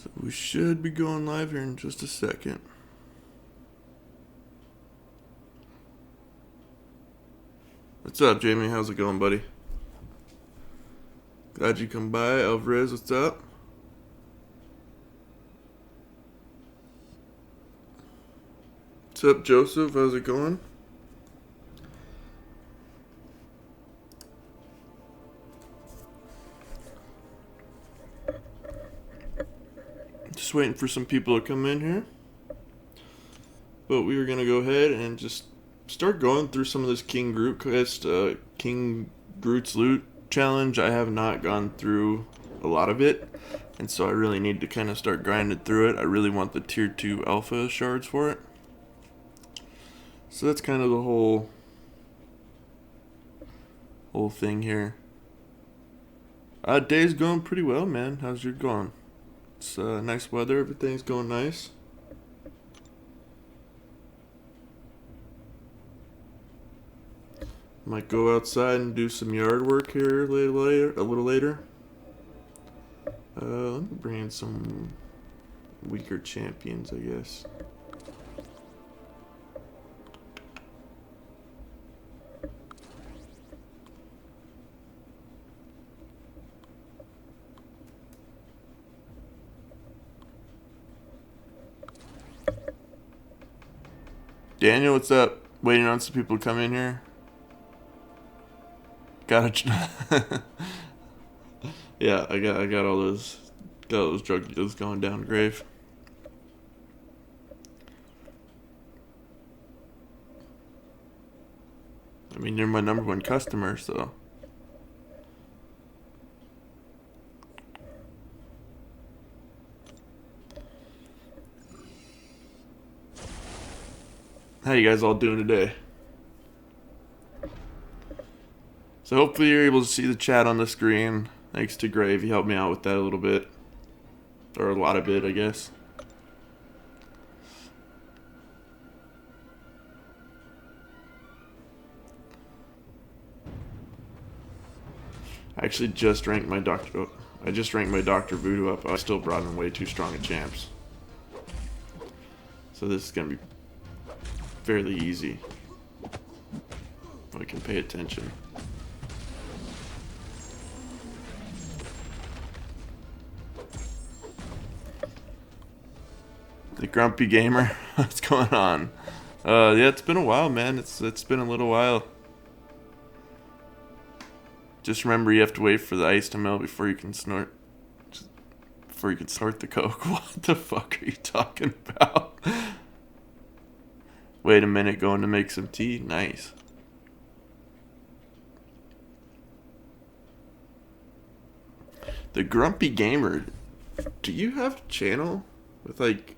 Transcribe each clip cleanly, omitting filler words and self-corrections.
So we should be going live here in just a second. What's up, Jamie? How's it going, buddy? Glad you come by. Alvarez, what's up? What's up, Joseph? How's it going? Just waiting for some people to come in here. But we were going to go ahead and just start going through some of this King Groot quest, King Groot's Loot challenge. I have not gone through a lot of it, and so I really need to kind of start grinding through it. I really want the tier 2 alpha shards for it. So that's kind of the whole thing here. Day's going pretty well, man. How's your going? It's nice weather. Everything's going nice. Might go outside and do some yard work here a little later. Let me bring in some weaker champions, I guess. Daniel, what's up? Waiting on some people to come in here. Yeah, I got all those drug deals going down grave. I mean, you're my number one customer, so. How you guys all doing today? So hopefully you're able to see the chat on the screen. Thanks to Grave, he helped me out with that a little bit. Or a lot of it, I guess. I actually just ranked my Doctor Voodoo up. I still brought in way too strong a champs. So this is gonna be fairly easy if I can pay attention. The Grumpy Gamer, what's going on? Yeah, it's been a while, man. It's been a little while. Just remember, you have to wait for the ice to melt before you can snort. Before you can snort the coke. What the fuck are you talking about? Wait a minute, going to make some tea. Nice. The Grumpy Gamer. Do you have a channel with like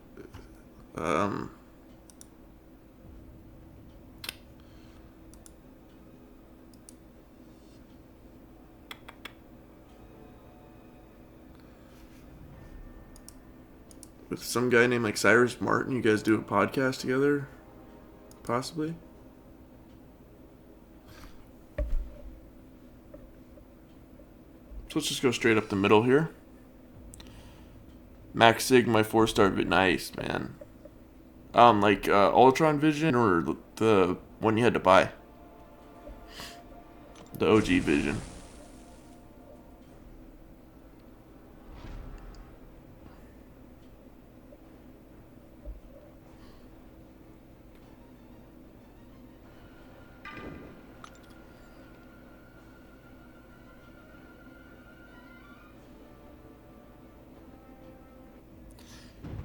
with some guy named like Cyrus Martin? You guys do a podcast together? Possibly? So let's just go straight up the middle here. Max Sig, my 4-star, but nice, man. Like Ultron Vision or the one you had to buy? The OG Vision.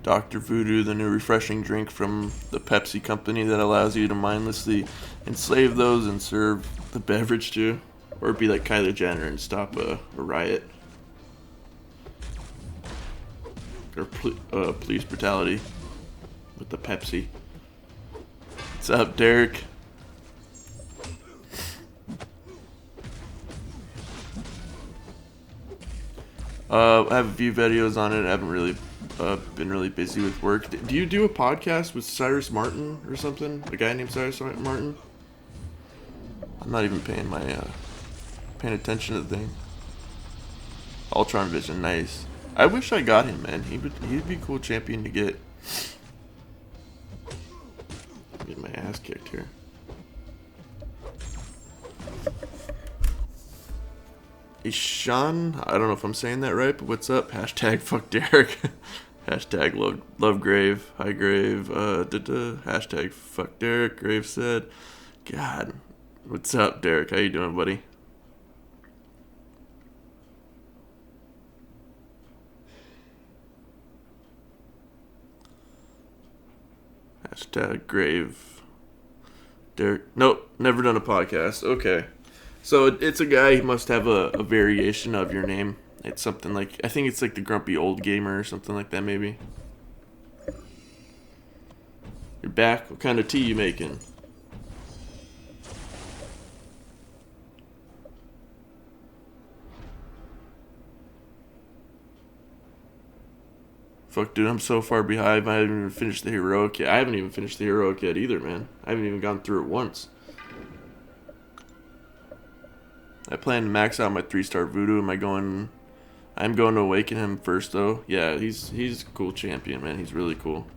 Dr. Voodoo, the new refreshing drink from the Pepsi company that allows you to mindlessly enslave those and serve the beverage to. Or be like Kylie Jenner and stop a riot. Or police brutality with the Pepsi. What's up, Derek? I have a few videos on it. I haven't really been really busy with work. Do you do a podcast with Cyrus Martin or something? A guy named Cyrus Martin? I'm not even paying attention to the thing. Ultron Vision, nice. I wish I got him, man. He'd be a cool champion to get. Get my ass kicked here. Ishan, I don't know if I'm saying that right, but what's up? Hashtag fuck Derek. Hashtag love Grave. Hi Grave. Hashtag fuck Derek. Grave said. God. What's up, Derek? How you doing, buddy? Hashtag Grave. Derek. Nope. Never done a podcast. Okay. So it's a guy who must have a variation of your name. It's something like, I think it's like the Grumpy Old Gamer or something like that, maybe. You're back? What kind of tea you making? Fuck, dude, I'm so far behind. I haven't even finished the heroic yet. I haven't even finished the heroic yet either, man. I haven't even gone through it once. I plan to max out my 3-star voodoo. I'm going to awaken him first, though. Yeah, he's a cool champion, man. He's really cool.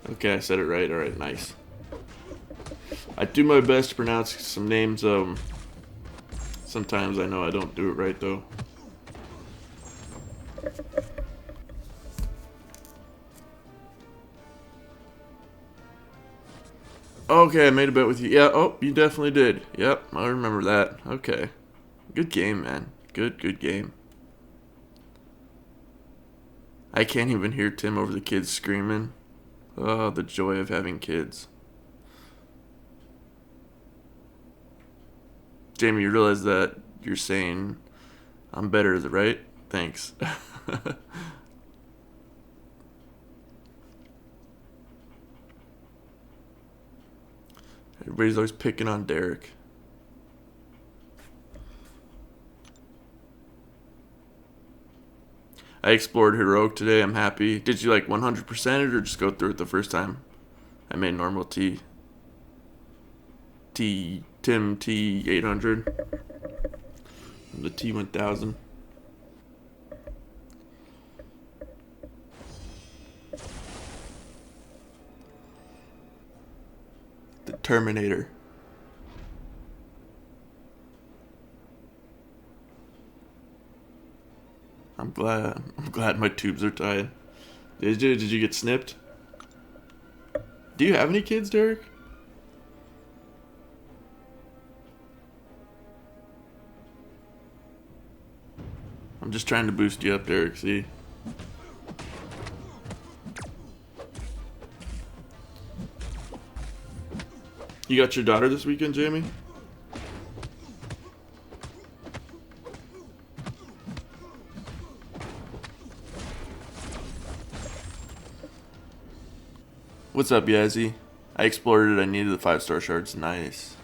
Okay, I said it right. All right, nice. I do my best to pronounce some names. Sometimes I know I don't do it right, though. Okay, I made a bet with you. Yeah, oh, you definitely did. Yep, I remember that. Okay. Good game, man. Good game. I can't even hear Tim over the kids screaming. Oh, the joy of having kids. Jamie, you realize that you're saying I'm better, right? Thanks. Everybody's always picking on Derek. I explored Heroic today. I'm happy. Did you like 100% it or just go through it the first time? I made normal Tim T800. The T1000. The Terminator. I'm glad my tubes are tied. Did you get snipped? Do you have any kids, Derek? I'm just trying to boost you up, Derek, see? You got your daughter this weekend, Jamie? What's up, Yazzie? I explored it. I needed the 5-star shards. Nice.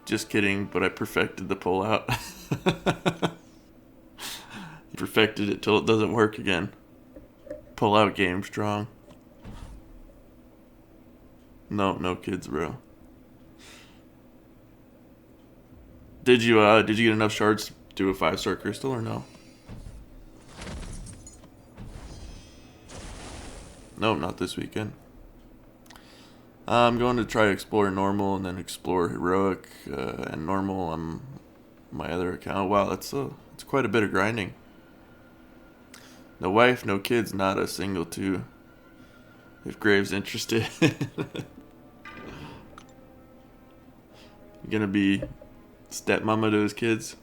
Just kidding, but I perfected the pullout. Perfected it till it doesn't work again. Pullout game strong. No kids, bro. Did you get enough shards to do a 5-star crystal or no? No, not this weekend. I'm going to try to explore normal and then explore heroic and normal on my other account. Wow, it's quite a bit of grinding. No wife, no kids, not a single two. If Graves interested. You're gonna be stepmama to his kids.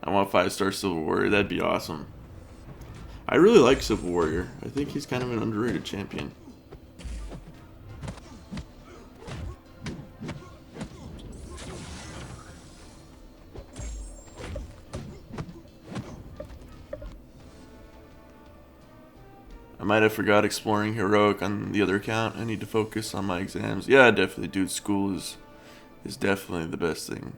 I want 5-star Silver Warrior. That'd be awesome. I really like Silver Warrior. I think he's kind of an underrated champion. I might have forgot exploring heroic on the other account. I need to focus on my exams. Yeah, definitely, dude. School is definitely the best thing.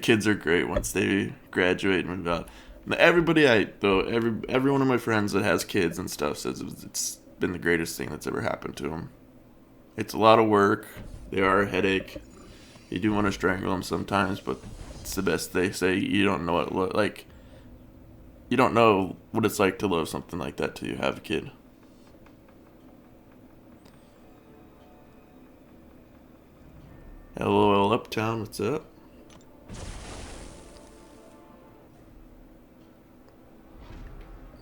Kids are great once they graduate and move out. Every one of my friends that has kids and stuff says it's been the greatest thing that's ever happened to them. It's a lot of work. They are a headache. You do want to strangle them sometimes, but it's the best. They say you don't know what like. You don't know what it's like to love something like that till you have a kid. LOL Uptown, what's up?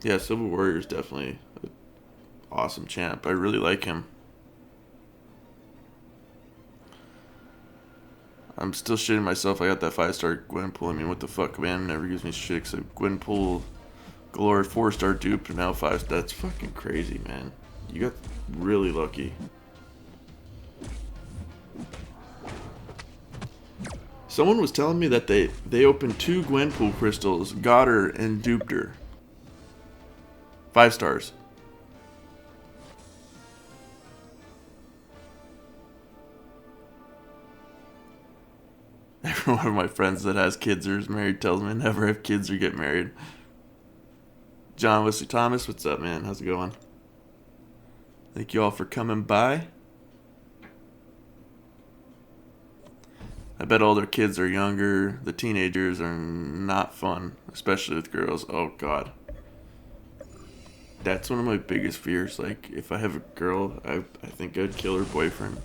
Yeah, Civil Warrior is definitely an awesome champ. I really like him. I'm still shitting myself. I got that 5-star Gwenpool. I mean, what the fuck, man? Never gives me shit except Gwenpool Galore 4-star dupe and now 5. That's fucking crazy, man. You got really lucky. Someone was telling me that they opened 2 Gwenpool crystals, got her, and duped her. 5 stars. Every one of my friends that has kids or is married tells me never have kids or get married. John Wesley Thomas, what's up, man? How's it going? Thank you all for coming by. I bet all their kids are younger. The teenagers are not fun, especially with girls. Oh, God. That's one of my biggest fears. Like, if I have a girl, I think I'd kill her boyfriend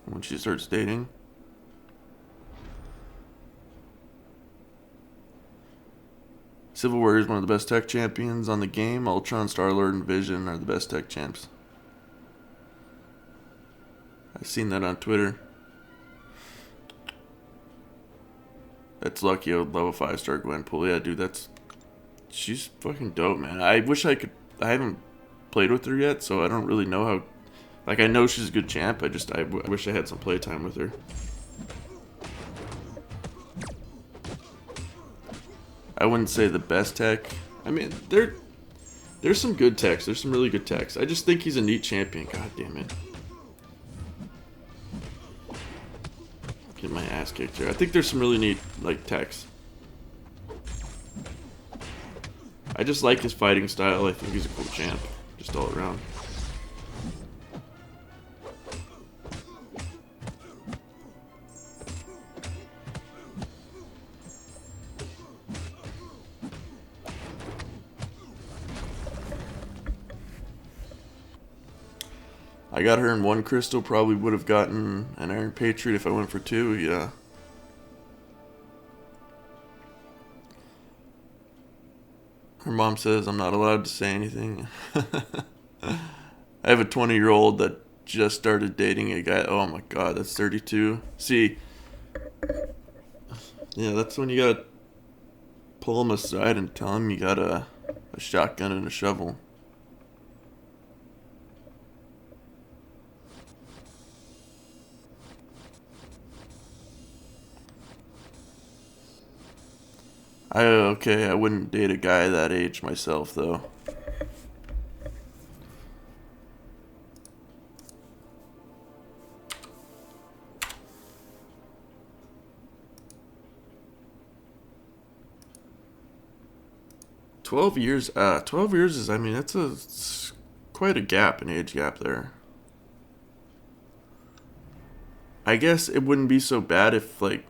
when she starts dating. Civil Warrior is one of the best tech champions on the game. Ultron, Star-Lord, and Vision are the best tech champs. I've seen that on Twitter. That's lucky. I would love a 5-star Gwenpool. Yeah, dude, she's fucking dope, man. I wish I could. I haven't played with her yet, so I don't really know how. Like, I know she's a good champ. I wish I had some playtime with her. I wouldn't say the best tech. I mean, there's some good techs. There's some really good techs. I just think he's a neat champion. God damn it. Get my ass kicked here. I think there's some really neat, like, techs. I just like his fighting style. I think he's a cool champ. Just all around. I got her in 1 crystal, probably would have gotten an Iron Patriot if I went for 2, yeah. Her mom says I'm not allowed to say anything. I have a 20-year-old that just started dating a guy. Oh my god, that's 32. See, yeah, that's when you gotta pull him aside and tell him you got a shotgun and a shovel. Okay, I wouldn't date a guy that age myself, though. $12 years. 12 years is, I mean, it's quite a gap, an age gap there. I guess it wouldn't be so bad if, like,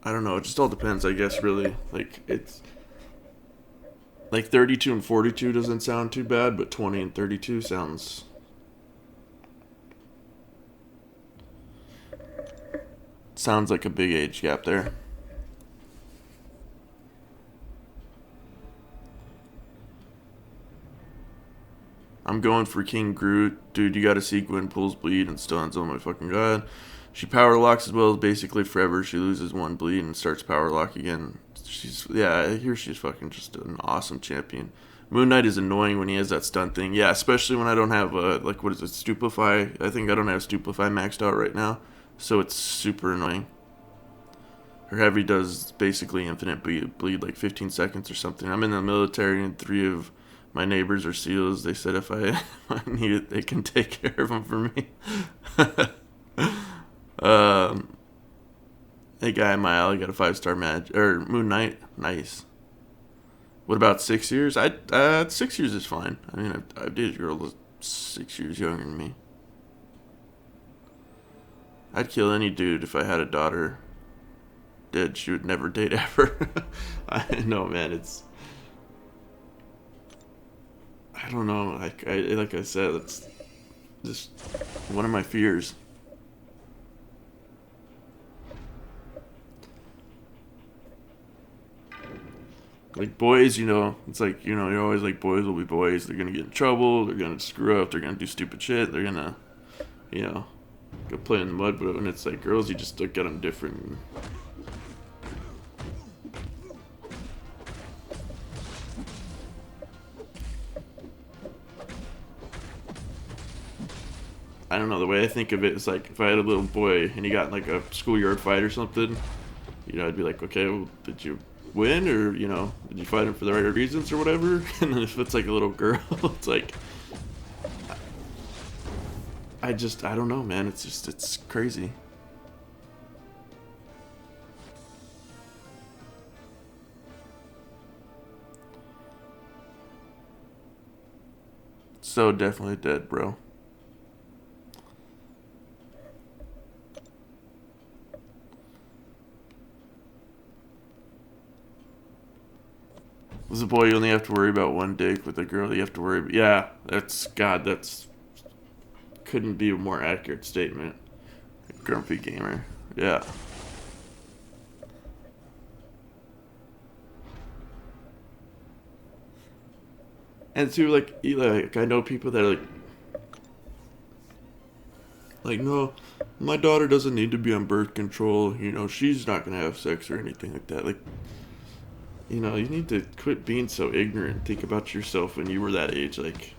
I don't know, it just all depends, I guess, really. Like, it's like 32 and 42 doesn't sound too bad, but 20 and 32 sounds like a big age gap there. I'm going for King Groot. Dude, you gotta see Gwenpool's bleed and stuns. Oh my fucking god. She power locks as well as basically forever. She loses 1 bleed and starts power lock again. I hear she's fucking just an awesome champion. Moon Knight is annoying when he has that stun thing. Yeah, especially when I don't have, like, what is it, Stupefy? I think I don't have Stupefy maxed out right now. So it's super annoying. Her heavy does basically infinite bleed, like 15 seconds or something. I'm in the military and 3 of my neighbors are SEALs. They said if I need it, they can take care of them for me. Hey guy in my alley got a 5-star Moon Knight. Nice. What about 6 years? 6 years is fine. I mean, I've dated a girl that's 6 years younger than me. I'd kill any dude if I had a daughter. Dead, she would never date ever. I know, man. I don't know. Like I said, it's just one of my fears. Like boys, it's like, you're always like boys will be boys. They're gonna get in trouble. They're gonna screw up. They're gonna do stupid shit. They're gonna, you know, go play in the mud. But when it's like girls, you just look at them different. I don't know. The way I think of it is like if I had a little boy and he got in like a schoolyard fight or something, I'd be like, okay, well, did you win or did you fight him for the right reasons or whatever? And then if it's like a little girl, it's like I don't know, man. It's crazy. So definitely dead, bro. As a boy, you only have to worry about one dick. With a girl, you have to worry. Yeah, that's couldn't be a more accurate statement. Grumpy gamer. Yeah. And too, like I know people that are like, no, my daughter doesn't need to be on birth control. She's not gonna have sex or anything like that. Like, you need to quit being so ignorant. Think about yourself when you were that age, like.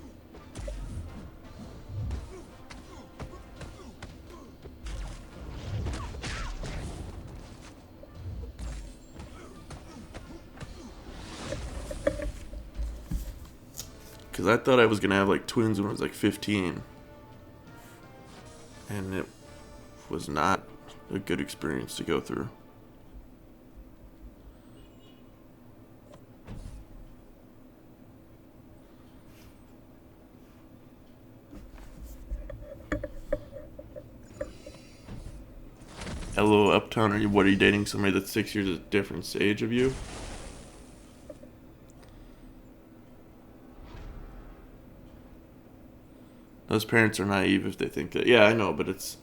Because I thought I was gonna have like twins when I was like 15, and it was not a good experience to go through. Hello, Uptown. What are you dating? Somebody that's 6 years a different age of you? Those parents are naive if they think that. Yeah, I know, but it's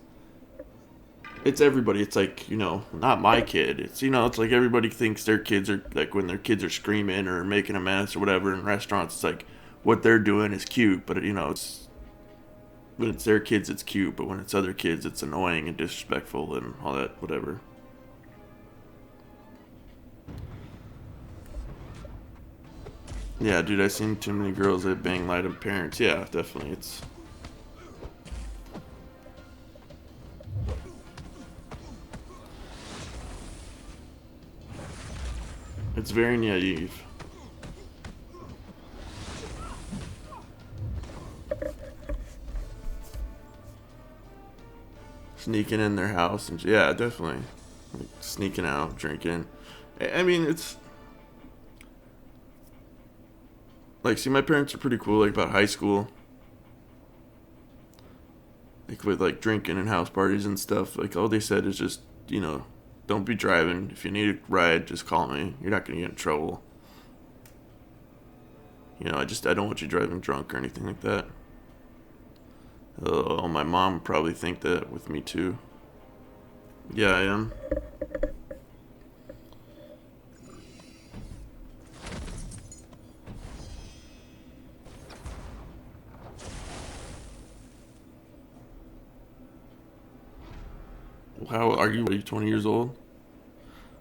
everybody. It's like, not my kid. It's like everybody thinks their kids are like when their kids are screaming or making a mess or whatever in restaurants. It's like what they're doing is cute, but it's when it's their kids, it's cute, but when it's other kids, it's annoying and disrespectful and all that, whatever. Yeah, dude, I've seen too many girls that bang light up parents. Yeah, definitely. It's very naive. Sneaking in their house and yeah, definitely. Like sneaking out, drinking. I mean, it's like, see, my parents are pretty cool, like about high school, like with like drinking and house parties and stuff. Like all they said is just, don't be driving. If you need a ride, just call me. You're not gonna get in trouble. I don't want you driving drunk or anything like that. Oh, my mom would probably think that with me too. Yeah, I am. How are you? Are you 20 years old?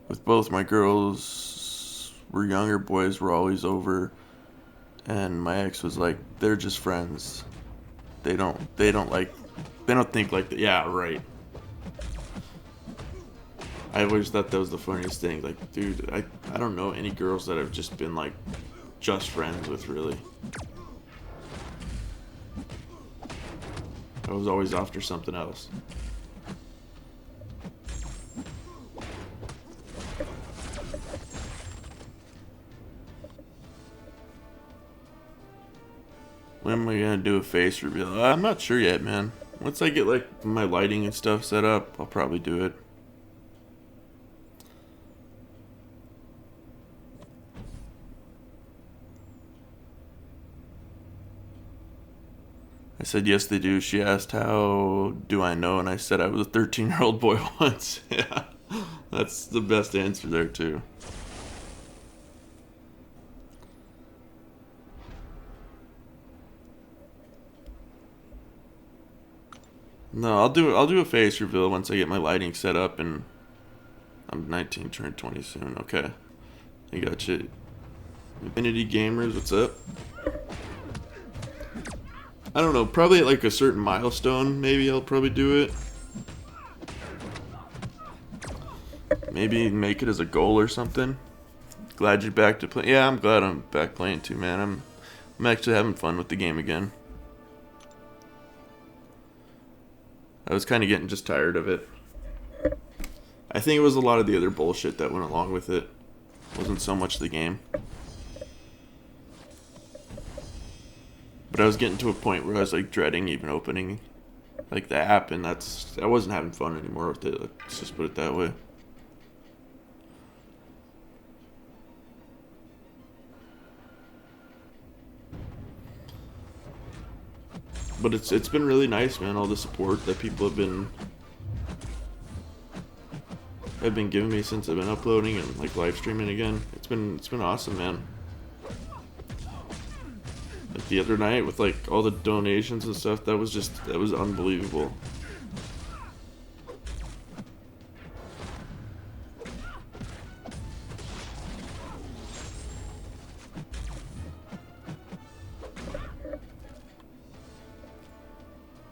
With both my girls were younger, boys were always over, and my ex was like, they're just friends. They don't think like that. Yeah, right. I always thought that was the funniest thing. Like, dude, I don't know any girls that have just been like just friends with, really. I was always after something else. When am I gonna do a face reveal? I'm not sure yet, man. Once I get like my lighting and stuff set up, I'll probably do it. I said, yes, they do. She asked, how do I know? And I said, I was a 13-year-old boy once. Yeah, that's the best answer there, too. No, I'll do a face reveal once I get my lighting set up, and I'm 19, turning 20 soon. Okay, I got you. Infinity Gamers, what's up? I don't know, probably at like a certain milestone, maybe I'll probably do it. Maybe make it as a goal or something. Glad you're back to play. Yeah, I'm glad I'm back playing too, man. I'm actually having fun with the game again. I was kind of getting just tired of it. I think it was a lot of the other bullshit that went along with it. It wasn't so much the game. But I was getting to a point where I was like dreading even opening like the app, and I wasn't having fun anymore with it. Let's just put it that way. But it's been really nice, man. All the support that people have been giving me since I've been uploading and like live streaming again. It's been awesome, man. Like the other night with like all the donations and stuff, that was unbelievable.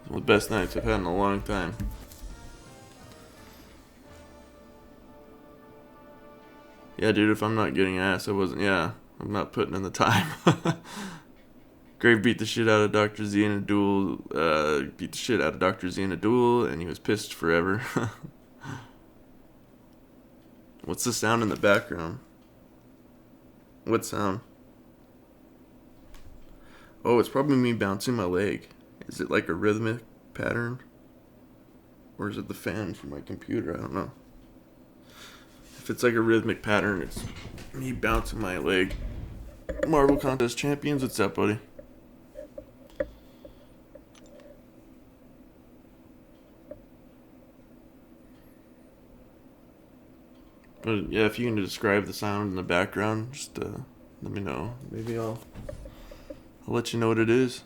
One of the best nights I've had in a long time. Yeah, dude, if I'm not getting ass, I'm not putting in the time. Grave beat the shit out of Dr. Z in a duel, and he was pissed forever. What's the sound in the background? What sound? Oh, it's probably me bouncing my leg. Is it like a rhythmic pattern? Or is it the fan from my computer? I don't know. If it's like a rhythmic pattern, it's me bouncing my leg. Marvel Contest Champions, what's up, buddy? But yeah, if you can describe the sound in the background, just let me know. Maybe I'll let you know what it is.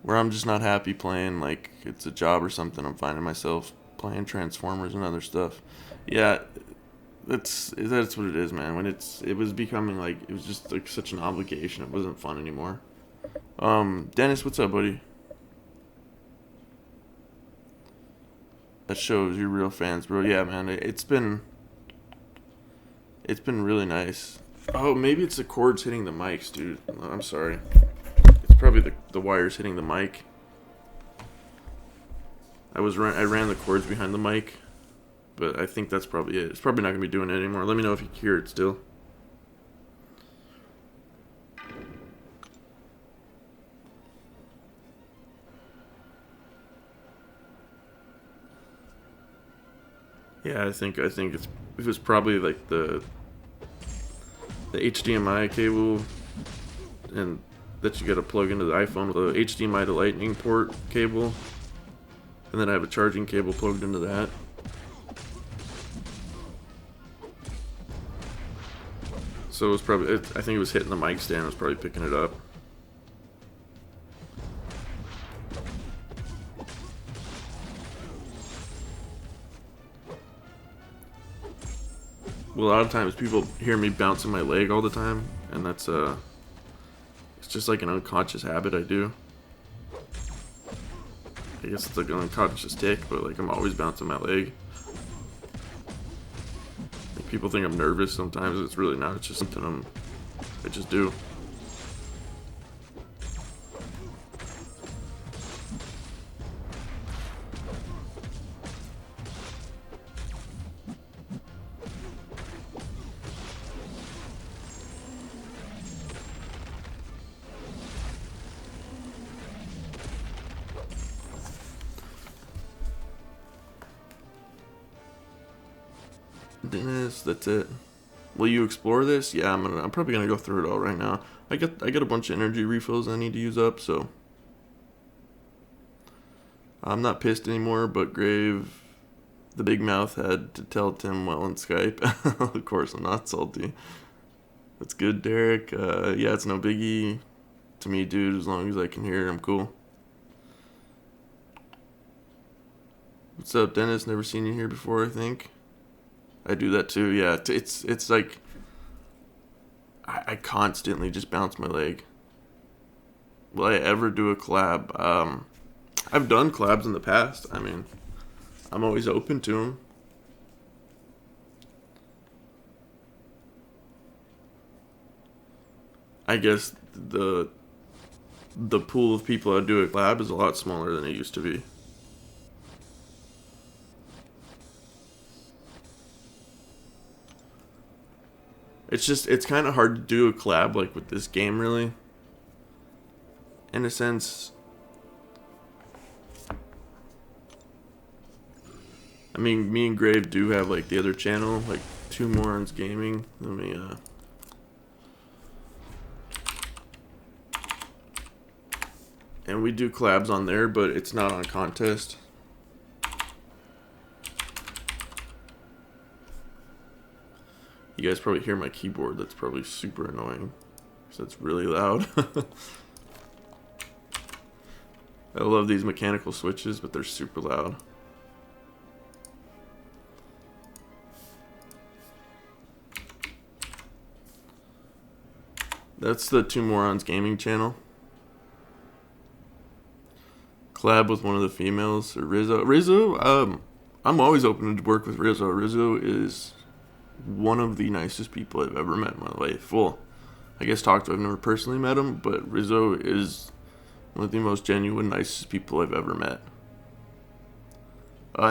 Where I'm just not happy playing like it's a job or something. I'm finding myself playing Transformers and other stuff. Yeah, that's what it is, man. When it was becoming like it was just like such an obligation. It wasn't fun anymore. Dennis, what's up, buddy? That shows you're real fans, bro. Yeah, man. It's been really nice. Oh, maybe it's the cords hitting the mics, dude. I'm sorry. It's probably the wires hitting the mic. I ran the cords behind the mic, but I think that's probably it. It's probably not gonna be doing it anymore. Let me know if you hear it still. Yeah, I think it was probably like the HDMI cable, and that you gotta plug into the iPhone with a HDMI to Lightning port cable, and then I have a charging cable plugged into that. So it was probably, I think it was hitting the mic stand. I was probably picking it up. Well, a lot of times people hear me bouncing my leg all the time, and that's it's just like an unconscious habit I do. I guess it's like an unconscious tick, but like I'm always bouncing my leg. Like, people think I'm nervous sometimes. It's really not. It's just something I just do. Dennis, that's it. Will you explore this? Yeah, I'm probably gonna go through it all right now. I got a bunch of energy refills I need to use up, so I'm not pissed anymore. But Grave, the big mouth, had to tell Tim well on Skype. Of course, I'm not salty. That's good, Derek. Yeah, it's no biggie to me, dude. As long as I can hear it, I'm cool. What's up, Dennis? Never seen you here before, I think. I do that too, yeah. It's like I constantly just bounce my leg. Will I ever do a collab? I've done collabs in the past. I mean, I'm always open to them. I guess the pool of people that do a collab is a lot smaller than it used to be. It's kind of hard to do a collab like with this game, really. In a sense, I mean, me and Grave do have like the other channel, like Two Morons Gaming. Let me and we do collabs on there, but it's not on contest. You guys probably hear my keyboard. That's probably super annoying because it's really loud. I love these mechanical switches, but they're super loud. That's the Two Morons Gaming channel. Collab with one of the females, or Rizzo. I'm always open to work with Rizzo. Rizzo is one of the nicest people I've ever met in my life. Well, I guess I've never personally met him, but Rizzo is one of the most genuine, nicest people I've ever met.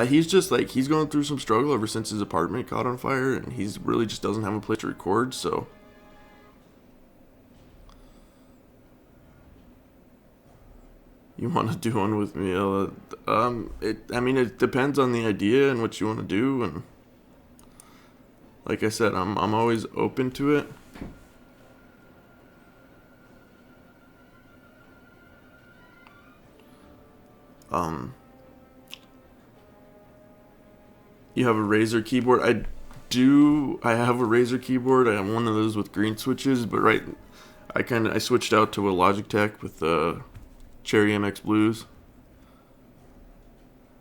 He's just like, he's going through some struggle ever since his apartment caught on fire, and he's really just doesn't have a place to record, so. You want to do one with me? I mean, it depends on the idea and what you want to do, and like I said, I'm always open to it. You have a Razer keyboard? I do. I have a Razer keyboard. I have one of those with green switches, but I switched out to a Logitech with Cherry MX Blues.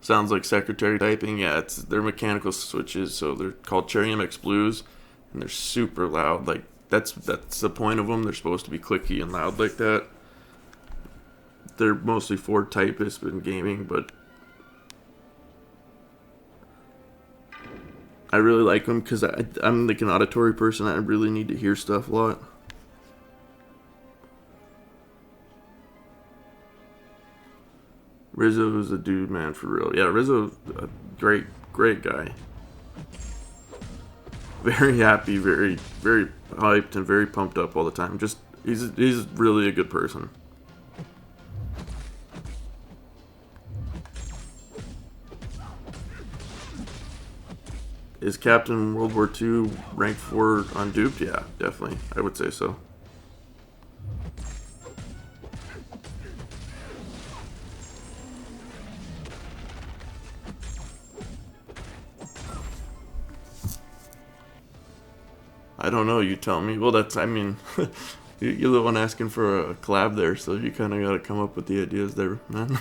Sounds like secretary typing. Yeah, they're mechanical switches, so they're called Cherry MX Blues, and they're super loud. Like that's the point of them. They're supposed to be clicky and loud like that. They're mostly for typists in gaming, but I really like them because I'm like an auditory person. I really need to hear stuff a lot. Rizzo is a dude, man, for real. Yeah, Rizzo's a great guy. Very happy, very hyped, and very pumped up all the time. Just he's really a good person. Is Captain World War II rank 4 on Duped? Yeah, definitely. I would say so. I don't know, you tell me. Well, I mean, you're the one asking for a collab there, so you kind of got to come up with the ideas there, man.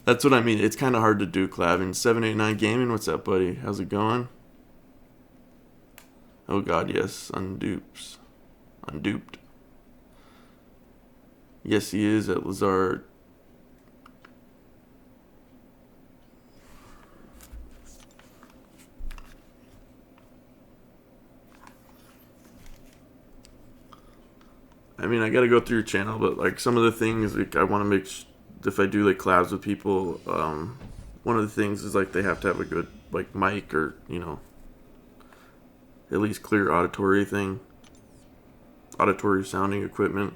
That's what I mean. It's kind of hard to do collabing. 789 Gaming, what's up, buddy? How's it going? Oh god, yes. Unduped. Yes, he is at Lazard. I mean, I gotta go through your channel, but like some of the things, like I want to make if I do like collabs with people, one of the things is like they have to have a good like mic or at least clear auditory sounding equipment.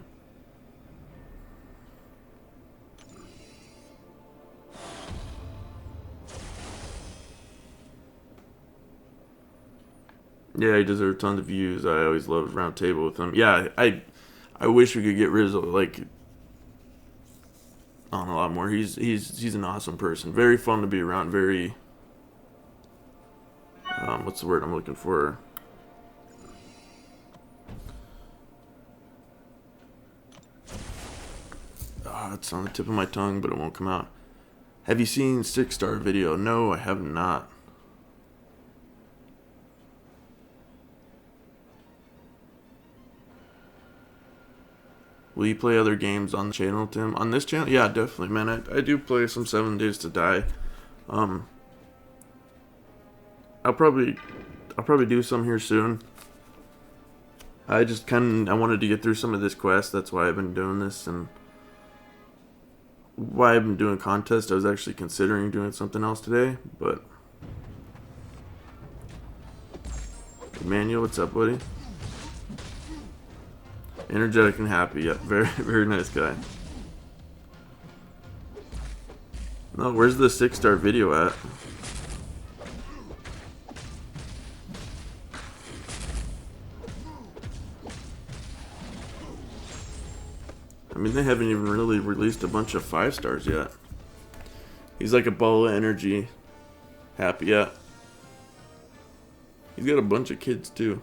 Yeah, he deserves tons of views. I always loved Round Table with him. Yeah, I wish we could get Rizzo like on a lot more. He's an awesome person. Very fun to be around. Very what's the word I'm looking for? It's on the tip of my tongue, but it won't come out. Have you seen 6-star video? No, I have not. Will you play other games on the channel, Tim? On this channel? Yeah, definitely, man. I do play some 7 Days to Die. I'll probably do some here soon. I wanted to get through some of this quest. That's why I've been doing this, and why I've been doing contests. I was actually considering doing something else today, but Emmanuel, what's up, buddy? Energetic and happy. Yep, very very nice guy. No, where's the 6-star video at? I mean, they haven't even really released a bunch of 5 stars yet. He's like a ball of energy. Happy, yeah. He's got a bunch of kids, too.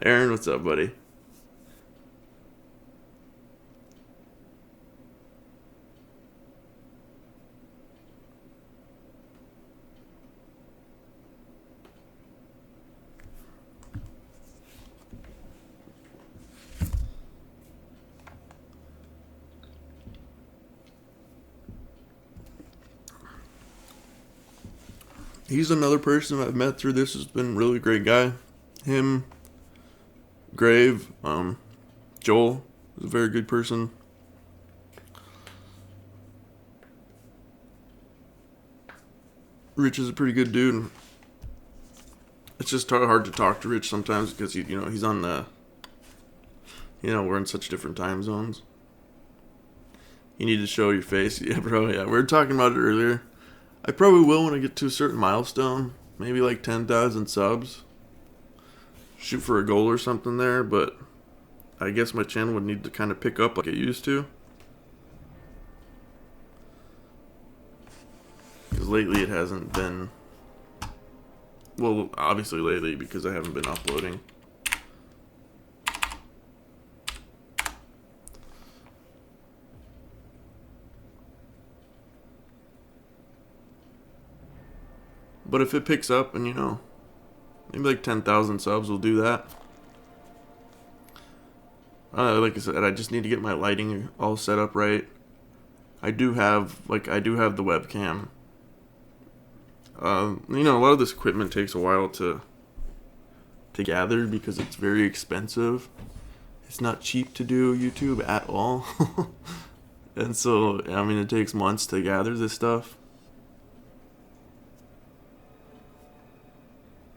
Aaron, what's up, buddy? He's another person I've met through this. Has been a really great guy. Him, Grave, Joel is a very good person. Rich is a pretty good dude. It's just hard to talk to Rich sometimes because he's on the. We're in such different time zones. You need to show your face, yeah, bro. Yeah, we were talking about it earlier. I probably will when I get to a certain milestone, maybe like 10,000 subs. Shoot for a goal or something there, but I guess my channel would need to kind of pick up like it used to. Because lately it hasn't been. Well, obviously lately because I haven't been uploading. But if it picks up and maybe like 10,000 subs will do that. Like I said, I just need to get my lighting all set up right. I do have the webcam. A lot of this equipment takes a while to gather because it's very expensive. It's not cheap to do YouTube at all. And so, it takes months to gather this stuff.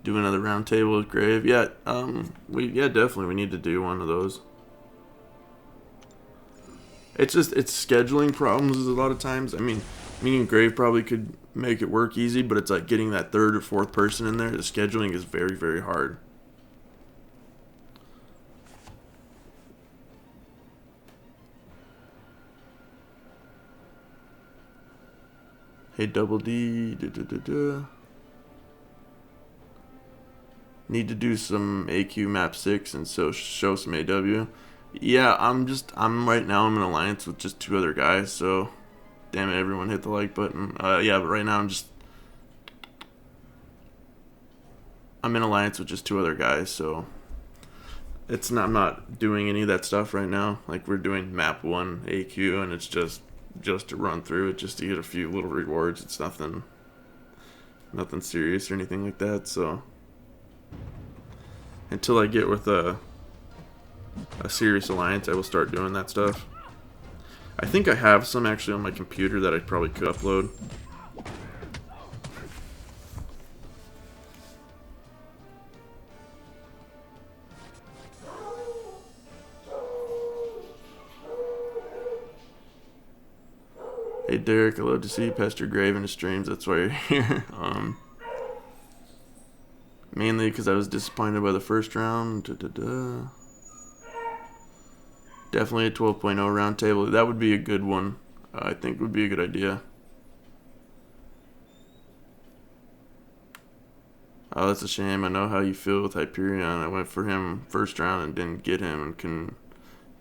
Do another round table with Grave. Yeah, definitely we need to do one of those. It's scheduling problems a lot of times. Me and Grave probably could make it work easy, but it's like getting that 3rd or 4th person in there. The scheduling is very, very hard. Hey, Double D. Need to do some AQ map 6 and so show some AW. Yeah, I'm right now I'm in alliance with just 2 other guys, so damn it, everyone hit the like button. Yeah, but right now I'm in alliance with just 2 other guys, so I'm not doing any of that stuff right now. Like we're doing map 1 AQ and it's just to run through it, just to get a few little rewards. It's nothing serious or anything like that, so until I get with a serious alliance, I will start doing that stuff. I think I have some actually on my computer that I probably could upload. Hey Derek, I love to see you pester Grave in his streams. That's why you're here. Mainly because I was disappointed by the first round. Da-da-da. Definitely a 12.0 round table. That would be a good one. I think would be a good idea. Oh, that's a shame. I know how you feel with Hyperion. I went for him first round and didn't get him and can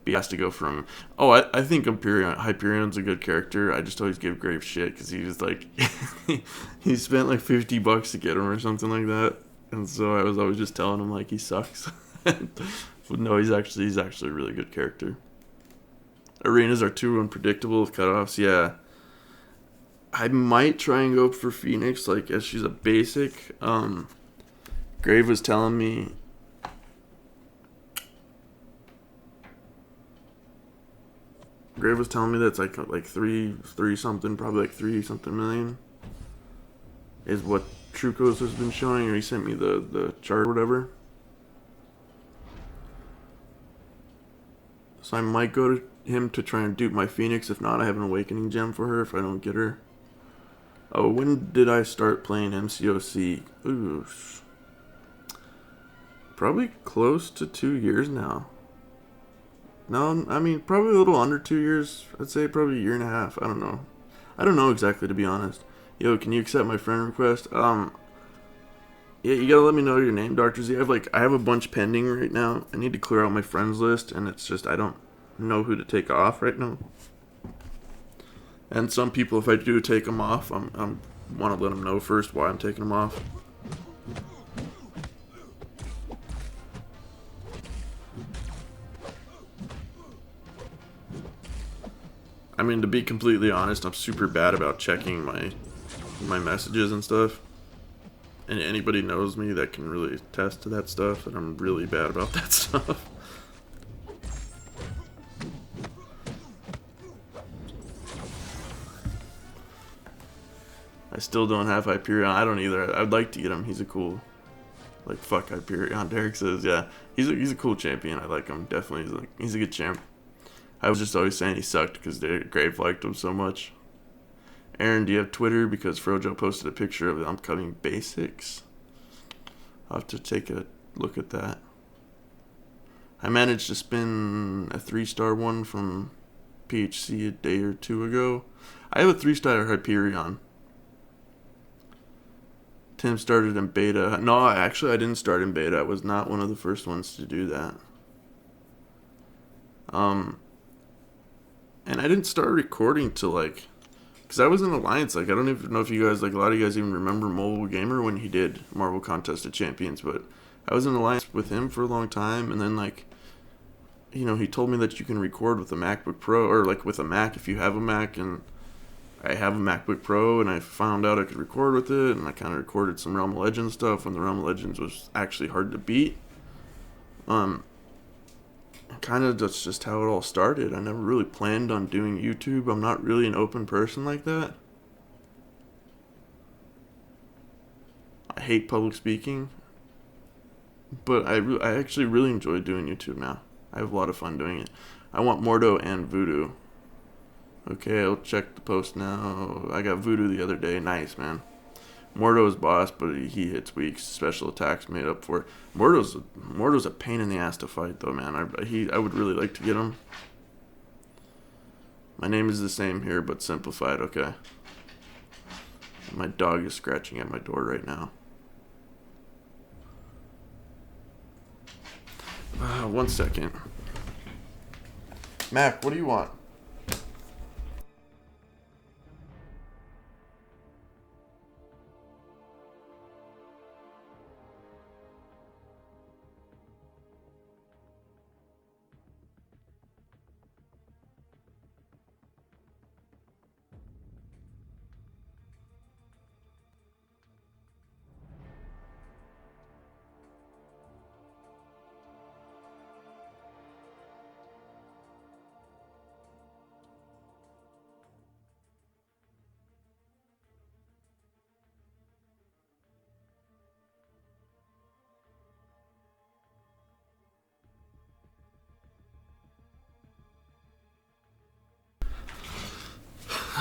be asked to go for him. Oh, I think Hyperion's a good character. I just always give Grave shit because he was like, he spent like $50 to get him or something like that. And so I was always just telling him like he sucks. But no, he's actually a really good character. Arenas are too unpredictable with cutoffs. Yeah, I might try and go for Phoenix, like as she's a basic. Grave was telling me. Grave was telling me that's like three something, probably like 3 something million, is what Trucos has been showing, or he sent me the chart or whatever. So I might go to him to try and dupe my Phoenix. If not, I have an Awakening Gem for her if I don't get her. Oh, when did I start playing MCOC? Ooh. Probably close to 2 years now. No, I mean, probably a little under 2 years. I'd say probably a year and a half. I don't know. I don't know exactly, to be honest. Yo, can you accept my friend request? Yeah, you gotta let me know your name, Dr. Z. I have a bunch pending right now. I need to clear out my friends list, and it's just, I don't know who to take off right now. And some people, if I do take them off, I'm want to let them know first why I'm taking them off. I mean, to be completely honest, I'm super bad about checking my messages and stuff. And anybody knows me that can really attest to that stuff, and I'm really bad about that stuff. I still don't have Hyperion. I don't either. I'd like to get him. He's a cool, like, fuck Hyperion. Derek says, yeah, he's a cool champion. I like him. Definitely, he's a good champ. I was just always saying he sucked because Grave liked him so much. Aaron, do you have Twitter? Because Frojo posted a picture of the upcoming basics. I'll have to take a look at that. I managed to spin a 3-star one from PHC a day or two ago. I have a 3-star Hyperion. Tim started in beta. No, actually I didn't start in beta. I was not one of the first ones to do that. And I didn't start recording till like, because I was in Alliance. Like, I don't even know if you guys, like, a lot of you guys even remember Mobile Gamer when he did Marvel Contest of Champions, but I was in Alliance with him for a long time, and then, like, you know, he told me that you can record with a MacBook Pro, or, like, with a Mac if you have a Mac, and I have a MacBook Pro, and I found out I could record with it, and I kind of recorded some Realm of Legends stuff when the Realm of Legends was actually hard to beat. Kind of that's just how it all started. I never really planned on doing YouTube. I'm not really an open person like that. I hate public speaking, but I actually really enjoy doing YouTube now. I have a lot of fun doing it. I want Mordo and Voodoo. Okay, I'll check the post now. I got Voodoo the other day. Nice, man. Mordo's boss, but he hits weak. Special attacks made up for it. Mordo's a pain in the ass to fight, though, man. I would really like to get him. My name is the same here, but simplified. Okay. My dog is scratching at my door right now. 1 second. Mac, what do you want?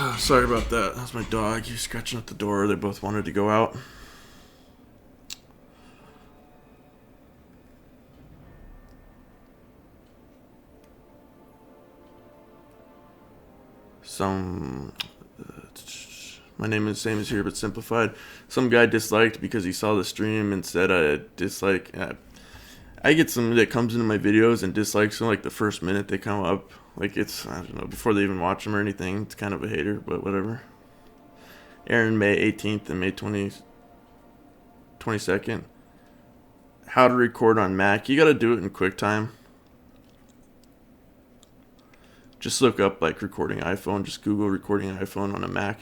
Oh, sorry about that. That's my dog. He's scratching at the door. They both wanted to go out. some my name is same as here but simplified. Some guy disliked because he saw the stream and said I dislike. I get some that comes into my videos and dislikes them like the first minute they come up. Like it's, I don't know, before they even watch them or anything. It's kind of a hater, but whatever. Aaron, May 18th and May 22nd. How to record on Mac. You got to do it in QuickTime. Just look up like recording iPhone. Just Google recording iPhone on a Mac.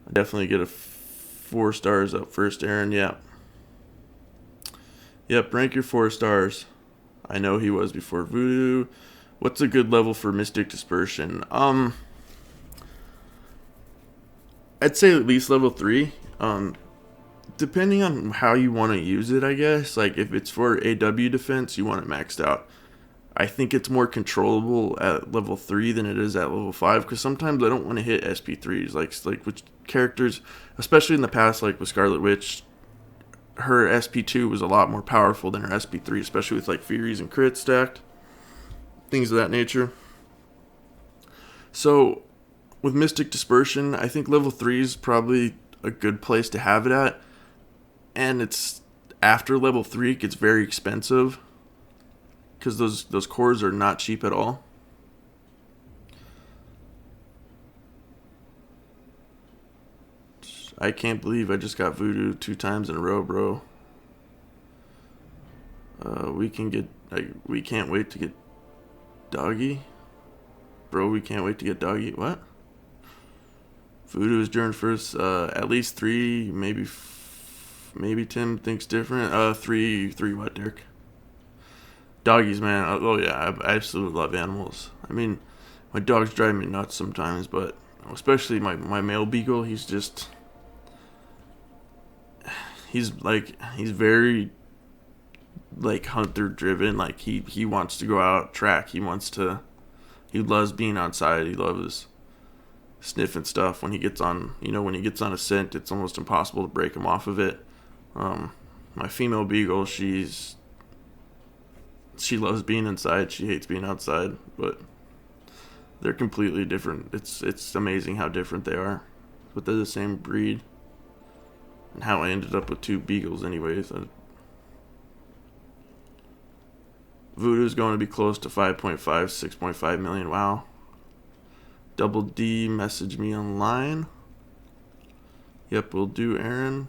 I definitely get a 4 stars up first, Aaron. Yeah. Yep, rank your 4 stars. I know he was before Voodoo. What's a good level for Mystic Dispersion? I'd say at least level 3. Depending on how you want to use it, I guess. Like if it's for AW defense, you want it maxed out. I think it's more controllable at level 3 than it is at level 5, because sometimes I don't want to hit SP3s. Like which characters, especially in the past, like with Scarlet Witch, her SP2 was a lot more powerful than her SP3, especially with like Furies and crits stacked, things of that nature. So with Mystic Dispersion, I think level 3 is probably a good place to have it at. And it's after level 3 it gets very expensive, because those cores are not cheap at all. I can't believe I just got Voodoo 2 times in a row, bro. We can't wait to get Doggy. Bro, we can't wait to get Doggy. What? Voodoo is during first, at least 3, maybe Tim thinks different. 3 what, Derek? Doggies, man. Oh yeah, I absolutely love animals. I mean, my dogs drive me nuts sometimes, but especially my male beagle, he's very like hunter driven. Like he wants to go out track. He loves being outside. He loves sniffing stuff. When he gets on a scent, it's almost impossible to break him off of it. My female beagle, she loves being inside. She hates being outside, but they're completely different. It's amazing how different they are, but they're the same breed. And how I ended up with 2 beagles anyways. Voodoo's going to be close to 5.5, 6.5 million. Wow. Double D message me online. Yep, we'll do, Aaron.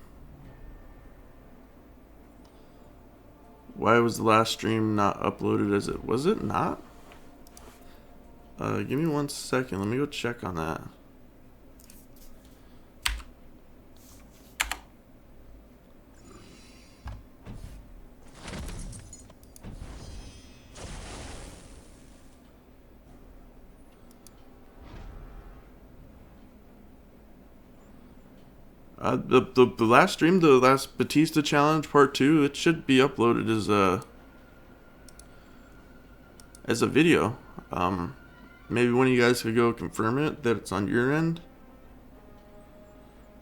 Why was the last stream not uploaded as it was it not? Give me 1 second. Let me go check on that. The last stream, the last Batista challenge part 2, it should be uploaded as a video. Maybe one of you guys could go confirm it that it's on your end.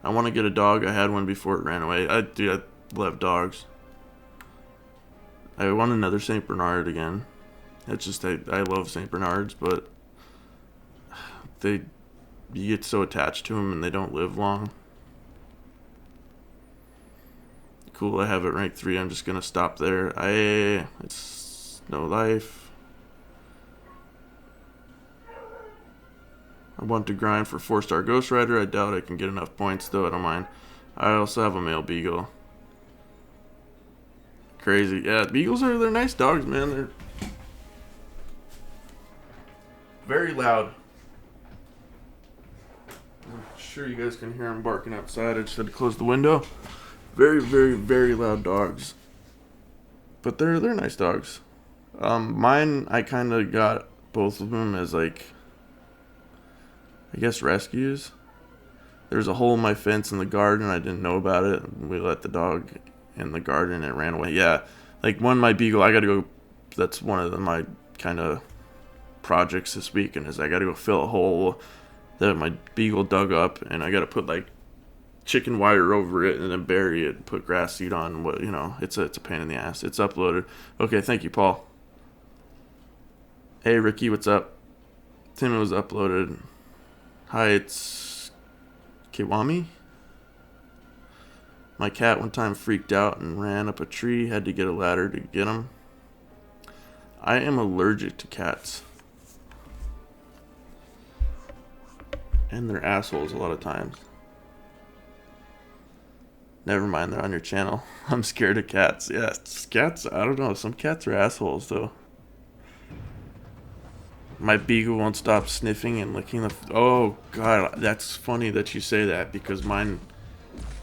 I want to get a dog. I had one before it ran away. I love dogs. I want another Saint Bernard again. It's just I love Saint Bernards, but you get so attached to them and they don't live long. Cool, I have it ranked 3. I'm just gonna stop there. It's no life. I want to grind for 4-star Ghost Rider. I doubt I can get enough points though. I don't mind. I also have a male beagle. Crazy. Yeah, beagles they're nice dogs, man. They're very loud. I'm sure you guys can hear them barking outside. I just had to close the window. Very, very, very loud dogs. But they're nice dogs. Mine, I kind of got both of them as like, I guess, rescues. There's a hole in my fence in the garden. I didn't know about it. We let the dog in the garden and it ran away. Yeah, like my beagle, I got to go. That's one of my kind of projects this weekend is I got to go fill a hole that my beagle dug up, and I got to put like chicken wire over it and then bury it and put grass seed on. What it's a pain in the ass. It's uploaded. Okay, thank you, Paul. Hey Ricky, what's up? Tim was uploaded. Hi, it's Kiwami. My cat one time freaked out and ran up a tree. Had to get a ladder to get him. I am allergic to cats. And they're assholes a lot of times. Never mind, they're on your channel. I'm scared of cats. Yeah, cats, I don't know. Some cats are assholes, though. My beagle won't stop sniffing and licking the... Oh, God, that's funny that you say that, because mine...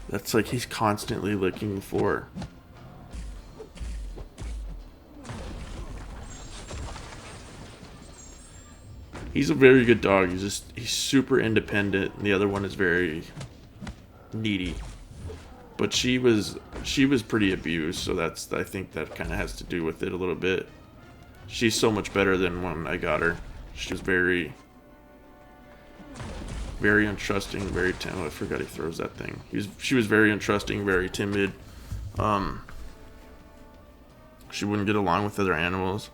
That's like he's constantly licking the floor. He's a very good dog. He's super independent. And the other one is very needy. But she was pretty abused, so I think that kind of has to do with it a little bit. She's so much better than when I got her. She was very, very untrusting, very timid. Oh, I forgot he throws that thing. She was very untrusting, very timid. She wouldn't get along with other animals.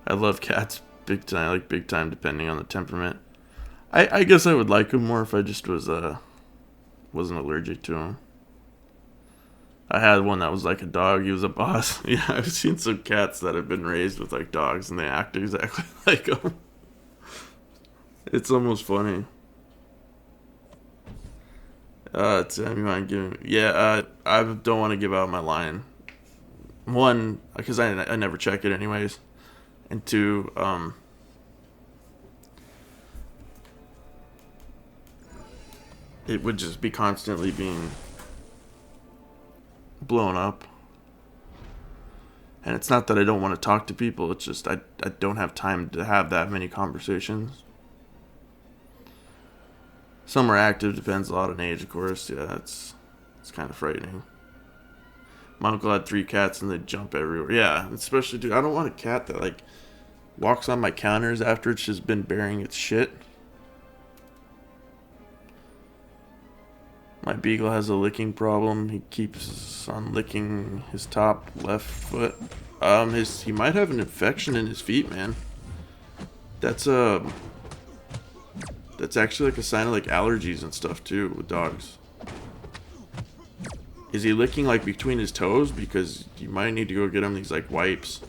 I love cats big time, like big time, depending on the temperament. I guess I would like them more if I just wasn't allergic to them. I had one that was like a dog. He was a boss. Yeah, I've seen some cats that have been raised with like dogs and they act exactly like them. It's almost funny. Tim, you mind giving? Yeah, I don't want to give out my line. One, because I never check it anyways, and two, it would just be constantly being blown up. And it's not that I don't want to talk to people, it's just I don't have time to have that many conversations. Some are active, depends a lot on age, of course. Yeah, it's kind of frightening. My uncle had 3 cats and they jump everywhere. Yeah, especially, dude, I don't want a cat that like walks on my counters after it's just been burying its shit. My beagle has a licking problem. He keeps on licking his top left foot. He might have an infection in his feet, man. That's actually like a sign of like allergies and stuff too with dogs. Is he licking like between his toes? Because you might need to go get him these like wipes.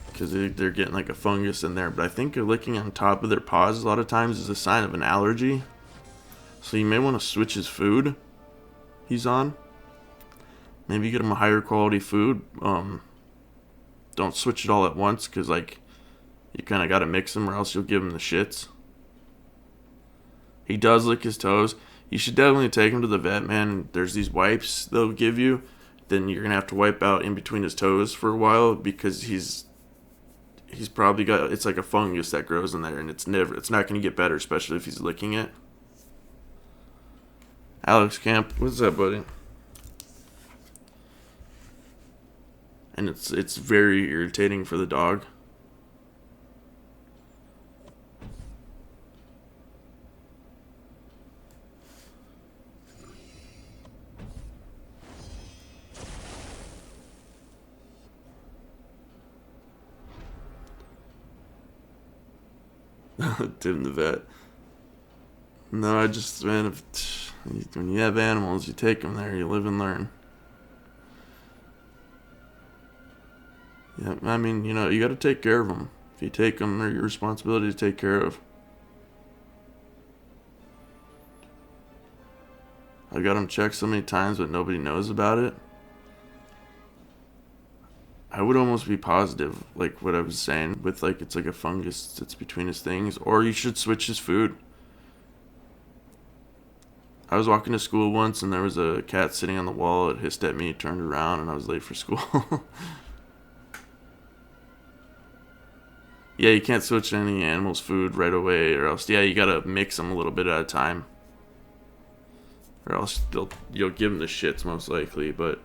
Because they're getting like a fungus in there. But I think they're licking on top of their paws a lot of times is a sign of an allergy. So you may want to switch his food he's on. Maybe get him a higher quality food. Don't switch it all at once, because like you kind of got to mix them or else you'll give him the shits. He does lick his toes. You should definitely take him to the vet, man. There's these wipes they'll give you. Then you're going to have to wipe out in between his toes for a while, because he's probably got, it's like a fungus that grows in there, and it's not going to get better, especially if he's licking it. Alex Camp, what's up, buddy? And it's very irritating for the dog. Tim the vet. No, I just, man, when you have animals, you take them there, you live and learn. Yeah, I mean, you got to take care of them. If you take them, they're your responsibility to take care of. I got them checked so many times, but nobody knows about it. I would almost be positive, like what I was saying, with like it's like a fungus that's between his things, or you should switch his food. I was walking to school once, and there was a cat sitting on the wall. It hissed at me, turned around, and I was late for school. Yeah, you can't switch any animal's food right away, or else, yeah, you gotta mix them a little bit at a time. Or else you'll give them the shits, most likely, but...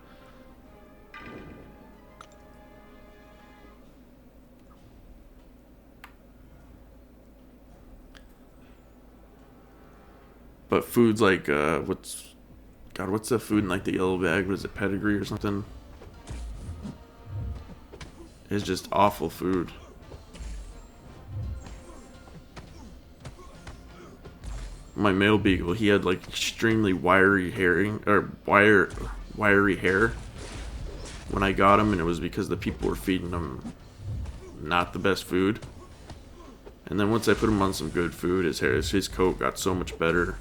But foods like, God, what's that food in like the yellow bag? What is it, pedigree or something? It's just awful food. My male beagle, he had like extremely wiry wiry hair when I got him, and it was because the people were feeding him not the best food. And then once I put him on some good food, his coat got so much better.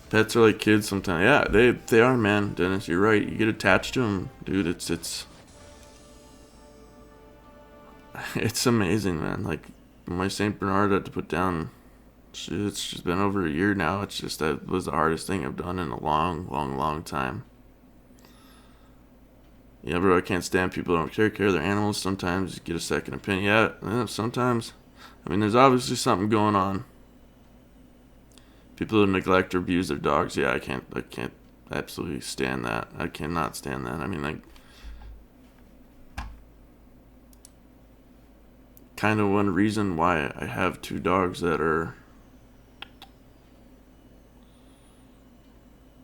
Pets are like kids sometimes. Yeah, they are, man. Dennis, you're right. You get attached to them, dude. It's it's amazing, man. Like my Saint Bernard I had to put down. It's just been over a year now. It's just that was the hardest thing I've done in a long, long, long time. Yeah, bro, I can't stand people who don't take care of their animals. Sometimes you get a second opinion. Yeah, sometimes. I mean, there's obviously something going on. People who neglect or abuse their dogs. Yeah, I can't absolutely stand that. I cannot stand that. I mean, like, kind of one reason why I have two dogs that are,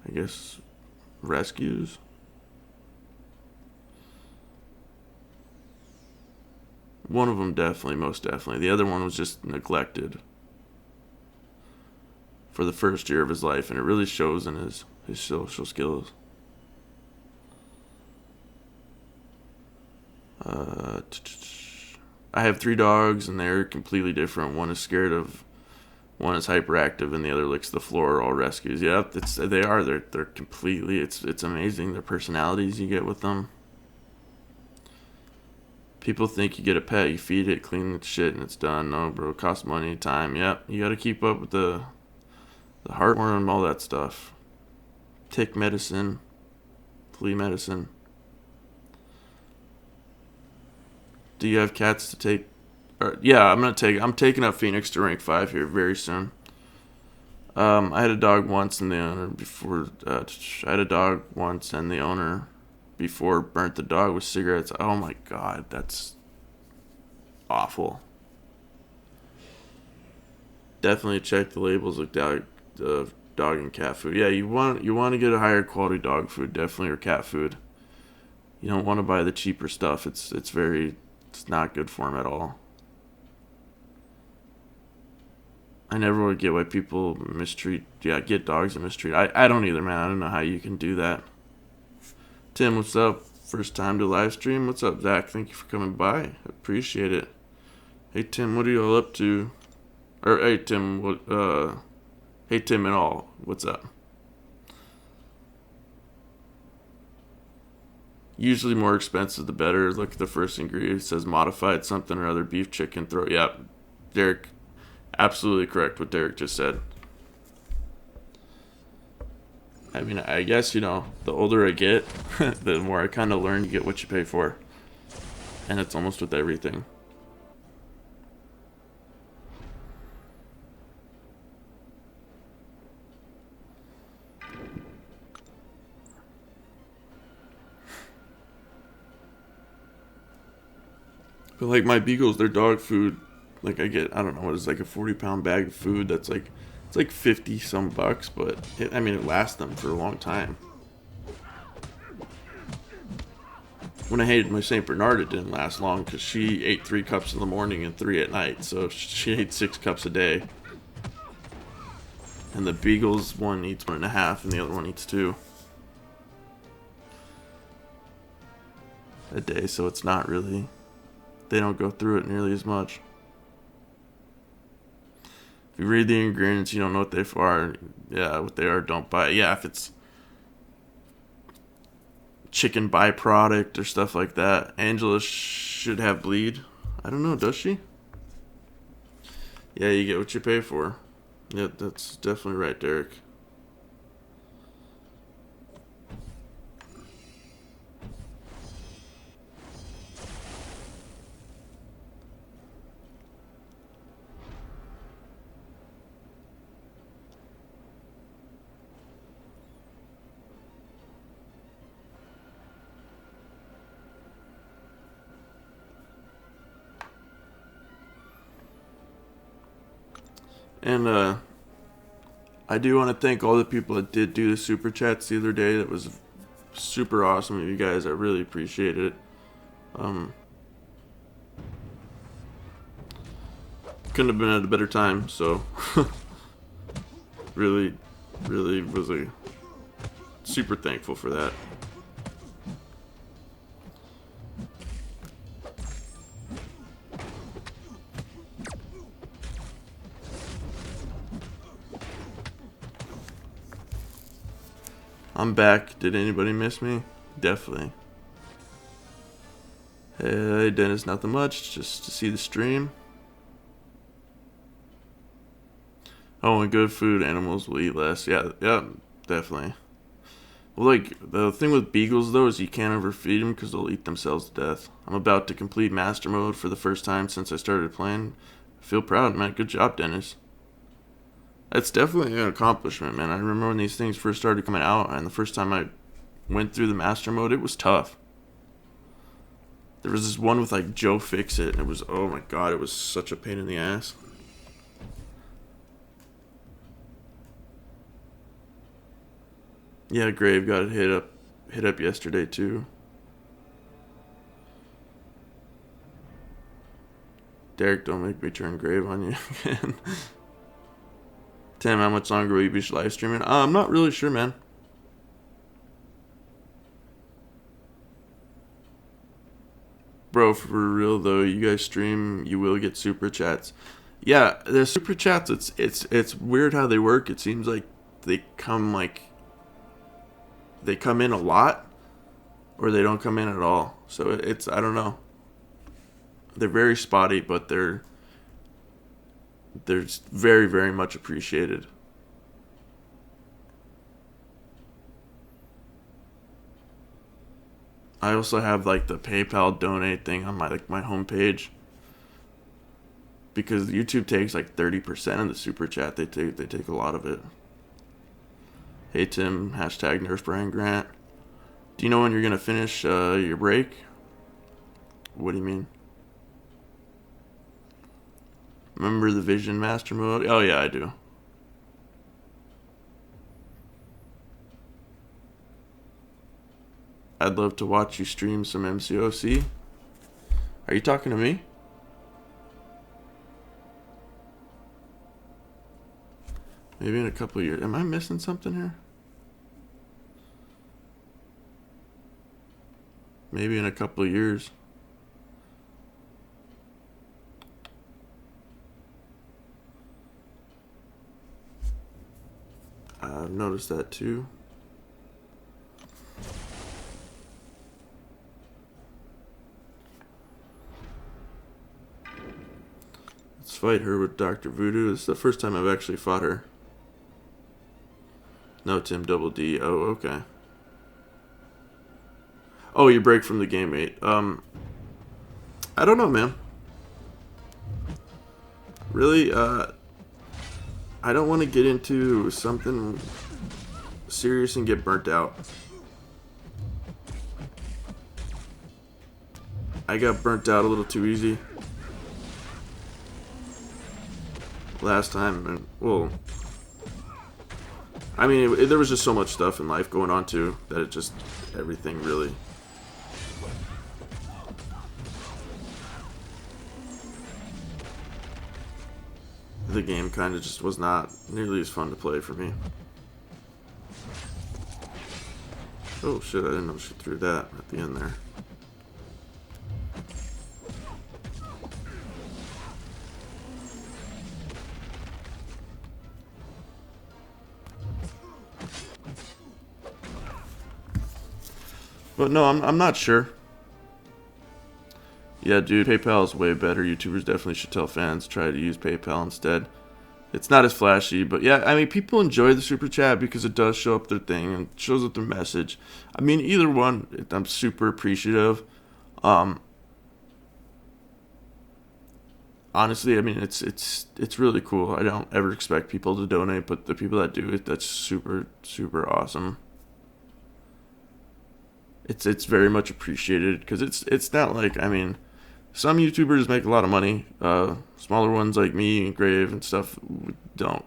I guess, rescues. One of them definitely, most definitely. The other one was just neglected for the first year of his life, and it really shows in his social skills. I have three dogs, and they're completely different. One is scared of, one is hyperactive, and the other licks the floor. All rescues. Yeah, they're completely. It's amazing their personalities you get with them. People think you get a pet, you feed it, clean the shit, and it's done. No, bro, it costs money, time. Yep, you got to keep up with the heartworm, all that stuff. Tick medicine, flea medicine. Do you have cats to take? Yeah, I'm taking up Phoenix to rank 5 here very soon. I had a dog once, and the owner before. I had a dog once, and the owner before burnt the dog with cigarettes. Oh my god, that's awful. Definitely check the labels of dog and cat food. Yeah, you want to get a higher quality dog food, definitely, or cat food. You don't want to buy the cheaper stuff. It's not good for them at all. I never would get why people get dogs and mistreat. I don't either, man. I don't know how you can do that. Tim, what's up? First time to live stream. What's up, Zach? Thank you for coming by. Appreciate it. Hey, Tim, what are you all up to? Or, hey, Tim, hey, Tim and all. What's up? Usually more expensive the better. Look at the first ingredient. It says modified something or other, beef, chicken, throat. Yeah, Derek, absolutely correct what Derek just said. I mean, I guess, the older I get, the more I kind of learn you get what you pay for. And it's almost with everything. But like my beagles, their dog food, like I don't know what it's like, a 40-pound bag of food that's like, it's like 50 some bucks, but it lasts them for a long time. When I hated my St. Bernard, it didn't last long because she ate 3 cups in the morning and 3 at night, so she ate 6 cups a day. And the beagles, one eats 1.5 and the other one eats 2 a day, so it's not really, they don't go through it nearly as much. If you read the ingredients, you don't know what they are. Yeah, what they are, don't buy it. Yeah, if it's chicken byproduct or stuff like that. Angela should have bleed. I don't know, does she? Yeah, you get what you pay for. Yeah, that's definitely right, Derek. And I do want to thank all the people that did do the super chats the other day. That was super awesome of you guys. I really appreciate it. Couldn't have been at a better time, so really was a super thankful for that. I'm back. Did anybody miss me? Definitely. Hey, Dennis, nothing much. Just to see the stream. Oh, and good food, animals will eat less. Yeah, definitely. Well, like, the thing with beagles, though, is you can't overfeed them because they'll eat themselves to death. I'm about to complete master mode for the first time since I started playing. I feel proud, man. Good job, Dennis. That's definitely an accomplishment, man. I remember when these things first started coming out, and the first time I went through the master mode, it was tough. There was this one with, like, Joe Fix-It, and it was, oh my god, it was such a pain in the ass. Yeah, Grave got hit up yesterday too. Derek, don't make me turn Grave on you again. Tim, how much longer will you be live streaming? I'm not really sure, man. Bro, for real though, you guys stream, you will get super chats. Yeah, the super chats. It's weird how they work. It seems like they come in a lot, or they don't come in at all. So it's, I don't know. They're very spotty, but they're very, very much appreciated. I also have like the PayPal donate thing on my homepage, because YouTube takes like 30% of the super chat. They take a lot of it. Hey Tim, hashtag Nerf Brian Grant. Do you know when you're gonna finish your break? What do you mean? Remember the Vision Master mode? Oh yeah, I do. I'd love to watch you stream some MCOC. Are you talking to me? Maybe in a couple of years. Am I missing something here? Maybe in a couple of years. I've noticed that too. Let's fight her with Dr. Voodoo. This is the first time I've actually fought her. No, Tim, double D. Oh, okay. Oh, you break from the game, mate. I don't know, man. Really, I don't want to get into something serious and get burnt out. I got burnt out a little too easy last time, and well, I mean, there was just so much stuff in life going on too that it just, everything really. The game kind of just was not nearly as fun to play for me. Oh shit, I didn't know she threw that at the end there. But no, I'm not sure. Yeah, dude, PayPal is way better. YouTubers definitely should tell fans try to use PayPal instead. It's not as flashy, but yeah, I mean, people enjoy the super chat because it does show up their thing and shows up their message. I mean, either one, I'm super appreciative. Honestly, I mean, it's really cool. I don't ever expect people to donate, but the people that do it, that's super, super awesome. It's very much appreciated because it's not like, I mean, Some YouTubers make a lot of money. Smaller ones like me and Grave and stuff don't.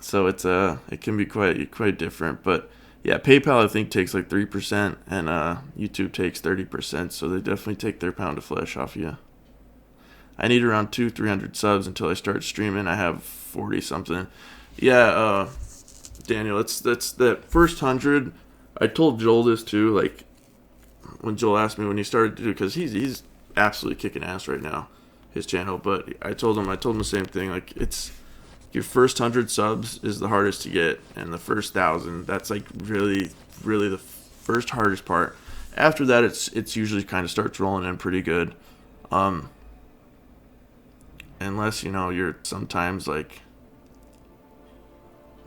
So it can be quite different. But yeah, PayPal I think takes like 3%, and YouTube takes 30%. So they definitely take their pound of flesh off you. I need around 300 subs until I start streaming. I have 40 something. Yeah, Daniel, that's that first 100. I told Joel this too. Like when Joel asked me when he started to do, because he's absolutely kicking ass right now, his channel. But I told him the same thing. Like it's your first 100 subs is the hardest to get, and the first 1,000, that's like really the first hardest part. After that, it's usually kind of starts rolling in pretty good. Um, Unless you're sometimes like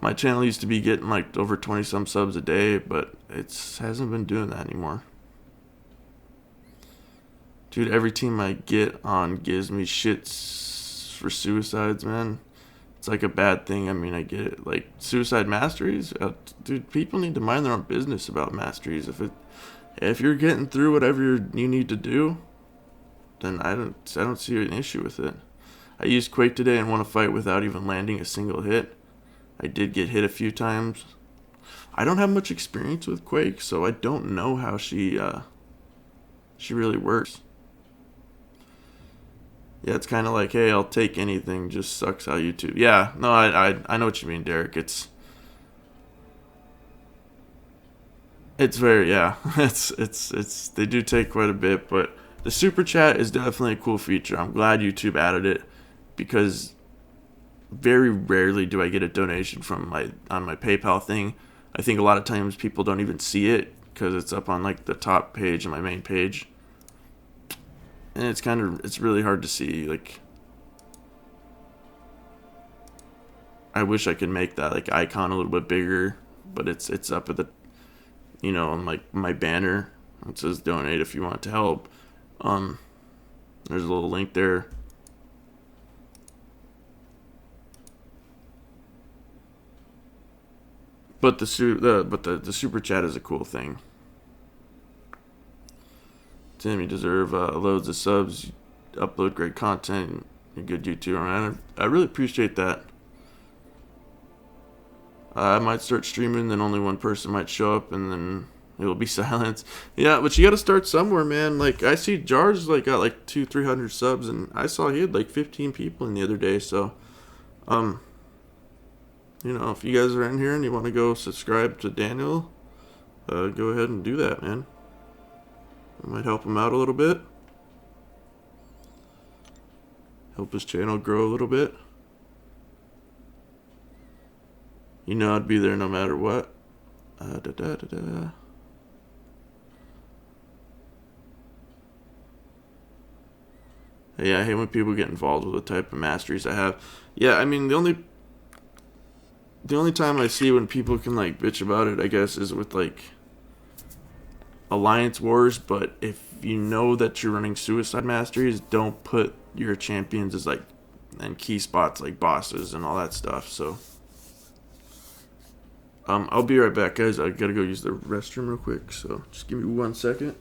my channel used to be getting like over 20 some subs a day, but it hasn't been doing that anymore. Dude, every team I get on gives me shits for suicides, man. It's like a bad thing. I mean, I get it. Like suicide masteries, dude. People need to mind their own business about masteries. If you're getting through whatever you need to do, then I don't see an issue with it. I used Quake today and won a fight without even landing a single hit. I did get hit a few times. I don't have much experience with Quake, so I don't know how she really works. Yeah, it's kind of like, hey, I'll take anything. Just sucks how YouTube. Yeah, no, I know what you mean, Derek. It's very, yeah. It's they do take quite a bit, but the super chat is definitely a cool feature. I'm glad YouTube added it because very rarely do I get a donation from my PayPal thing. I think a lot of times people don't even see it because it's up on like the top page of my main page, and it's really hard to see. Like I wish I could make that like icon a little bit bigger, but it's up at the on like my banner. It says donate if you want to help. Um, there's a little link there. But the super chat is a cool thing. Tim, you deserve loads of subs. You upload great content. You're a good YouTuber, man. I really appreciate that. I might start streaming, then only one person might show up, and then it will be silence. Yeah, but you got to start somewhere, man. Like I see Jars like got like 300 subs, and I saw he had like 15 people in the other day. So, um, if you guys are in here and you want to go subscribe to Daniel, go ahead and do that, man. It might help him out a little bit. Help his channel grow a little bit. I'd be there no matter what. Da, da, da, da. Yeah, I hate when people get involved with the type of masteries I have. Yeah, I mean the only time I see when people can like bitch about it, I guess, is with like Alliance Wars. But if you know that you're running Suicide Masteries, don't put your champions as like and key spots like bosses and all that stuff. So, I'll be right back, guys. I gotta go use the restroom real quick. So just give me 1 second.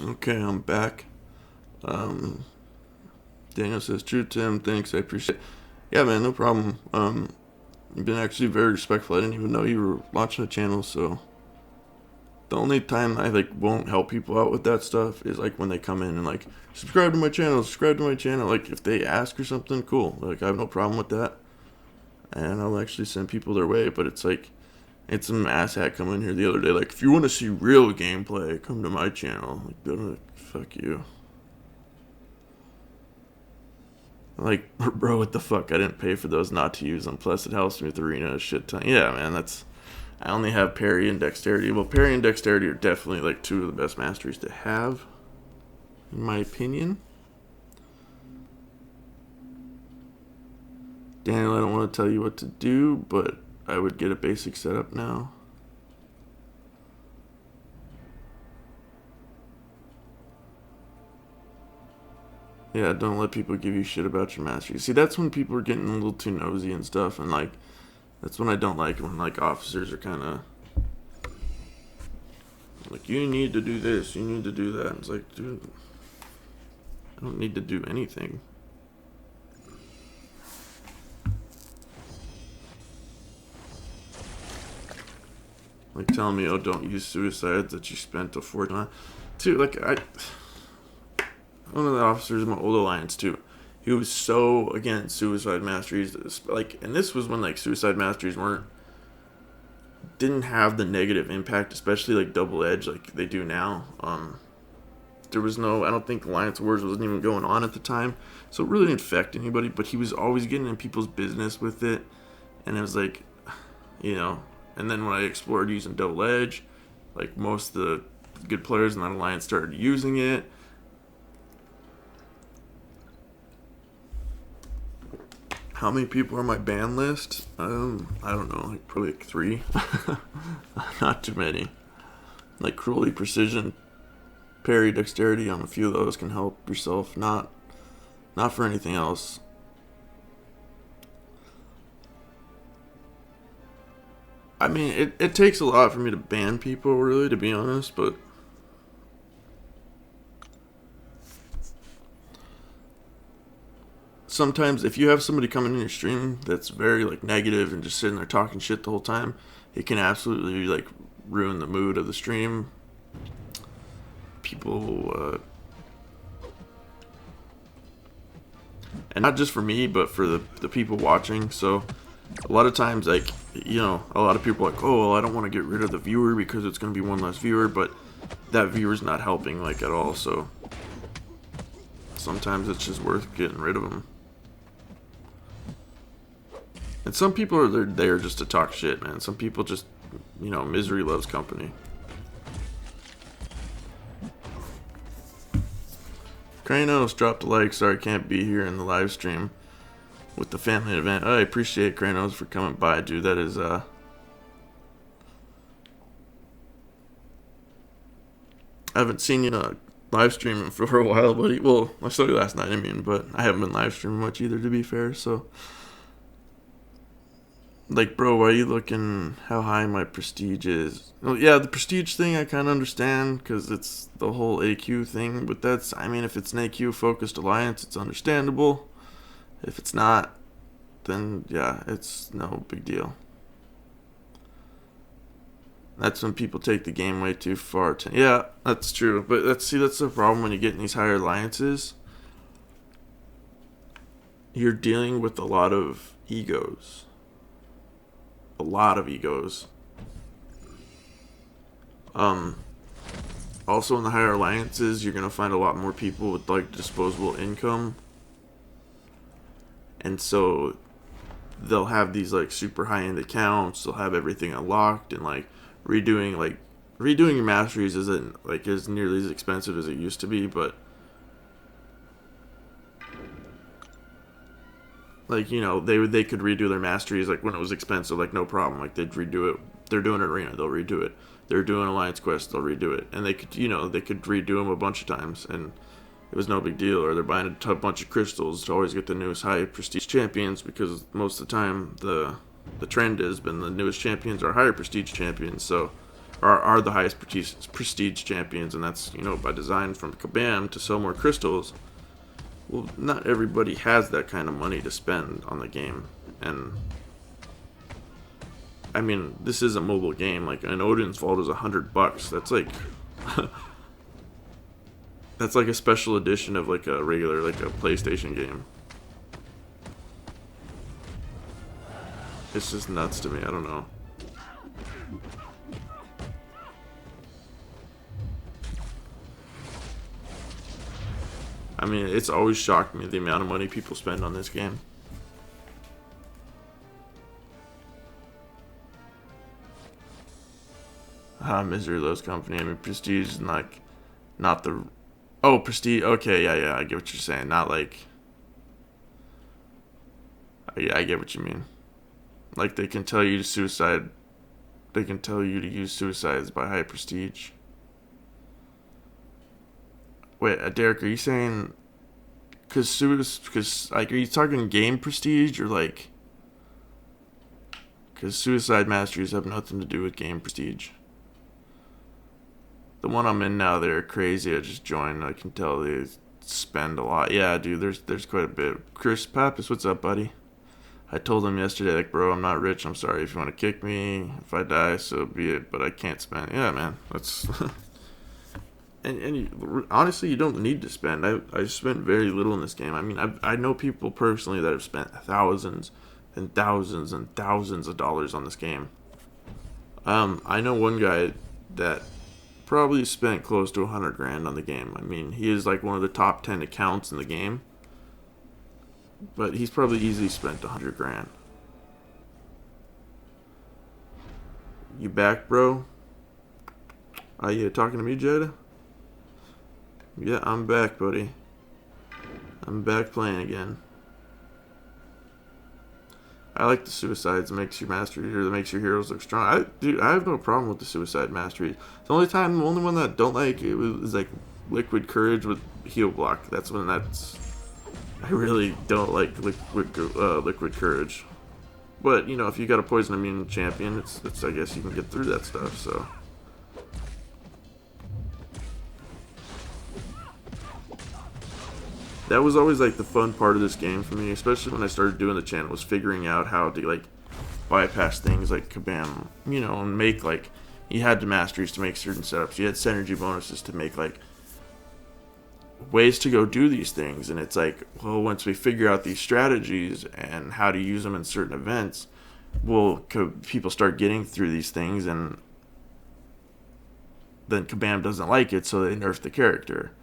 Okay, I'm back. Um, Daniel says, "True, Tim. Thanks, I appreciate it." Yeah, man, no problem. You've been actually very respectful. I didn't even know you were launching a channel, so the only time I like won't help people out with that stuff is like when they come in and like subscribe to my channel, subscribe to my channel. Like if they ask or something, cool. Like I have no problem with that, and I'll actually send people their way. But it's like it's some asshat come in here the other day. Like if you want to see real gameplay, come to my channel. Like go to fuck you. Like, bro, what the fuck? I didn't pay for those not to use them. Plus, it helps me with arena a shit ton. Yeah, man, that's. I only have parry and dexterity. Well, parry and dexterity are definitely like two of the best masteries to have, in my opinion. Daniel, I don't want to tell you what to do, but I would get a basic setup now. Yeah, don't let people give you shit about your mastery. See, that's when people are getting a little too nosy and stuff, and like, that's when I don't like when like officers are kind of like, you need to do this, you need to do that. And it's like, dude, I don't need to do anything. Like telling me, oh, don't use suicides that you spent a fortune on. Too, like one of the officers in my old alliance too, he was so against suicide masteries. Like, and this was when like suicide masteries didn't have the negative impact, especially like double edge like they do now. There was no, I don't think Alliance Wars wasn't even going on at the time, so it really didn't affect anybody. But he was always getting in people's business with it, and it was like, you know. And then when I explored using double edge, like most of the good players in that alliance started using it. How many people are on my ban list? I don't know, like probably like 3. Not too many. Like cruelty, precision, parry, dexterity. On a few of those can help yourself. Not for anything else. I mean, it takes a lot for me to ban people, really, to be honest, but sometimes if you have somebody coming in your stream that's very like negative and just sitting there talking shit the whole time, it can absolutely like ruin the mood of the stream. People and not just for me, but for the people watching. So a lot of times, like, you know, a lot of people are like, oh, well, I don't want to get rid of the viewer because it's going to be one less viewer, but that viewer's not helping like at all. So sometimes it's just worth getting rid of them. And some people are there just to talk shit, man. Some people just, you know, misery loves company. Kranos dropped a like. Sorry, can't be here in the live stream with the family event. I appreciate Kranos for coming by, dude. That is I haven't seen you live streaming for a while, buddy. Well, I saw you last night, I mean, but I haven't been live streaming much either, to be fair. So, like, bro, why are you looking how high my prestige is? Well, yeah, the prestige thing I kind of understand because it's the whole AQ thing. But that's, I mean, if it's an AQ focused alliance, it's understandable. If it's not, then yeah, it's no big deal. That's when people take the game way too far. Yeah, that's true. But that's the problem when you get in these higher alliances. You're dealing with a lot of egos. A lot of egos. Also in the higher alliances, you're gonna find a lot more people with like disposable income. And so they'll have these like super high-end accounts. They'll have everything unlocked, and like redoing your masteries isn't like as nearly as expensive as it used to be, but like, you know, they could redo their masteries like when it was expensive, like no problem. Like they'd redo it. They're doing an arena, they'll redo it. They're doing Alliance Quest, they'll redo it. And they could, you know, they could redo them a bunch of times, and it was no big deal. Or they're buying a bunch of crystals to always get the newest high prestige champions, because most of the time the trend has been the newest champions are higher prestige champions. So are the highest prestige champions, and that's, you know, by design from Kabam to sell more crystals. Well, not everybody has that kind of money to spend on the game, and I mean, this is a mobile game. Like, an Odin's Vault is $100. That's like that's like a special edition of like a regular, like a PlayStation game. It's just nuts to me. I don't know. I mean, it's always shocked me the amount of money people spend on this game. Misery loves company. I mean, Prestige is like not the. Oh, Prestige. Okay, yeah, I get what you're saying. Not like. Yeah, I get what you mean. Like, they can tell you to suicide. They can tell you to use suicides by high prestige. Wait, Derek, are you saying? Because like, are you talking game prestige or like? Because suicide masteries have nothing to do with game prestige. The one I'm in now, they're crazy. I just joined. I can tell they spend a lot. Yeah, dude, there's quite a bit. Chris Pappas, what's up, buddy? I told him yesterday, like, bro, I'm not rich. I'm sorry. If you want to kick me, if I die, so be it. But I can't spend. Yeah, man, that's. Honestly, you don't need to spend. I spent very little in this game. I mean, I know people personally that have spent thousands and thousands and thousands of dollars on this game. I know one guy that probably spent close to 100 grand on the game. I mean, he is like one of the top 10 accounts in the game, but he's probably easily spent 100 grand. You back, bro? Are you talking to me, Jada? Yeah, I'm back, buddy. I'm back playing again. I like the suicides. It makes your mastery, or that makes your heroes look strong. I have no problem with the suicide mastery. The only one that I don't like is like liquid courage with heal block. That's when I really don't like liquid courage. But you know, if you got a poison immune champion, it's I guess you can get through that stuff. So. That was always like the fun part of this game for me, especially when I started doing the channel, was figuring out how to like bypass things like Kabam, you know, and make like, you had the masteries to make certain setups, you had synergy bonuses to make like ways to go do these things, and it's like, well, once we figure out these strategies and how to use them in certain events, well, people start getting through these things, and then Kabam doesn't like it, so they nerf the character.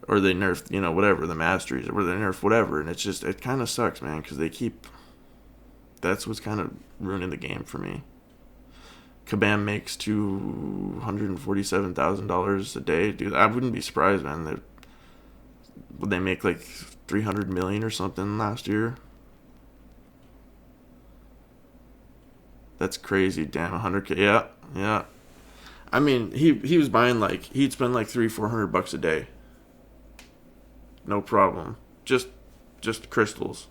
Or they nerf, you know, whatever, the masteries, or they nerf whatever, and it kind of sucks, man, because that's what's kind of ruining the game for me. Kabam makes $247,000 a day, dude. I wouldn't be surprised, man. They make like 300 million or something last year. That's crazy, damn, 100K, yeah. I mean, he was buying like, he'd spend like $300-400 a day. No problem. Just crystals.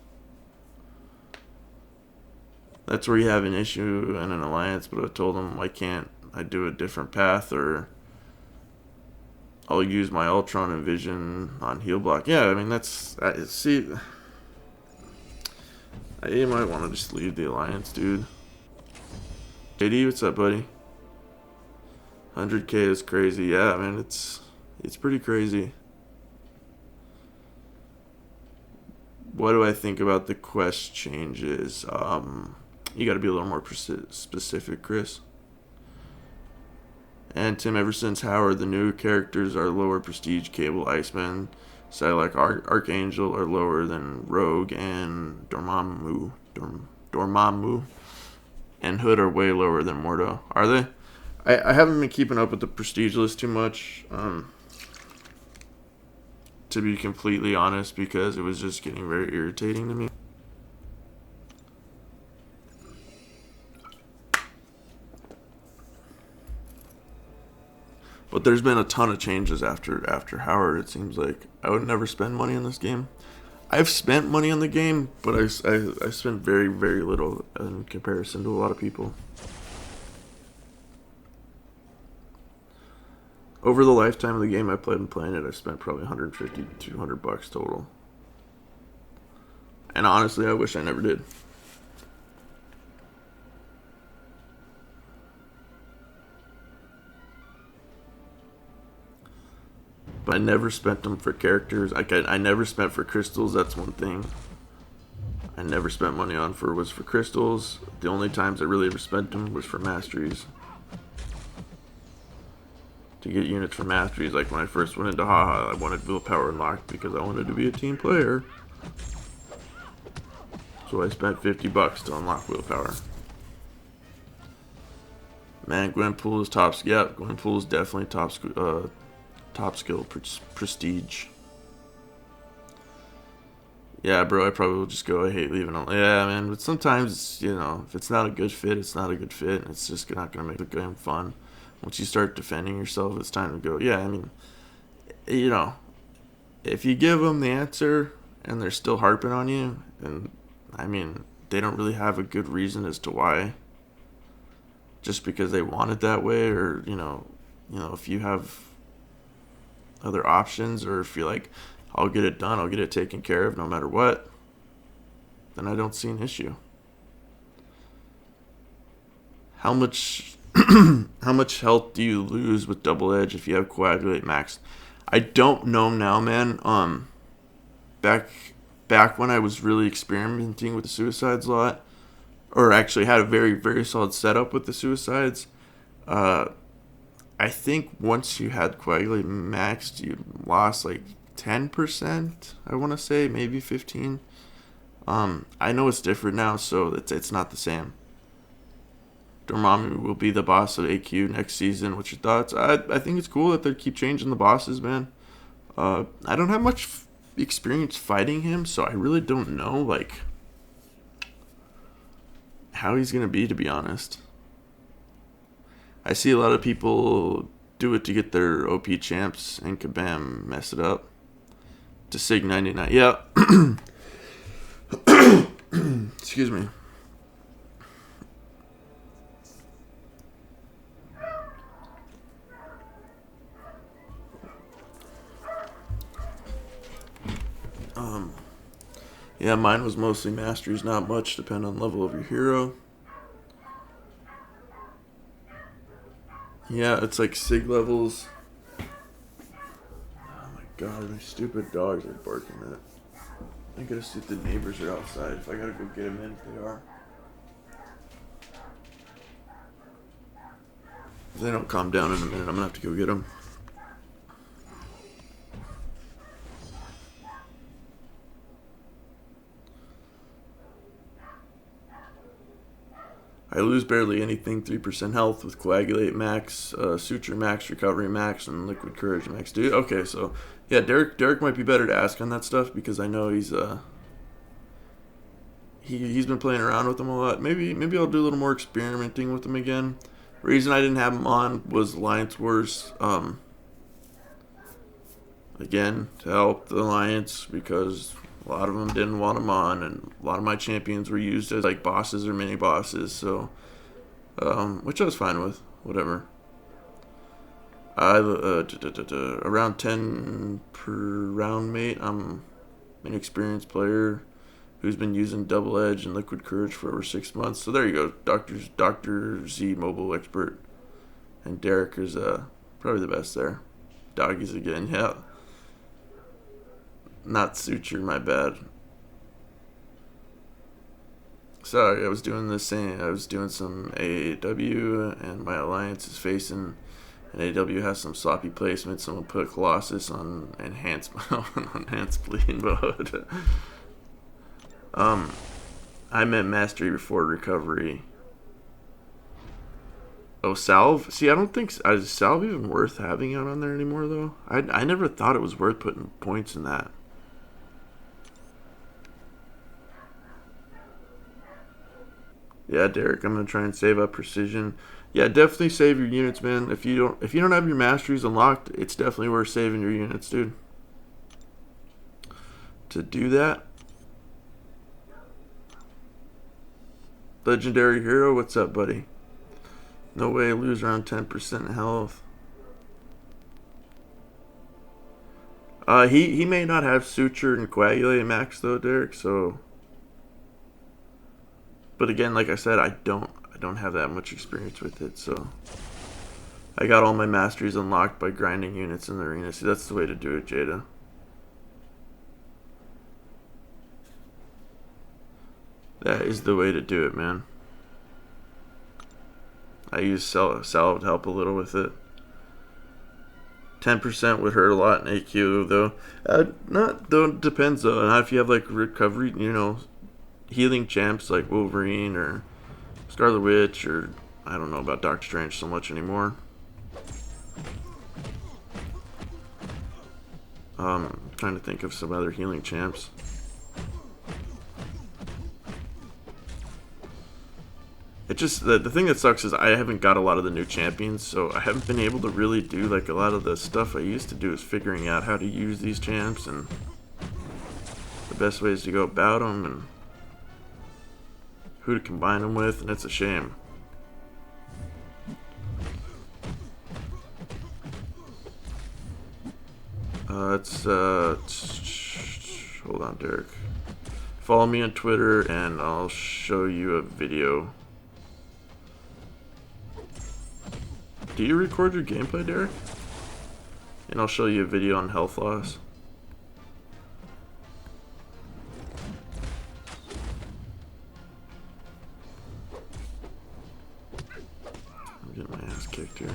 That's where you have an issue and an alliance, but I told him, why can't I do a different path, or I'll use my Ultron and Vision on heal block. Yeah, I mean, see, you might want to just leave the alliance, dude. JD, what's up, buddy? 100K is crazy. Yeah, I mean, it's pretty crazy. What do I think about the quest changes? You got to be a little more specific, Chris. And Tim, ever since Howard, the new characters are lower prestige. Cable, Iceman, Psylocke, Archangel are lower than Rogue, and Dormammu. And Hood are way lower than Mordo. Are they? I haven't been keeping up with the prestige list too much. To be completely honest, because it was just getting very irritating to me. But there's been a ton of changes after Howard, it seems like. I would never spend money on this game. I've spent money on the game, but I spent very, very little in comparison to a lot of people. Over the lifetime of the game I played and playing it, I spent probably 150 to 200 bucks total. And honestly, I wish I never did. But I never spent them for characters. I never spent for crystals. That's one thing I never spent money on was for crystals. The only times I really ever spent them was for masteries. To get units for masteries, like when I first went into Haha, I wanted willpower unlocked because I wanted to be a team player. So I spent 50 bucks to unlock willpower. Man, Gwenpool is top. Yeah, Gwenpool is definitely top skill prestige. Yeah, bro, I probably will just go. I hate leaving on. Yeah, man, but sometimes, you know, if it's not a good fit, it's not a good fit. It's just not going to make the game fun. Once you start defending yourself, it's time to go. Yeah, I mean, you know, if you give them the answer and they're still harping on you, and I mean, they don't really have a good reason as to why. Just because they want it that way, or you know, if you have other options, or if you're like, I'll get it done, I'll get it taken care of no matter what, then I don't see an issue. How much health do you lose with Double Edge if you have Coagulate maxed? I don't know now, man. Back when I was really experimenting with the suicides a lot, or actually had a very, very solid setup with the suicides, I think once you had Coagulate maxed, you lost like 10%, I want to say, maybe 15. I know it's different now, so it's not the same. Dormammu will be the boss of AQ next season. What's your thoughts? I think it's cool that they keep changing the bosses, man. I don't have much experience fighting him, so I really don't know, like, how he's going to be honest. I see a lot of people do it to get their OP champs, and kabam, mess it up. To Sig 99. Yeah. Excuse me. Yeah, mine was mostly masteries, not much, depending on level of your hero. Yeah, it's like Sig levels. Oh my god, my stupid dogs are barking at. I gotta see if the neighbors are outside. If I gotta go get them in, if they are. If they don't calm down in a minute, I'm gonna have to go get them. I lose barely anything, 3% health with Coagulate max, Suture max, Recovery max, and Liquid Courage max. Dude, okay, so, yeah, Derek might be better to ask on that stuff because I know he's been playing around with them a lot. Maybe I'll do a little more experimenting with them again. The reason I didn't have them on was Alliance Wars, again, to help the Alliance because a lot of them didn't want them on, and a lot of my champions were used as like bosses or mini bosses, so which I was fine with, whatever. Around 10 per round, mate. I'm an experienced player who's been using Double Edge and Liquid Courage for over 6 months. So there you go, Dr. Z Mobile Expert, and Derek is probably the best there. Doggies again, yeah. Not Suture, my bad. Sorry, I was doing the same. I was doing some AAW, and my alliance is facing. And AAW has some sloppy placement. Someone put Colossus on enhanced bleeding mode. I meant mastery before recovery. Oh, Salve? See, I don't think... Is Salve even worth having out on there anymore, though? I never thought it was worth putting points in that. Yeah, Derek, I'm gonna try and save up precision. Yeah, definitely save your units, man. If you don't have your masteries unlocked, it's definitely worth saving your units, dude. To do that. Legendary hero, what's up, buddy? No way, lose around 10% health. He may not have Suture and Coagulate max though, Derek. So, but again, like I said, I don't have that much experience with it. So, I got all my masteries unlocked by grinding units in the arena. See, that's the way to do it, Jada. That is the way to do it, man. I use salve to help a little with it. 10% would hurt a lot in AQ though. Not though, it depends though. Not if you have like recovery, you know, healing champs like Wolverine or Scarlet Witch, or I don't know about Doctor Strange so much anymore. Trying to think of some other healing champs. It just, the thing that sucks is I haven't got a lot of the new champions, so I haven't been able to really do like a lot of the stuff I used to do, is figuring out how to use these champs and the best ways to go about them and who to combine them with, and it's a shame. Hold on, Derek. Follow me on Twitter and I'll show you a video. Do you record your gameplay, Derek? And I'll show you a video on health loss. I'm getting my ass kicked here.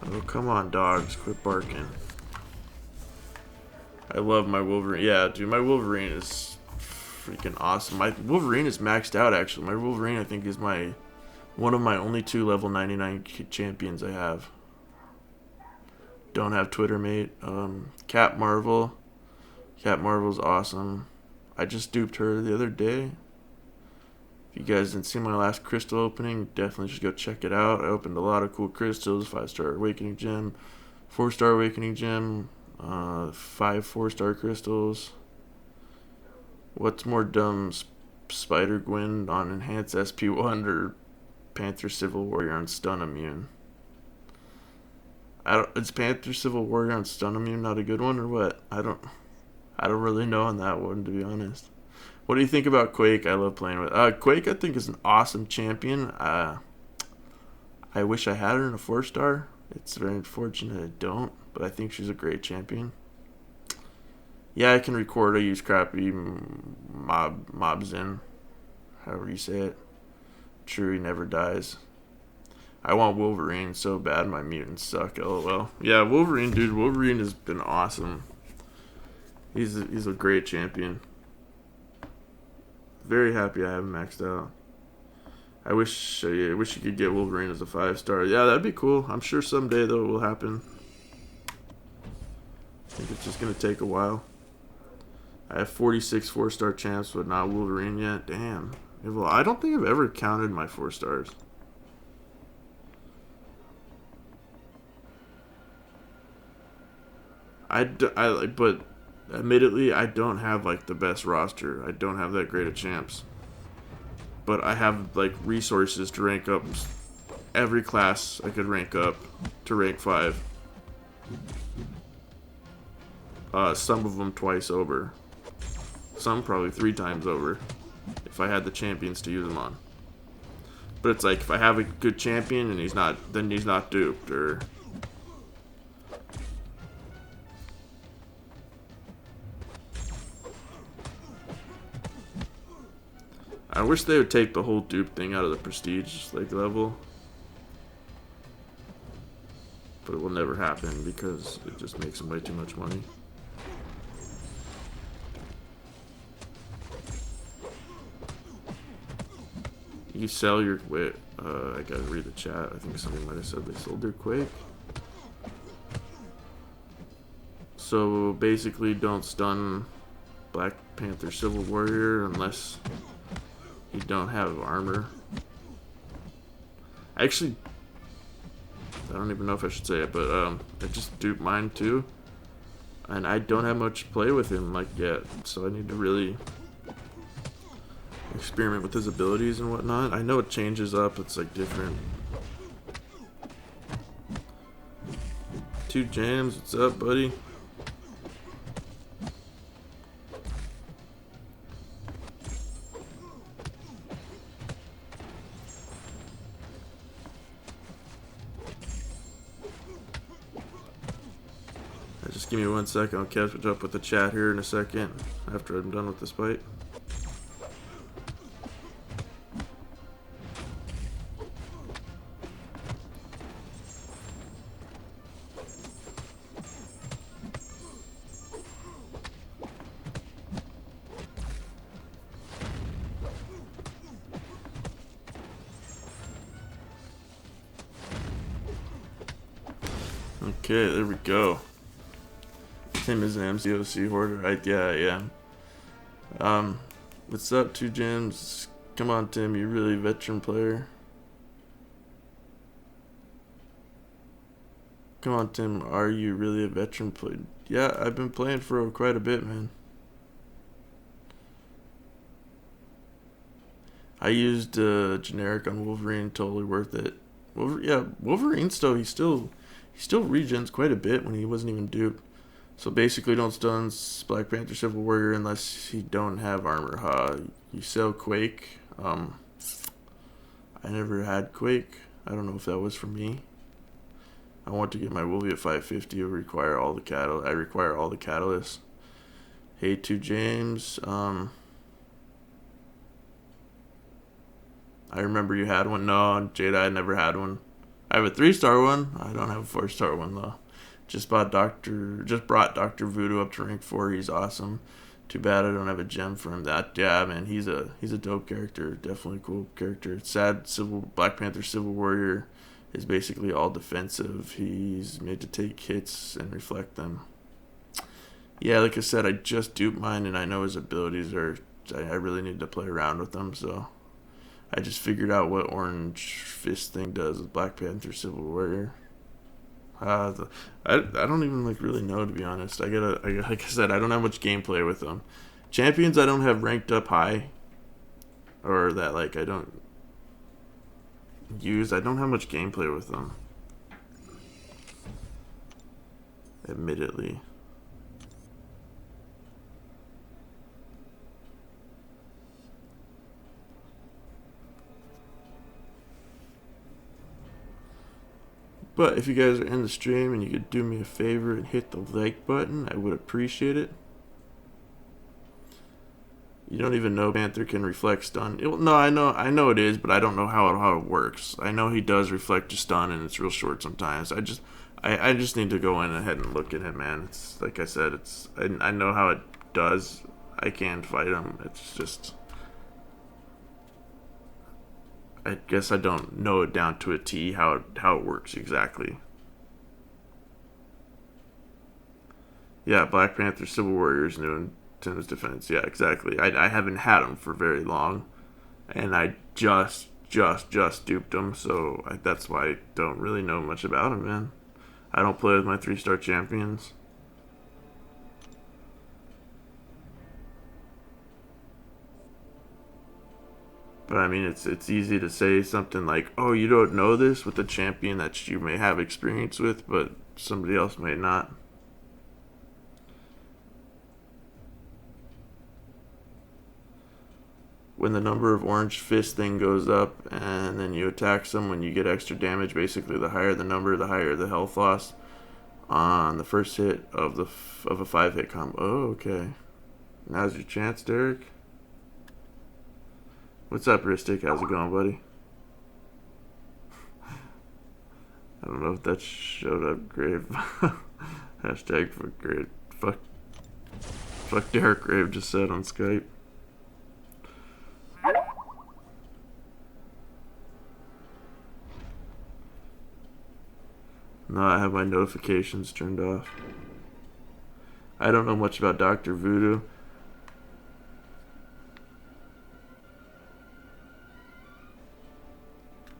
Oh, come on, dogs. Quit barking. I love my Wolverine. Yeah, dude, my Wolverine is freaking awesome. My Wolverine is maxed out, actually. My Wolverine, I think, is one of my only 2 level 99 champions I have. Don't have Twitter, mate. Cat Marvel. Cat Marvel's awesome. I just duped her the other day. If you guys didn't see my last crystal opening, definitely should go check it out. I opened a lot of cool crystals. 5-star Awakening Gem, 4-star Awakening Gem, 5 4-star crystals. What's more dumb, Spider Gwen on Enhanced SP1 or Panther Civil Warrior on Stun Immune? Is Panther Civil Warrior on Stun Immune not a good one, or what? I don't really know on that one, to be honest. What do you think about Quake? I love playing with Quake. I think is an awesome champion. I wish I had her in a 4-star. It's very unfortunate I don't, but I think she's a great champion. Yeah, I can record. I use crappy mobs in, however you say it. True, he never dies. I want Wolverine so bad. My mutants suck. LOL. Yeah, Wolverine, dude. Wolverine has been awesome. He's a great champion. Very happy I have him maxed out. I wish you could get Wolverine as a 5-star. Yeah, that'd be cool. I'm sure someday though it will happen. I think it's just gonna take a while. I have 46 4-star champs, but not Wolverine yet. Damn. Well, I don't think I've ever counted my 4-stars. But admittedly, I don't have like the best roster. I don't have that great of champs. But I have like resources to rank up every class I could rank up to rank 5. Some of them twice over. Some probably 3 times over if I had the champions to use them on. But it's like if I have a good champion and then he's not duped, or I wish they would take the whole dupe thing out of the prestige like level. But it will never happen because it just makes them way too much money. You sell your wait. I gotta read the chat. I think somebody might have said they sold their Quake. So basically, don't stun Black Panther Civil Warrior unless you don't have armor. Actually, don't even know if I should say it, but I just duped mine too. And I don't have much play with him like yet, so I need to really experiment with his abilities and whatnot. I know it changes up, it's like different. Two Jams, what's up, buddy? Just give me 1 second, I'll catch up with the chat here in a second after I'm done with this fight. Okay, there we go. Tim is an MCOC hoarder, right? Yeah. What's up, Two Gems? Come on, Tim, you're really a veteran player. Come on, Tim, are you really a veteran player? Yeah, I've been playing for quite a bit, man. I used generic on Wolverine, totally worth it. Wolverine still, he still regens quite a bit when he wasn't even duped. So basically, don't stun Black Panther Civil Warrior unless you don't have armor. You sell Quake. I never had Quake. I don't know if that was for me. I want to get my Wolvie at 550. I require all the catalysts. Hey, Two James. I remember you had one. No, Jada, I never had one. I have a 3-star one. I don't have a 4-star one though. Just brought Dr. Voodoo up to rank 4. He's awesome. Too bad I don't have a gem for him. Man, he's a dope character. Definitely a cool character. Sad Black Panther Civil Warrior is basically all defensive. He's made to take hits and reflect them. Yeah, like I said, I just duped mine and I know his abilities are. I really need to play around with them, so I just figured out what Orange Fist thing does with Black Panther Civil Warrior. I don't even really know, to be honest. Like I said, I don't have much gameplay with them. Champions I don't have ranked up high, or that I don't use. I don't have much gameplay with them, admittedly. But if you guys are in the stream and you could do me a favor and hit the like button, I would appreciate it. You don't even know Panther can reflect stun. No, I know it is, but I don't know how it works. I know he does reflect a stun, and it's real short sometimes. I just need to go in ahead and look at him, man. It's like I said, I know how it does. I can't fight him. It's just, I guess I don't know it down to a T how it works exactly. Yeah, Black Panther Civil Warrior's new in Tim's defense. Yeah, exactly. I haven't had him for very long, and I just duped him, so that's why I don't really know much about him, man. I don't play with my 3-star champions. But I mean, it's easy to say something like, "Oh, you don't know this," with a champion that you may have experience with, but somebody else may not. When the number of Orange Fist thing goes up, and then you attack someone, you get extra damage. Basically, the higher the number, the higher the health loss on the first hit of a 5-hit combo. Oh, okay. Now's your chance, Derek. What's up, Ristic? How's it going, buddy? I don't know if that showed up, Grave. Hashtag fuck Grave. Fuck Derek Grave just said on Skype. No, I have my notifications turned off. I don't know much about Dr. Voodoo.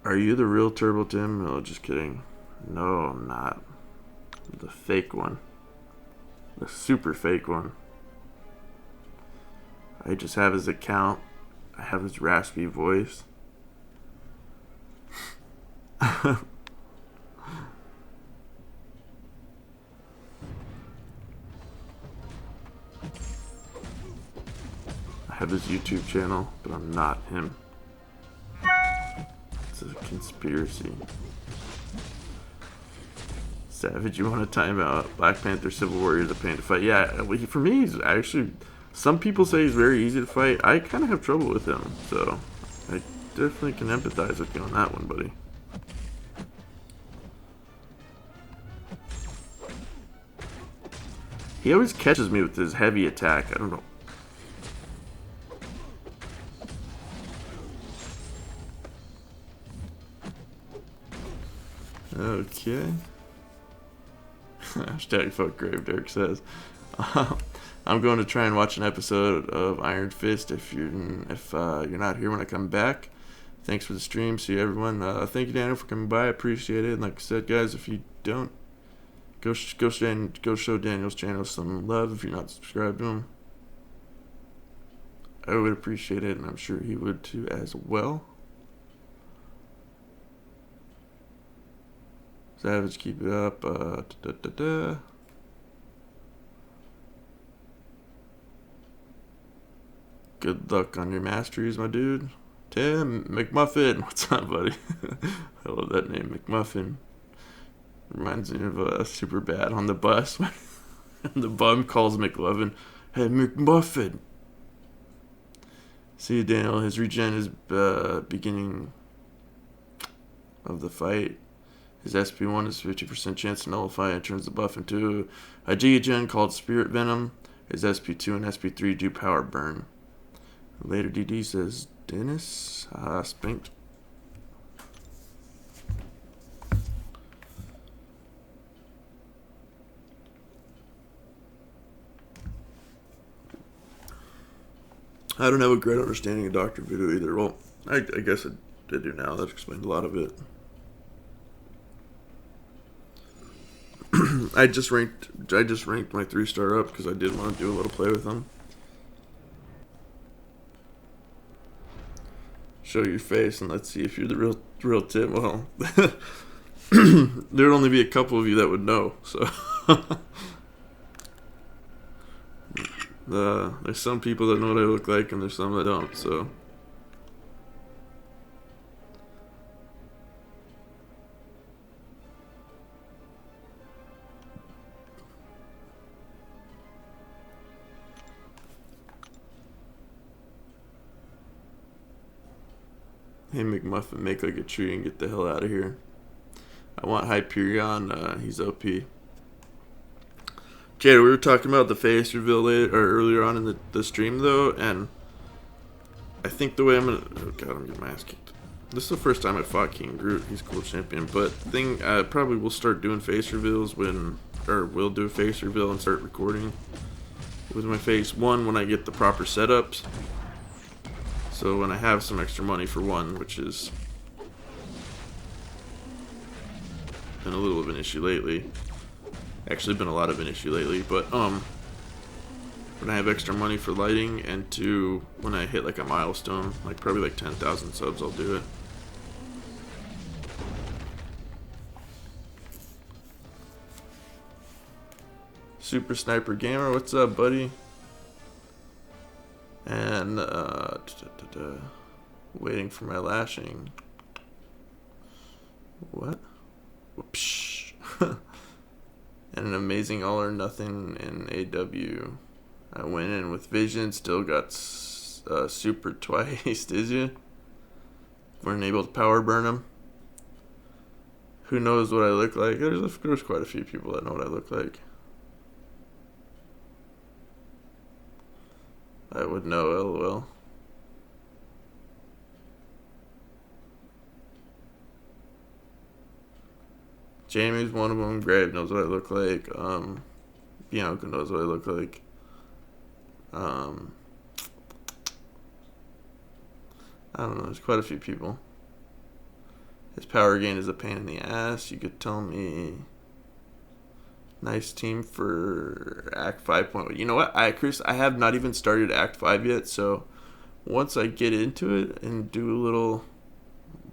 Are you the real Turbo Tim? No, just kidding. No, I'm not. The fake one. The super fake one. I just have his account. I have his raspy voice. I have his YouTube channel, but I'm not him. It's a conspiracy. Savage, you want to time out? Black Panther, Civil War is a pain to fight. Yeah, for me, he's actually... Some people say he's very easy to fight. I kind of have trouble with him, so... I definitely can empathize with you on that one, buddy. He always catches me with his heavy attack. I don't know. Okay. Hashtag fuck grave, Derek says. I'm going to try and watch an episode of Iron Fist if you're not here when I come back. Thanks for the stream. See you, everyone. Thank you, Daniel, for coming by. I appreciate it. And like I said, guys, if you don't, go show Daniel's channel some love if you're not subscribed to him. I would appreciate it, and I'm sure he would too as well. Savage, keep it up. Good luck on your masteries, my dude. Tim McMuffin, what's up, buddy? I love that name, McMuffin. Reminds me of Super Bad on the bus. The bum calls McLovin, "Hey, McMuffin." See, Daniel, his regen is beginning of the fight. His SP1 is 50% chance to nullify and turns the buff into a G-Gen called Spirit Venom. His SP2 and SP3 do power burn. Later DD says, Dennis, spanked. I don't have a great understanding of Dr. Voodoo either. Well, I guess I do now. That explained a lot of it. I just ranked my 3-star up because I did want to do a little play with them. Show your face and let's see if you're the real Tim. Well, there'd only be a couple of you that would know. So there's some people that know what I look like, and there's some that don't. So. Hey, McMuffin, make like a tree and get the hell out of here. I want Hyperion. He's OP. Jada, we were talking about the face reveal earlier on in the stream, though, and I think the way I'm gonna... Oh, God, I'm getting my ass kicked. This is the first time I fought King Groot. He's a cool champion, but probably will start doing face reveals we'll do a face reveal and start recording with my face. One, when I get the proper setups. So when I have some extra money for one, which has been a little of an issue lately. Actually been a lot of an issue lately, but when I have extra money for lighting, and two, when I hit like a milestone, like probably like 10,000 subs, I'll do it. Super Sniper Gamer, what's up, buddy? And waiting for my lashing. What? Whoops. And an amazing all or nothing in AW. I went in with vision, still got super twice. Did you? Weren't able to power burn him. Who knows what I look like? There's quite a few people that know what I look like. I would know, lol. Jamie's one of them. Grave knows what I look like. Bianca knows what I look like. I don't know. There's quite a few people. His power gain is a pain in the ass. You could tell me. Nice team for Act 5. You know what? Chris, I have not even started Act 5 yet, so once I get into it and do a little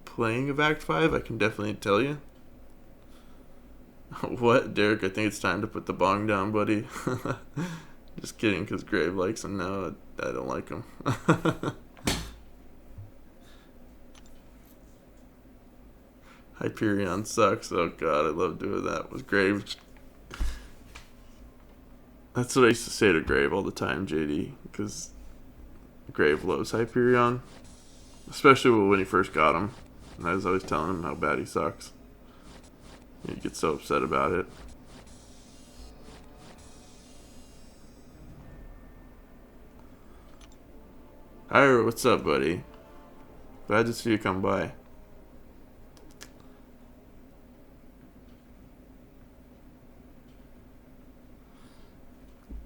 playing of Act 5, I can definitely tell you. What, Derek? I think it's time to put the bong down, buddy. Just kidding, because Grave likes him now. I don't like him. Hyperion sucks. Oh god, I love doing that with Grave. That's what I used to say to Grave all the time, JD, because Grave loves Hyperion, especially when he first got him. And I was always telling him how bad he sucks. He gets so upset about it. Hi, what's up, buddy? Glad to see you come by.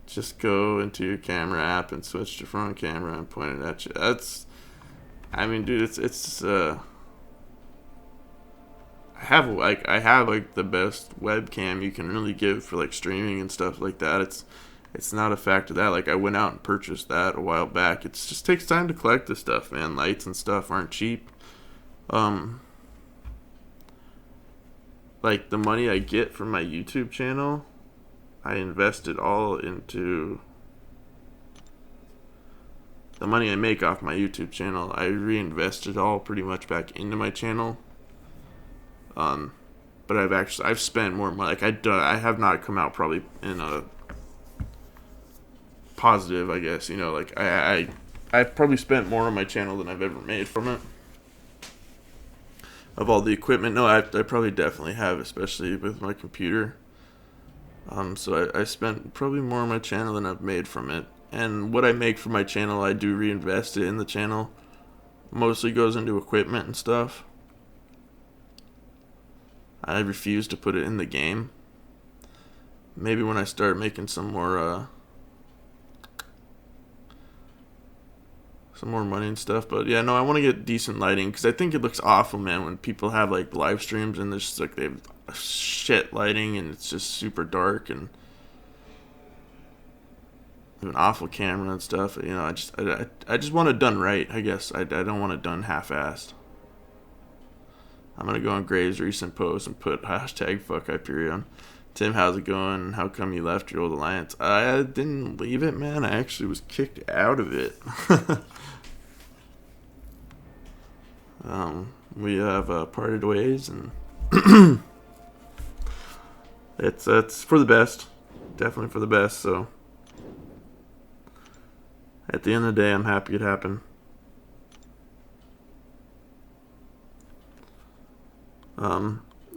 Just go into your camera app and switch to front camera and point it at you. I mean, dude, it's I have like the best webcam you can really give for like streaming and stuff like that. It's not a fact of that. Like, I went out and purchased that a while back. It just takes time to collect this stuff, man. Lights and stuff aren't cheap. Like, the money I get from my YouTube channel, I invest it all into the money I make off my YouTube channel. I reinvest it all pretty much back into my channel. But I've spent more money. Like, I have not come out probably in a positive, I guess. You know, like I've probably spent more on my channel than I've ever made from it. Of all the equipment, no, I probably definitely have, especially with my computer. So I spent probably more on my channel than I've made from it. And what I make from my channel, I do reinvest it in the channel. Mostly goes into equipment and stuff. I refuse to put it in the game. Maybe when I start making some more money and stuff. But yeah, no, I want to get decent lighting, because I think it looks awful, man, when people have like live streams and there's just like they have shit lighting and it's just super dark and an awful camera and stuff. You know, I just want it done right, I guess. I don't want it done half-assed. I'm gonna go on Graves' recent post and put hashtag fuck Hyperion. Tim, how's it going? How come you left your old alliance? I didn't leave it, man. I actually was kicked out of it. We have parted ways, and it's for the best. Definitely for the best. So at the end of the day, I'm happy it happened.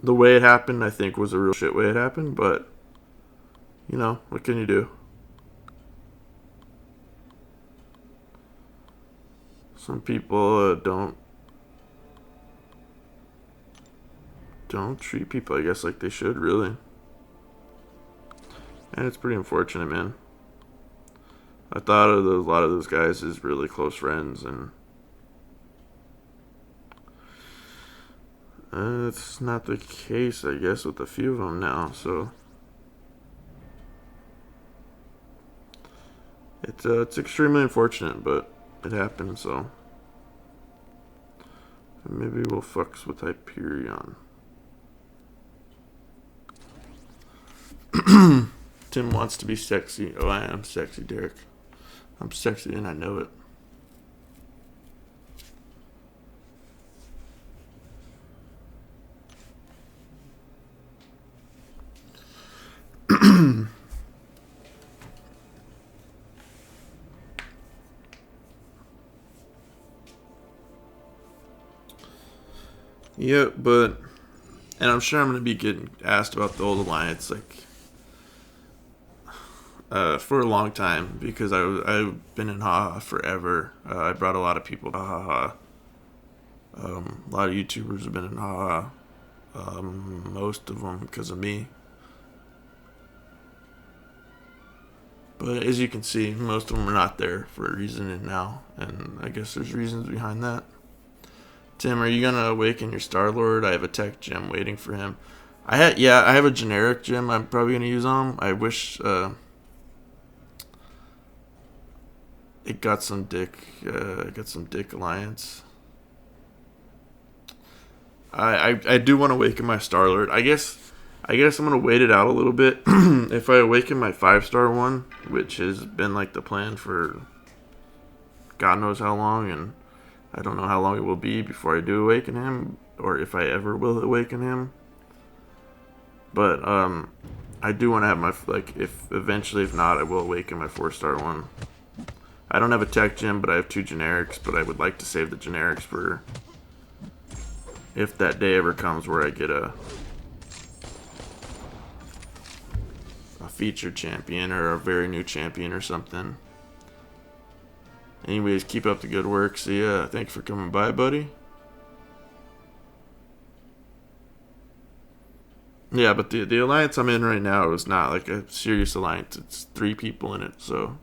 The way it happened, I think, was a real shit way it happened, but, you know, what can you do? Some people don't treat people, I guess, like they should, really. And it's pretty unfortunate, man. I thought of a lot of those guys as really close friends, and it's not the case, I guess, with a few of them now. So it's extremely unfortunate, but it happened. So maybe we'll fucks with Hyperion. Tim wants to be sexy. Oh, I am sexy, Derek. I'm sexy and I know it. Yeah, and I'm sure I'm going to be getting asked about the old alliance, like, for a long time, because I've been in haha forever. I brought a lot of people to haha. A lot of YouTubers have been in haha. Most of them because of me. But as you can see, most of them are not there for a reason now, and I guess there's reasons behind that. Tim, are you gonna awaken your Star Lord? I have a tech gem waiting for him. I have a generic gem. I'm probably gonna use on him. I wish it got some dick alliance. I do want to awaken my Star Lord. I guess I'm gonna wait it out a little bit. If I awaken my 5-star one, which has been like the plan for God knows how long, and I don't know how long it will be before I do awaken him, or if I ever will awaken him. But I do want to have my if not, I will awaken my 4-star one. I don't have a tech gem, but I have 2 generics. But I would like to save the generics for if that day ever comes where I get a featured champion or a very new champion or something. Anyways, keep up the good work. See ya. Thanks for coming by, buddy. Yeah, but the alliance I'm in right now is not like a serious alliance. It's 3 people in it, so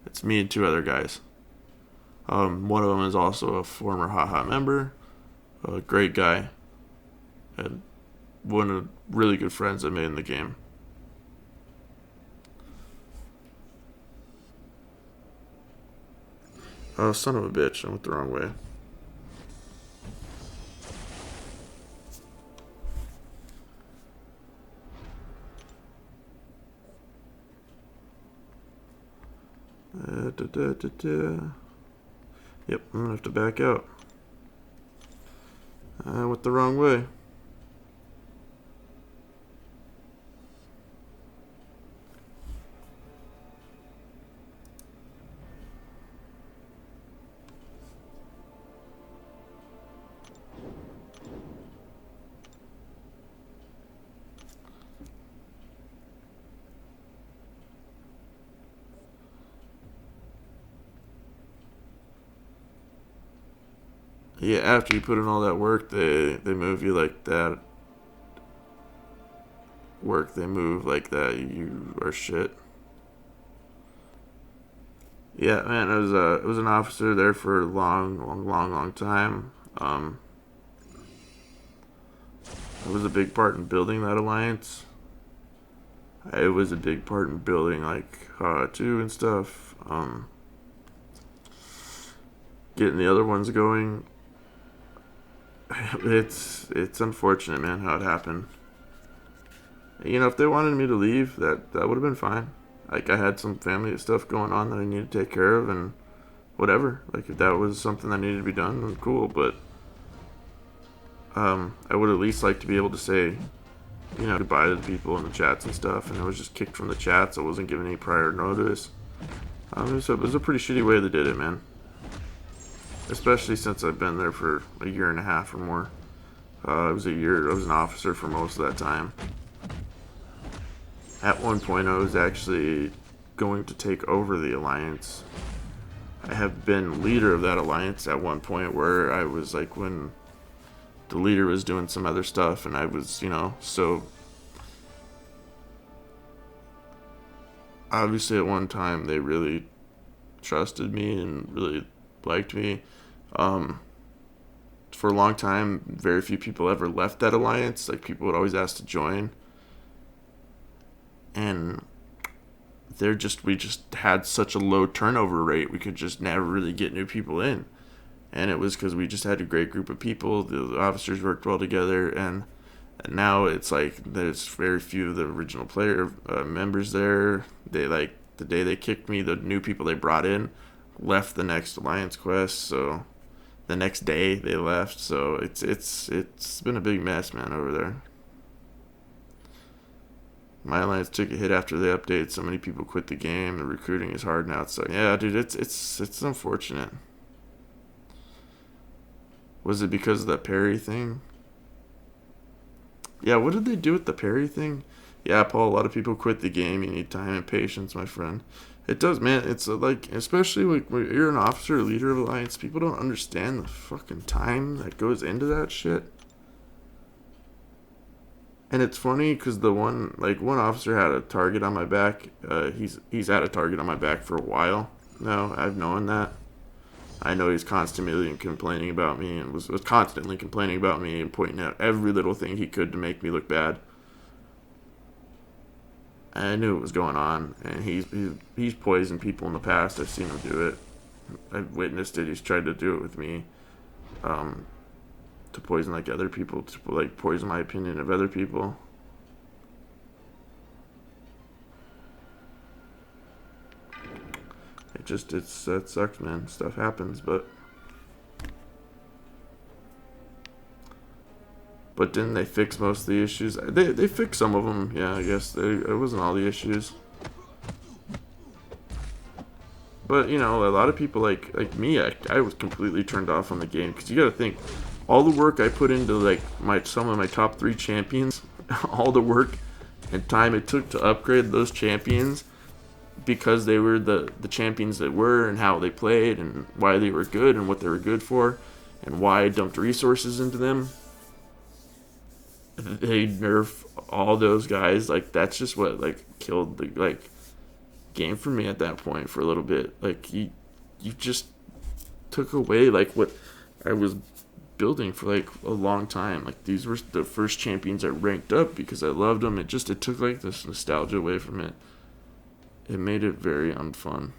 it's me and 2 other guys. One of them is also a former Haha member, a great guy, and one of the really good friends I made in the game. Oh, son of a bitch, I went the wrong way. Yep, I'm gonna have to back out. I went the wrong way. Yeah, after you put in all that work, they move you like that. They move like that. You are shit. Yeah, man, it was an officer there for a long time. It was a big part in building that alliance. It was a big part in building like Ha2 and stuff. Getting the other ones going. It's unfortunate, man, how it happened. You know, if they wanted me to leave, that would have been fine. Like, I had some family stuff going on that I needed to take care of, and whatever. Like, if that was something that needed to be done, then cool. But I would at least like to be able to say, you know, goodbye to the people in the chats and stuff. And I was just kicked from the chats. I wasn't given any prior notice. It was a pretty shitty way they did it, man. Especially since I've been there for a year and a half or more. I was an officer for most of that time. At one point, I was actually going to take over the alliance. I have been leader of that alliance at one point where I was like when the leader was doing some other stuff and I was, you know, so obviously at one time they really trusted me and really liked me. For a long time, very few people ever left that alliance. Like, people would always ask to join. And we just had such a low turnover rate, we could just never really get new people in. And it was because we just had a great group of people. The officers worked well together, and now it's like there's very few of the original player members there. They, like, the day they kicked me, the new people they brought in left the next alliance quest, so the next day they left. So it's been a big mess, man, over there. My alliance took a hit after the update. So many people quit the game. The recruiting is hard now. So yeah, dude, it's unfortunate. Was it because of that parry thing? Yeah, what did they do with the parry thing? Yeah, Paul, a lot of people quit the game. You need time and patience, my friend. It does, man. It's like, especially like when you're an officer or leader of alliance, people don't understand the fucking time that goes into that shit. And it's funny because one officer had a target on my back. He's had a target on my back for a while now. I've known that. I know he's constantly complaining about me and was constantly complaining about me and pointing out every little thing he could to make me look bad. I knew what was going on, and he's poisoned people in the past. I've seen him do it. I've witnessed it. He's tried to do it with me, um, to poison like other people, to like poison my opinion of other people. That sucks, man. Stuff happens, but didn't they fix most of the issues? They fixed some of them, yeah. I guess it wasn't all the issues. But you know, a lot of people like me, I was completely turned off on the game because you got to think, all the work I put into like some of my top 3 champions, all the work and time it took to upgrade those champions because they were the champions that were and how they played and why they were good and what they were good for and why I dumped resources into them. They nerf all those guys. Like that's just what like killed the like game for me at that point for a little bit. Like you just took away like what I was building for like a long time. Like these were the first champions I ranked up because I loved them. It took like this nostalgia away from it. It made it very unfun.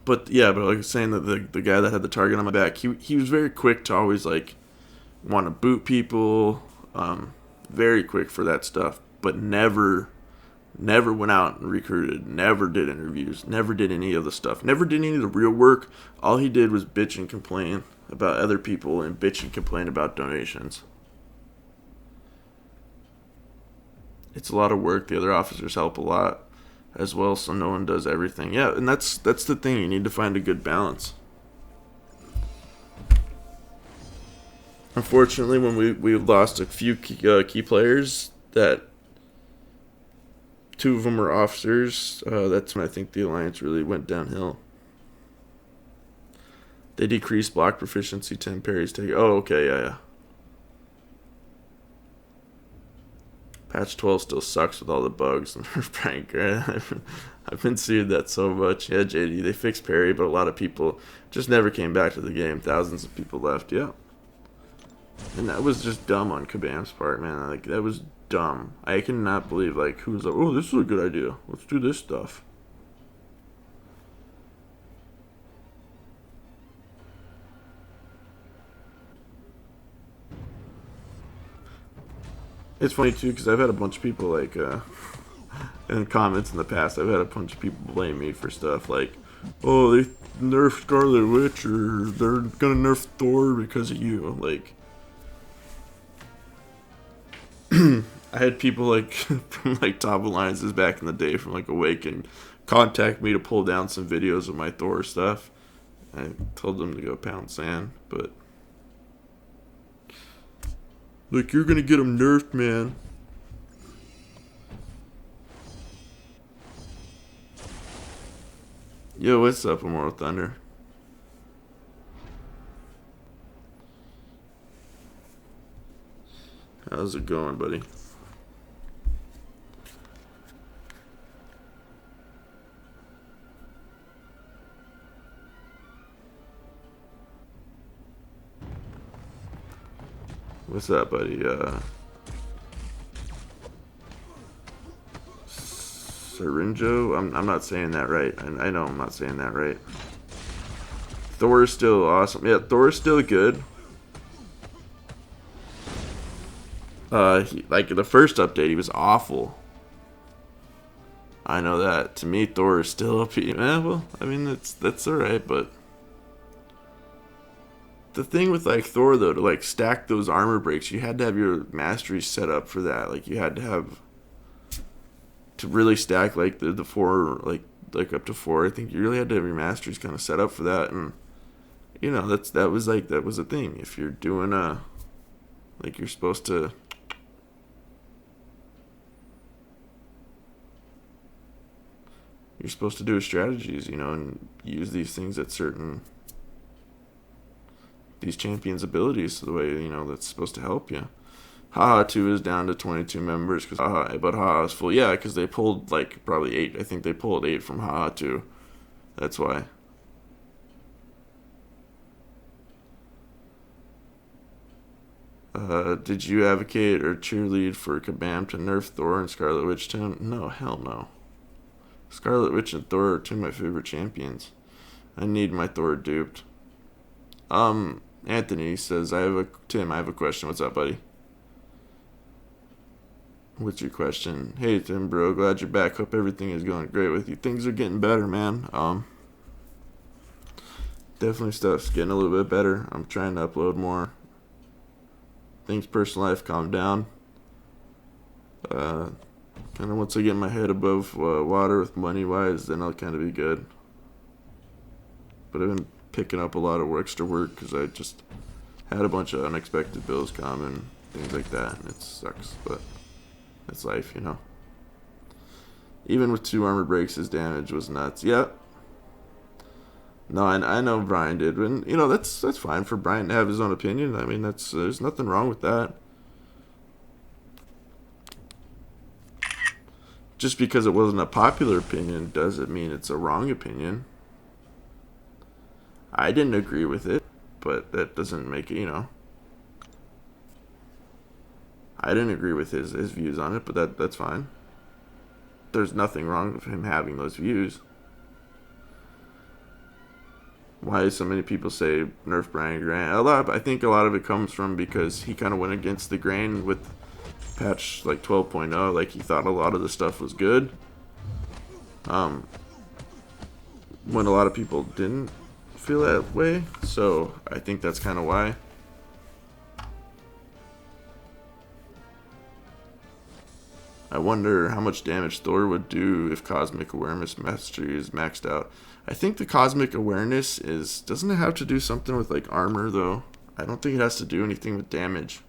But yeah, but like I was saying, that the guy that had the target on my back, he was very quick to always like want to boot people, very quick for that stuff, but never went out and recruited, never did interviews, never did any of the stuff, never did any of the real work. All he did was bitch and complain about other people and bitch and complain about donations. It's a lot of work. The other officers help a lot as well, so no one does everything. Yeah, and that's the thing. You need to find a good balance. Unfortunately, when we lost a few key players, that 2 of them were officers, that's when I think the alliance really went downhill. They decreased block proficiency, 10 parries take. Oh, okay, yeah. Patch 12 still sucks with all the bugs and prank. I've been seeing that so much. Yeah, JD, they fixed parry, but a lot of people just never came back to the game. Thousands of people left, yeah. And that was just dumb on Kabam's part, man. Like, that was dumb. I cannot believe, like, who's like, oh, this is a good idea. Let's do this stuff. It's funny, too, because I've had a bunch of people, like, in comments in the past, I've had a bunch of people blame me for stuff like, oh, they nerfed Scarlet Witch, or they're gonna nerf Thor because of you. Like, I had people like from like top alliances back in the day from like Awaken contact me to pull down some videos of my Thor stuff. I told them to go pound sand, but like, you're gonna get them nerfed, man. Yo, what's up, Immortal Thunder? How's it going, buddy? What's up, buddy? Syringo? I'm not saying that right. I know I'm not saying that right. Thor is still awesome. Yeah, Thor is still good. Like the first update, he was awful. I know that. To me, Thor is still up. Well, I mean that's alright, but the thing with like Thor though, to like stack those armor breaks, you had to have your mastery set up for that. Like you had to have to really stack like the 4, like up to 4. I think you really had to have your masteries kind of set up for that, and you know that was a thing. If you're doing like you're supposed to. You're supposed to do strategies, you know, and use these things at these champions' abilities the way, you know, that's supposed to help you. Haha 2 is down to 22 members, but Haha is full. Yeah, because they pulled, like, probably 8. I think they pulled 8 from Haha 2. That's why. Did you advocate or cheerlead for Kabam to nerf Thor and Scarlet Witch too? No, hell no. Scarlet Witch and Thor are two of my favorite champions. I need my Thor duped. Anthony says, Tim, I have a question. What's up, buddy? What's your question? Hey, Tim, bro. Glad you're back. Hope everything is going great with you. Things are getting better, man. Definitely stuff's getting a little bit better. I'm trying to upload more. Things, personal life, calm down. Kind of once I get my head above water with money-wise, then I'll kind of be good. But I've been picking up a lot of extra work because I just had a bunch of unexpected bills come and things like that, and it sucks, but it's life, you know. Even with 2 armor breaks, his damage was nuts. Yep. No, I know Brian did, and you know that's fine for Brian to have his own opinion. I mean, there's nothing wrong with that. Just because it wasn't a popular opinion doesn't mean it's a wrong opinion. I didn't agree with it, but that doesn't make it, you know. I didn't agree with his views on it, but that's fine. There's nothing wrong with him having those views. Why so many people say nerf Brian Grant? I think a lot of it comes from because he kind of went against the grain with patch like 12.0. Like, he thought a lot of the stuff was good. When a lot of people didn't feel that way. So I think that's kind of why. I wonder how much damage Thor would do if Cosmic Awareness Mastery is maxed out. I think the Cosmic Awareness doesn't it have to do something with like armor though? I don't think it has to do anything with damage.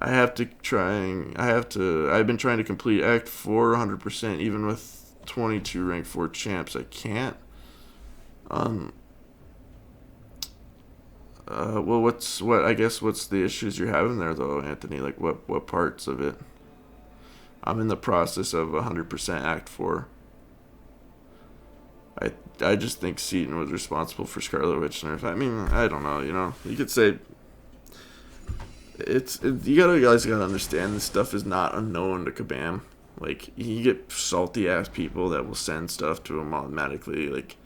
I've been trying to complete Act 4 100% even with 22 rank 4 champs. I can't. Well, what's the issues you're having there though, Anthony? Like what parts of it? I'm in the process of 100% Act 4. I just think Seaton was responsible for Scarlet Witch nerf. I mean, I don't know, you know. You could say you guys gotta understand this stuff is not unknown to Kabam. Like, you get salty ass people that will send stuff to him automatically. Like,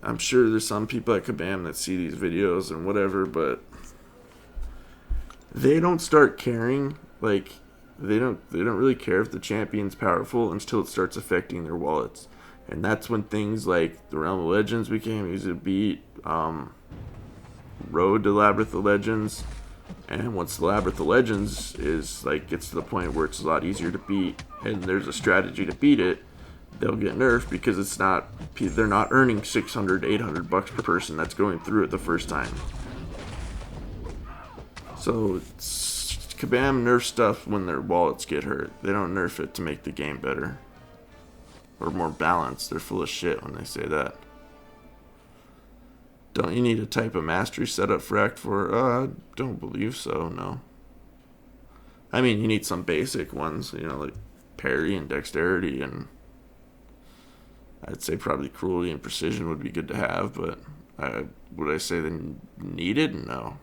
I'm sure there's some people at Kabam that see these videos and whatever, but they don't start caring. Like, they don't really care if the champion's powerful until it starts affecting their wallets. And that's when things like the Realm of Legends became easy to beat, Road to Labyrinth of Legends, and once the Labyrinth of Legends gets to the point where it's a lot easier to beat, and there's a strategy to beat it, they'll get nerfed because they're not earning $600 to $800 per person that's going through it the first time. So Kabam nerfs stuff when their wallets get hurt. They don't nerf it to make the game better or more balanced. They're full of shit when they say that. Don't you need a type of mastery setup for Act 4? I don't believe so, no. I mean, you need some basic ones, you know, like parry and dexterity, and I'd say probably cruelty and precision would be good to have, but would I say they needed? No.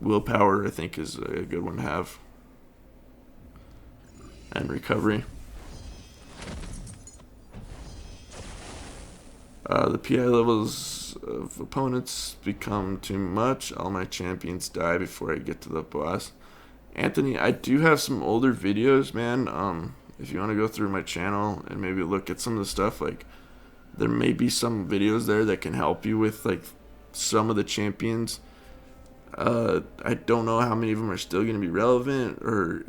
Willpower, I think, is a good one to have. And recovery. The PI levels of opponents become too much. All my champions die before I get to the boss. Anthony, I do have some older videos, man. If you want to go through my channel and maybe look at some of the stuff, like, there may be some videos there that can help you with, like, some of the champions. I don't know how many of them are still going to be relevant, or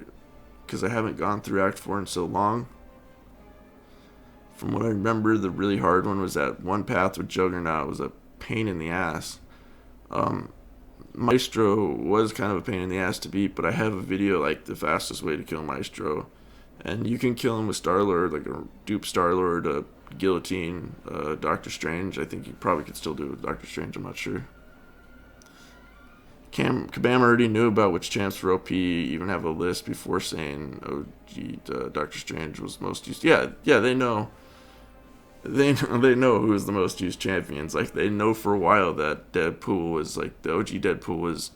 because I haven't gone through Act 4 in so long. From what I remember, the really hard one was that one path with Juggernaut. It was a pain in the ass. Maestro was kind of a pain in the ass to beat, but I have a video like the fastest way to kill Maestro. And you can kill him with Star-Lord, like a dupe Star-Lord, a guillotine, Doctor Strange. I think you probably could still do it with Doctor Strange, I'm not sure. Kabam already knew about which champs were OP, even have a list before saying, oh, gee, Doctor Strange was most used. Yeah, they know. they know who's the most used champions. Like they know for a while that Deadpool was like the OG Deadpool was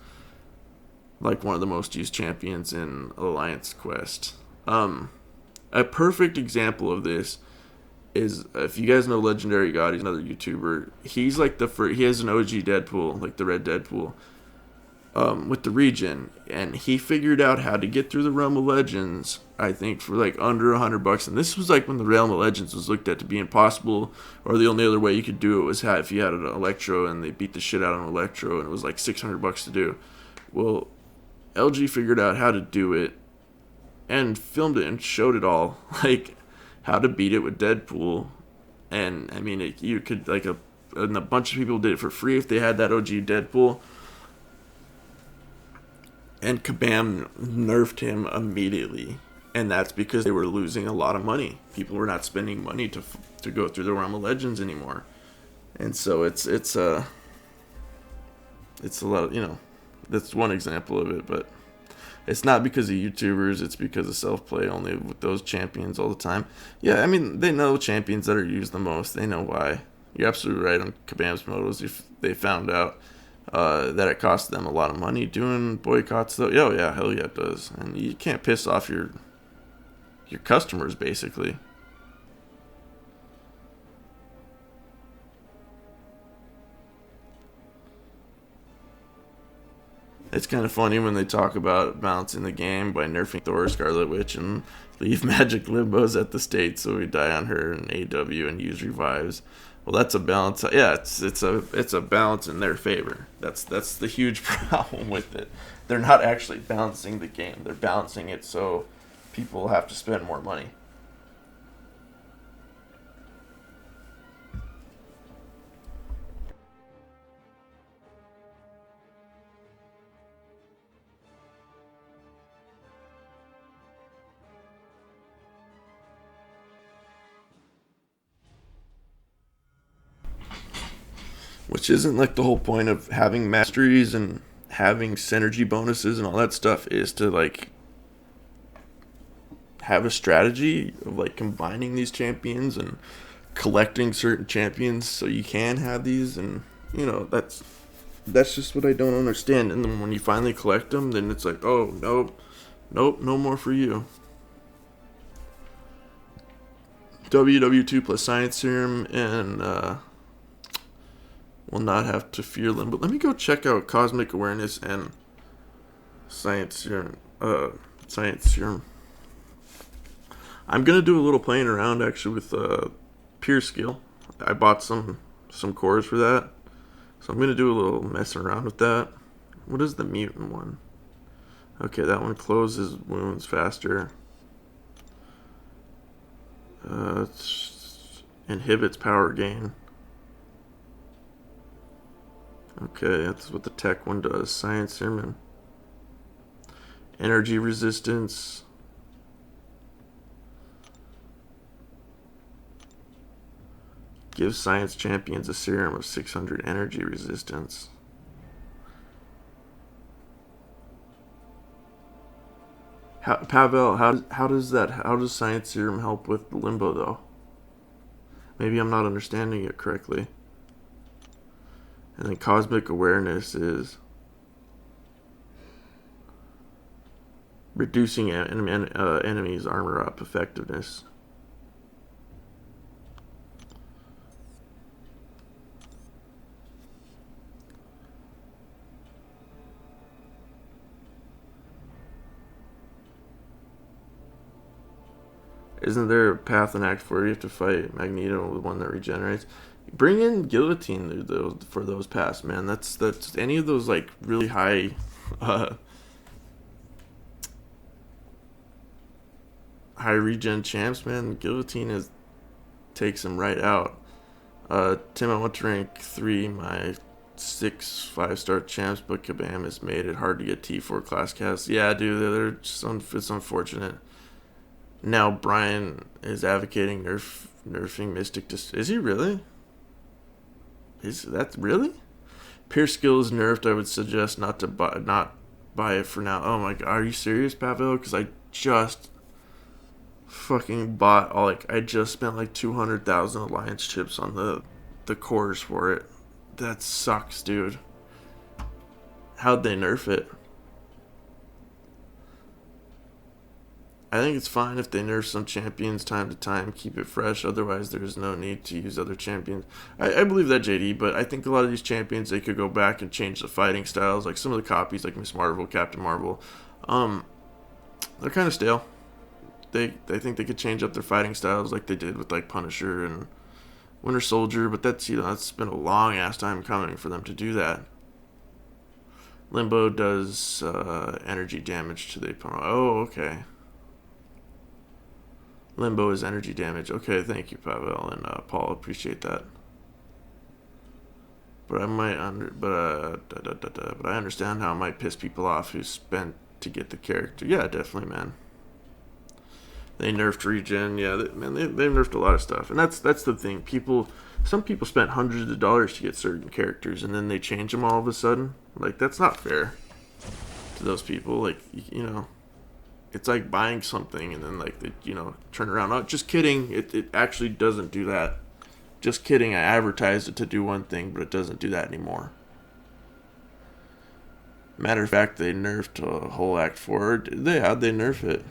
like one of the most used champions in Alliance Quest. A perfect example of this is if you guys know Legendary God, he's another YouTuber. He's like the first, he has an OG Deadpool, like the red Deadpool, with the region, and he figured out how to get through the Realm of Legends, I think, for like under $100. And this was like when the Realm of Legends was looked at to be impossible, or the only other way you could do it was if you had an Electro and they beat the shit out of an Electro, and it was like $600 to do. Well, LG figured out how to do it and filmed it and showed it all, like how to beat it with Deadpool. And I mean, you could and a bunch of people did it for free if they had that OG Deadpool. And Kabam nerfed him immediately, and that's because they were losing a lot of money. People were not spending money to go through the Realm of Legends anymore, and so it's a lot of, that's one example of it. But it's not because of YouTubers; it's because of self-play only with those champions all the time. Yeah, I mean, they know champions that are used the most. They know why. You're absolutely right on Kabam's motos. If they found out that it cost them a lot of money doing boycotts, though. Oh yeah, hell yeah, it does. And you can't piss off your customers, basically. It's kind of funny when they talk about balancing the game by nerfing Thor, Scarlet Witch, and leave Magic Limbos at the state so we die on her and AW and use revives. Well, that's a balance. Yeah, it's a balance in their favor. That's the huge problem with it. They're not actually balancing the game. They're balancing it so people have to spend more money. Which isn't like the whole point of having masteries and having synergy bonuses and all that stuff, is to like have a strategy of like combining these champions and collecting certain champions so you can have these. And that's just what I don't understand. And then when you finally collect them, then it's like, oh nope, no more for you. WW2 plus Science Serum and will not have to fear them. But let me go check out Cosmic Awareness and Science Serum. Science Serum. I'm gonna do a little playing around actually with Pure Skill. I bought some cores for that, so I'm gonna do a little messing around with that. What is the mutant one? Okay, that one closes wounds faster. Inhibits power gain. Okay, that's what the tech one does. Science Serum. Energy resistance. Give science champions a serum of 600 energy resistance. Pavel, how does science serum help with limbo though? Maybe I'm not understanding it correctly. And then cosmic awareness is reducing enemies' armor up effectiveness. Isn't there a path and act where you have to fight Magneto, the one that regenerates? Bring in Guillotine for those paths, man. That's any of those like really high high regen champs, man. Guillotine takes them right out. Tim, I want to rank 3 my 6 5-star champs, but Kabam has made it hard to get T4 class casts. Yeah, dude, it's unfortunate. Now Brian is advocating nerfing Mystic. Is he really? Is that really? Pierce skill is nerfed. I would suggest not buy it for now. Oh my god, are you serious, Pavel? Because fucking bought all, like, I just spent like 200,000 alliance chips on the cores for it. That sucks, dude. How'd they nerf it? I think it's fine if they nerf some champions time to time, keep it fresh. Otherwise, there's no need to use other champions. I believe that, JD, but I think a lot of these champions, they could go back and change the fighting styles. Like some of the copies, like Miss Marvel, Captain Marvel, they're kind of stale. I think they could change up their fighting styles like they did with like Punisher and Winter Soldier, but that's been a long ass time coming for them to do that. Limbo does energy damage to the opponent. Oh, okay. Limbo is energy damage. Okay, thank you, Pavel and Paul. Appreciate that. But but I understand how it might piss people off who spent to get the character. Yeah, definitely, man. They nerfed regen. Yeah, they've nerfed a lot of stuff, and that's the thing. Some people spent hundreds of dollars to get certain characters, and then they change them all of a sudden. Like, that's not fair to those people. Like, it's like buying something and then like they, turn around. Oh, just kidding. It actually doesn't do that. Just kidding. I advertised it to do one thing, but it doesn't do that anymore. Matter of fact, they nerfed a whole Act 4. How'd they nerf it?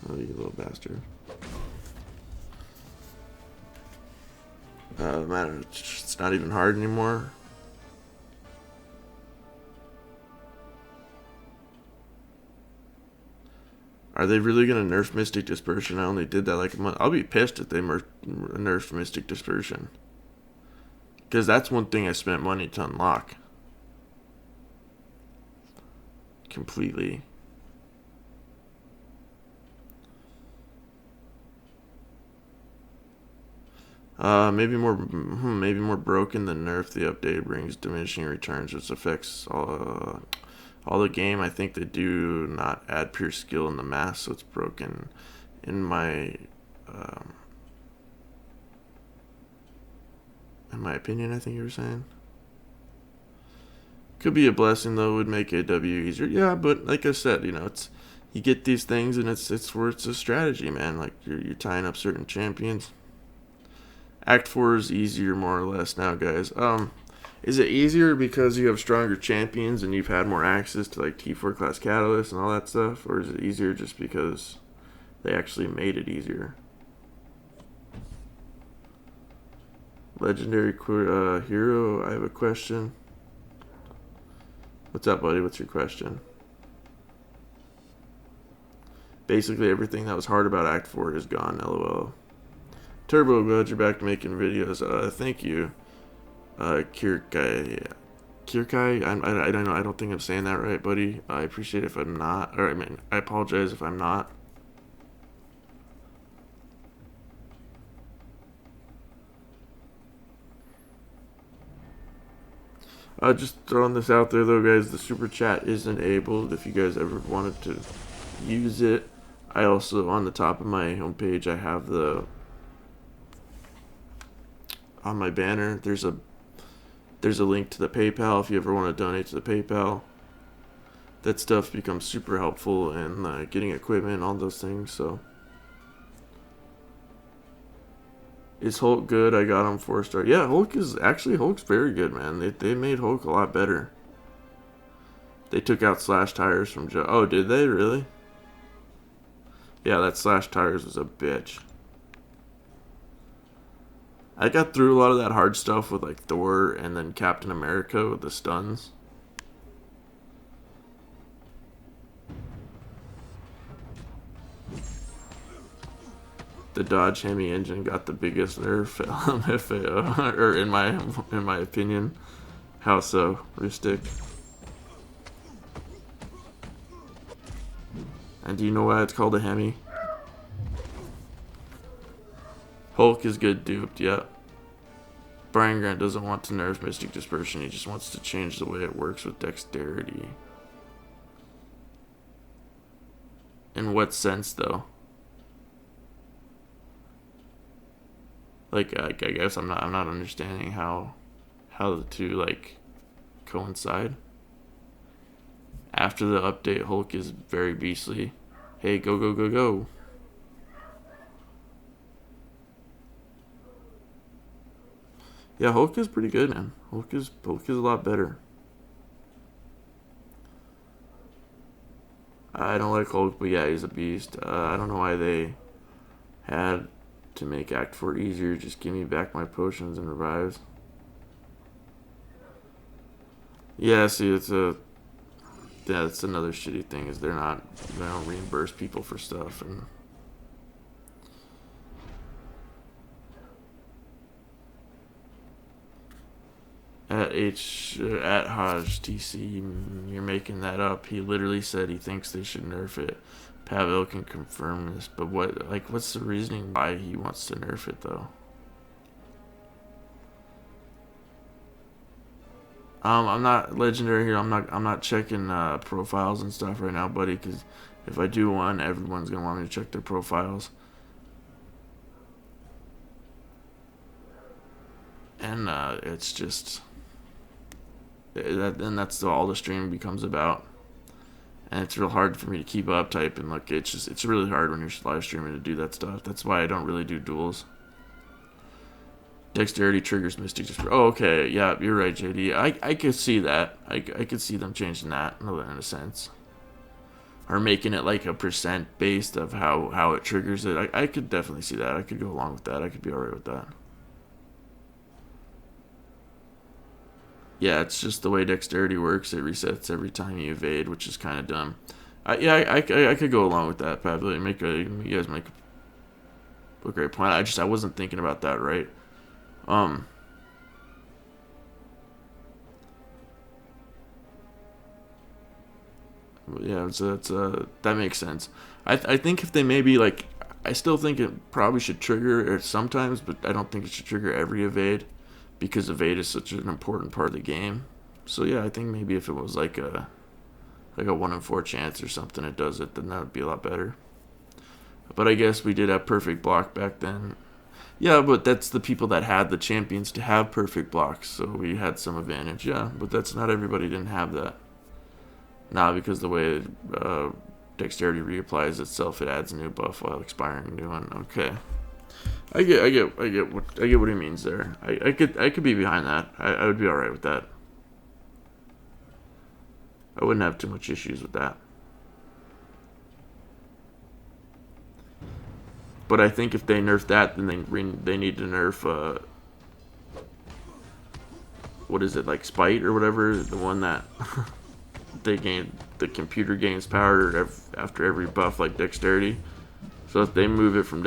Oh, you little bastard. Matter, it's not even hard anymore. Are they really gonna nerf Mystic Dispersion? I only did that like a month. I'll be pissed if they nerf Mystic Dispersion. Because that's one thing I spent money to unlock. Completely. Maybe more broken than nerf. The update brings diminishing returns, which affects all the game. I think they do not add pure skill in the mass, so it's broken. In my opinion, I think you were saying. Could be a blessing though. Would make AW easier. Yeah, but like I said, it's you get these things and it's where it's a strategy, man. Like you're tying up certain champions. Act 4 is easier, more or less, now, guys. Is it easier because you have stronger champions and you've had more access to, like, T4 class catalysts and all that stuff? Or is it easier just because they actually made it easier? Legendary hero, I have a question. What's up, buddy? What's your question? Basically, everything that was hard about Act 4 is gone, lol. Turbo, glad you're back to making videos. Thank you, Kirkai. Kirkai, I don't know. I don't think I'm saying that right, buddy. I appreciate it if I'm not. Or I apologize if I'm not. Just throwing this out there, though, guys. The super chat is enabled if you guys ever wanted to use it. I also, on the top of my homepage, I have on my banner, there's a link to the PayPal if you ever want to donate to the PayPal. That stuff becomes super helpful in getting equipment and all those things. So, is Hulk good? I got him 4-star. Yeah, Hulk's very good, man. They made Hulk a lot better. They took out slash tires from Joe. Oh, did they really? Yeah, that slash tires was a bitch. I got through a lot of that hard stuff with like Thor and then Captain America with the stuns. The Dodge Hemi engine got the biggest nerf, FAO, or in my opinion. How so, Rustic? And do you know why it's called a Hemi? Hulk is good duped, yeah. Brian Grant doesn't want to nerf Mystic Dispersion. He just wants to change the way it works with dexterity. In what sense, though? Like, I guess I'm not understanding how the two like coincide. After the update, Hulk is very beastly. Hey, go, go, go, go. Yeah, Hulk is pretty good, man. Hulk is a lot better. I don't like Hulk, but yeah, he's a beast. I don't know why they had to make Act 4 easier. Just give me back my potions and revives. Yeah, see, that's another shitty thing is they don't reimburse people for stuff. And at Hodge TC, you're making that up. He literally said he thinks they should nerf it. Pavel can confirm this, but what's the reasoning why he wants to nerf it though? I'm not legendary here. I'm not checking profiles and stuff right now, buddy. Because if I do one, everyone's gonna want me to check their profiles. And it's just that's all the stream becomes about. And it's real hard for me to keep up type and look. It's really hard when you're live streaming to do that stuff. That's why I don't really do duels. Dexterity triggers Mystic Dispersion. Oh, okay. Yeah, you're right, JD. I could see that. I could see them changing that in a sense. Or making it like a percent based of how it triggers it. I could definitely see that. I could go along with that. I could be alright with that. Yeah, it's just the way dexterity works. It resets every time you evade, which is kind of dumb. I could go along with that, Pablo. You guys make a great point. I wasn't thinking about that, right? Yeah, that makes sense. I think if they maybe like, I still think it probably should trigger it sometimes, but I don't think it should trigger every evade because evade is such an important part of the game. So yeah, I think maybe if it was like a 1 in 4 chance or something, it does it, then that would be a lot better. But I guess we did have perfect block back then. Yeah, but that's the people that had the champions to have perfect blocks, so we had some advantage. Yeah, but that's not everybody didn't have that. Now, because the way dexterity reapplies itself, it adds a new buff while expiring a new one. Okay, I get what he means there. I could be behind that. I would be all right with that. I wouldn't have too much issues with that. But I think if they nerf that, then they need to nerf what is it, like Spite or whatever, the one that the computer gains power after every buff, like dexterity. So if they move it from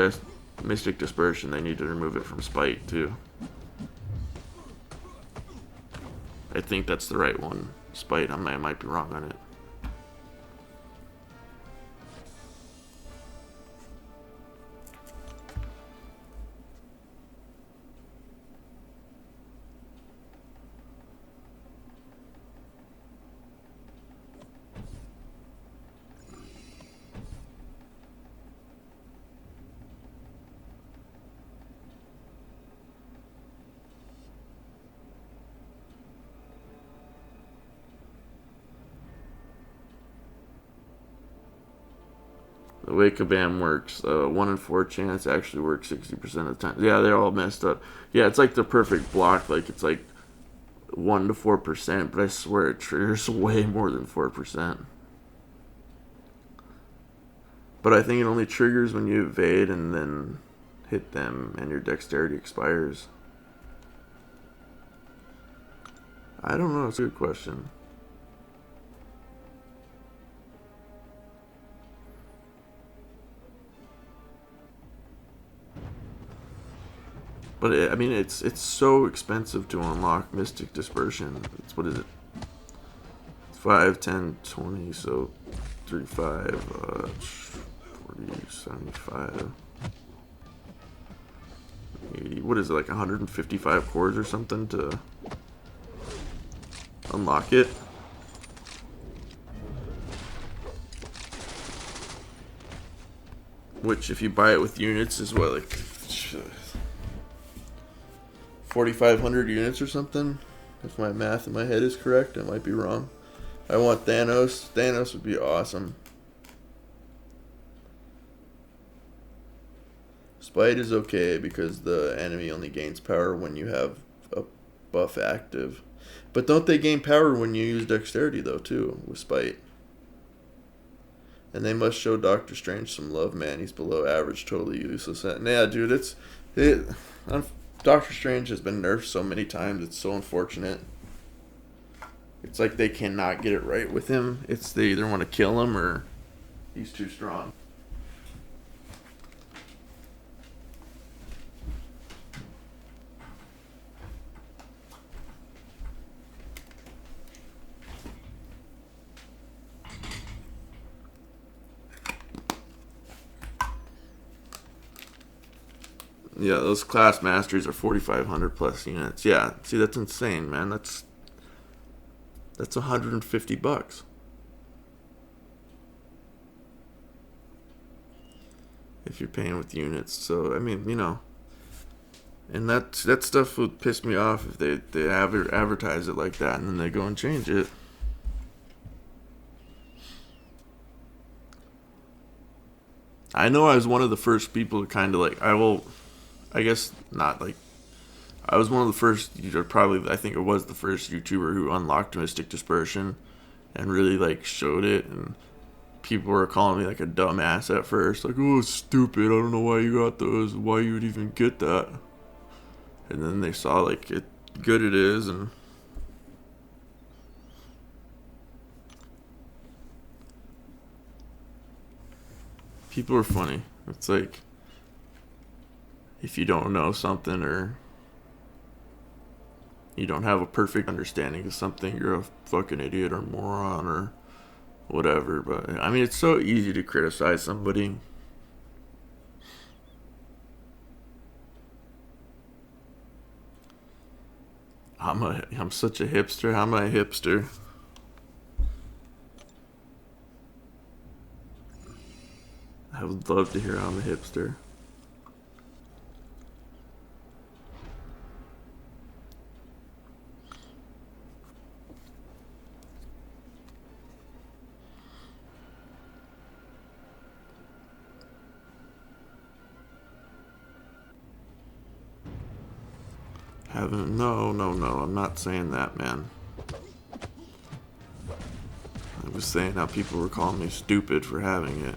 Mystic Dispersion, they need to remove it from Spite too. I think that's the right one. Spite, I might be wrong on it. The way Kabam works, 1 in 4 chance actually works 60% of the time. Yeah, they're all messed up. Yeah, it's like the perfect block. Like it's like 1 to 4%, but I swear it triggers way more than 4%. But I think it only triggers when you evade and then hit them and your dexterity expires. I don't know. It's a good question. But I mean, it's so expensive to unlock Mystic Dispersion. It's, what is it? 5, 10, 20, so 35, 40, 75, 80, what is it, like 155 cores or something to unlock it. Which, if you buy it with units, is what, like 4,500 units or something? If my math in my head is correct, I might be wrong. I want Thanos. Thanos would be awesome. Spite is okay because the enemy only gains power when you have a buff active. But don't they gain power when you use dexterity, though, too, with Spite? And they must show Doctor Strange some love, man. He's below average, totally useless. Yeah, dude, Doctor Strange has been nerfed so many times. It's so unfortunate. It's like they cannot get it right with him. It's they either want to kill him or he's too strong. Yeah, those class masters are 4,500 plus units. Yeah, see, that's insane, man. That's $150. If you're paying with units. So, I mean, and that stuff would piss me off if they advertise it like that and then they go and change it. I know I was one of the first people to kind of like, I guess not like, I was one of the first, probably, I think it was the first YouTuber who unlocked Mystic Dispersion and really like showed it, and people were calling me like a dumbass at first, like, oh, it's stupid, I don't know why you got those, why you would even get that. And then they saw like it good it is, and people are funny. It's like, if you don't know something or you don't have a perfect understanding of something, you're a fucking idiot or moron or whatever. But I mean, it's so easy to criticize somebody. I'm such a hipster. How am I a hipster? I would love to hear I'm a hipster. No, I'm not saying that, man. I was saying how people were calling me stupid for having it.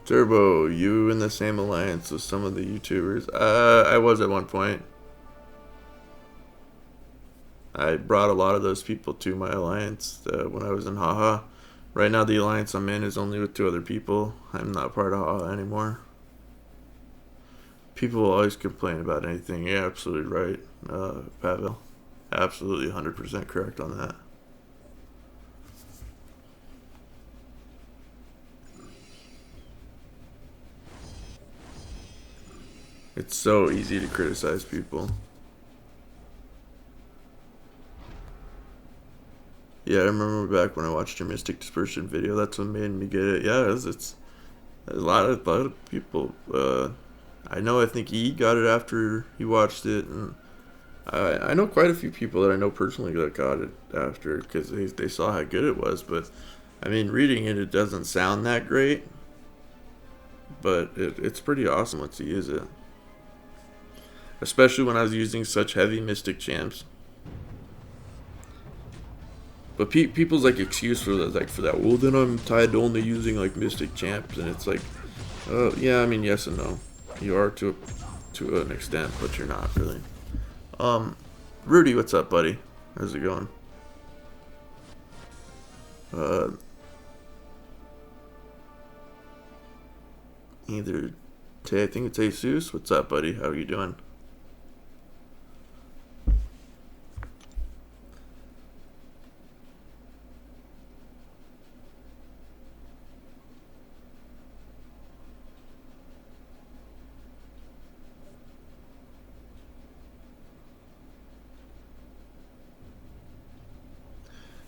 Turbo, you in the same alliance with some of the YouTubers? I was at one point. I brought a lot of those people to my alliance when I was in Haha. Right now, the alliance I'm in is only with 2 other people. I'm not part of Haha anymore. People will always complain about anything. You're absolutely right, Pavel. Absolutely 100% correct on that. It's so easy to criticize people. Yeah, I remember back when I watched your Mystic Dispersion video. That's what made me get it. Yeah, it's a lot of people. I know. I think he got it after he watched it, and I know quite a few people that I know personally that got it after because they saw how good it was. But I mean, reading it, it doesn't sound that great, but it's pretty awesome once you use it. Especially when I was using such heavy Mystic champs. But people's like excuse for that, well, then I'm tied to only using like Mystic champs, and it's like, yeah, I mean, yes and no. You are to an extent, but you're not really. Rudy, what's up, buddy? How's it going? I think it's Jesus. What's up, buddy? How are you doing?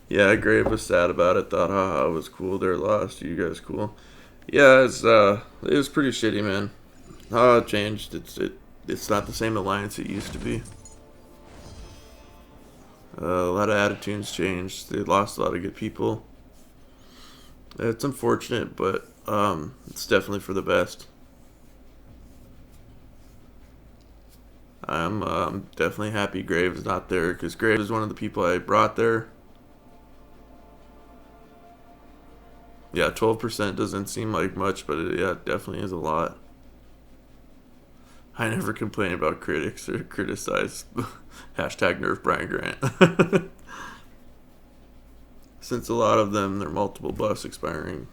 Yeah, Grave was sad about it. Thought, haha, it was cool. They're lost. You guys cool. Yeah, it was pretty shitty, man. It changed. It's not the same alliance it used to be. A lot of attitudes changed. They lost a lot of good people. It's unfortunate, but it's definitely for the best. I'm definitely happy Graves is not there because Graves is one of the people I brought there. Yeah, 12% doesn't seem like much, but yeah, it definitely is a lot. I never complain about critics or criticize hashtag nerf Brian Grant. Since a lot of them, their multiple buffs expiring.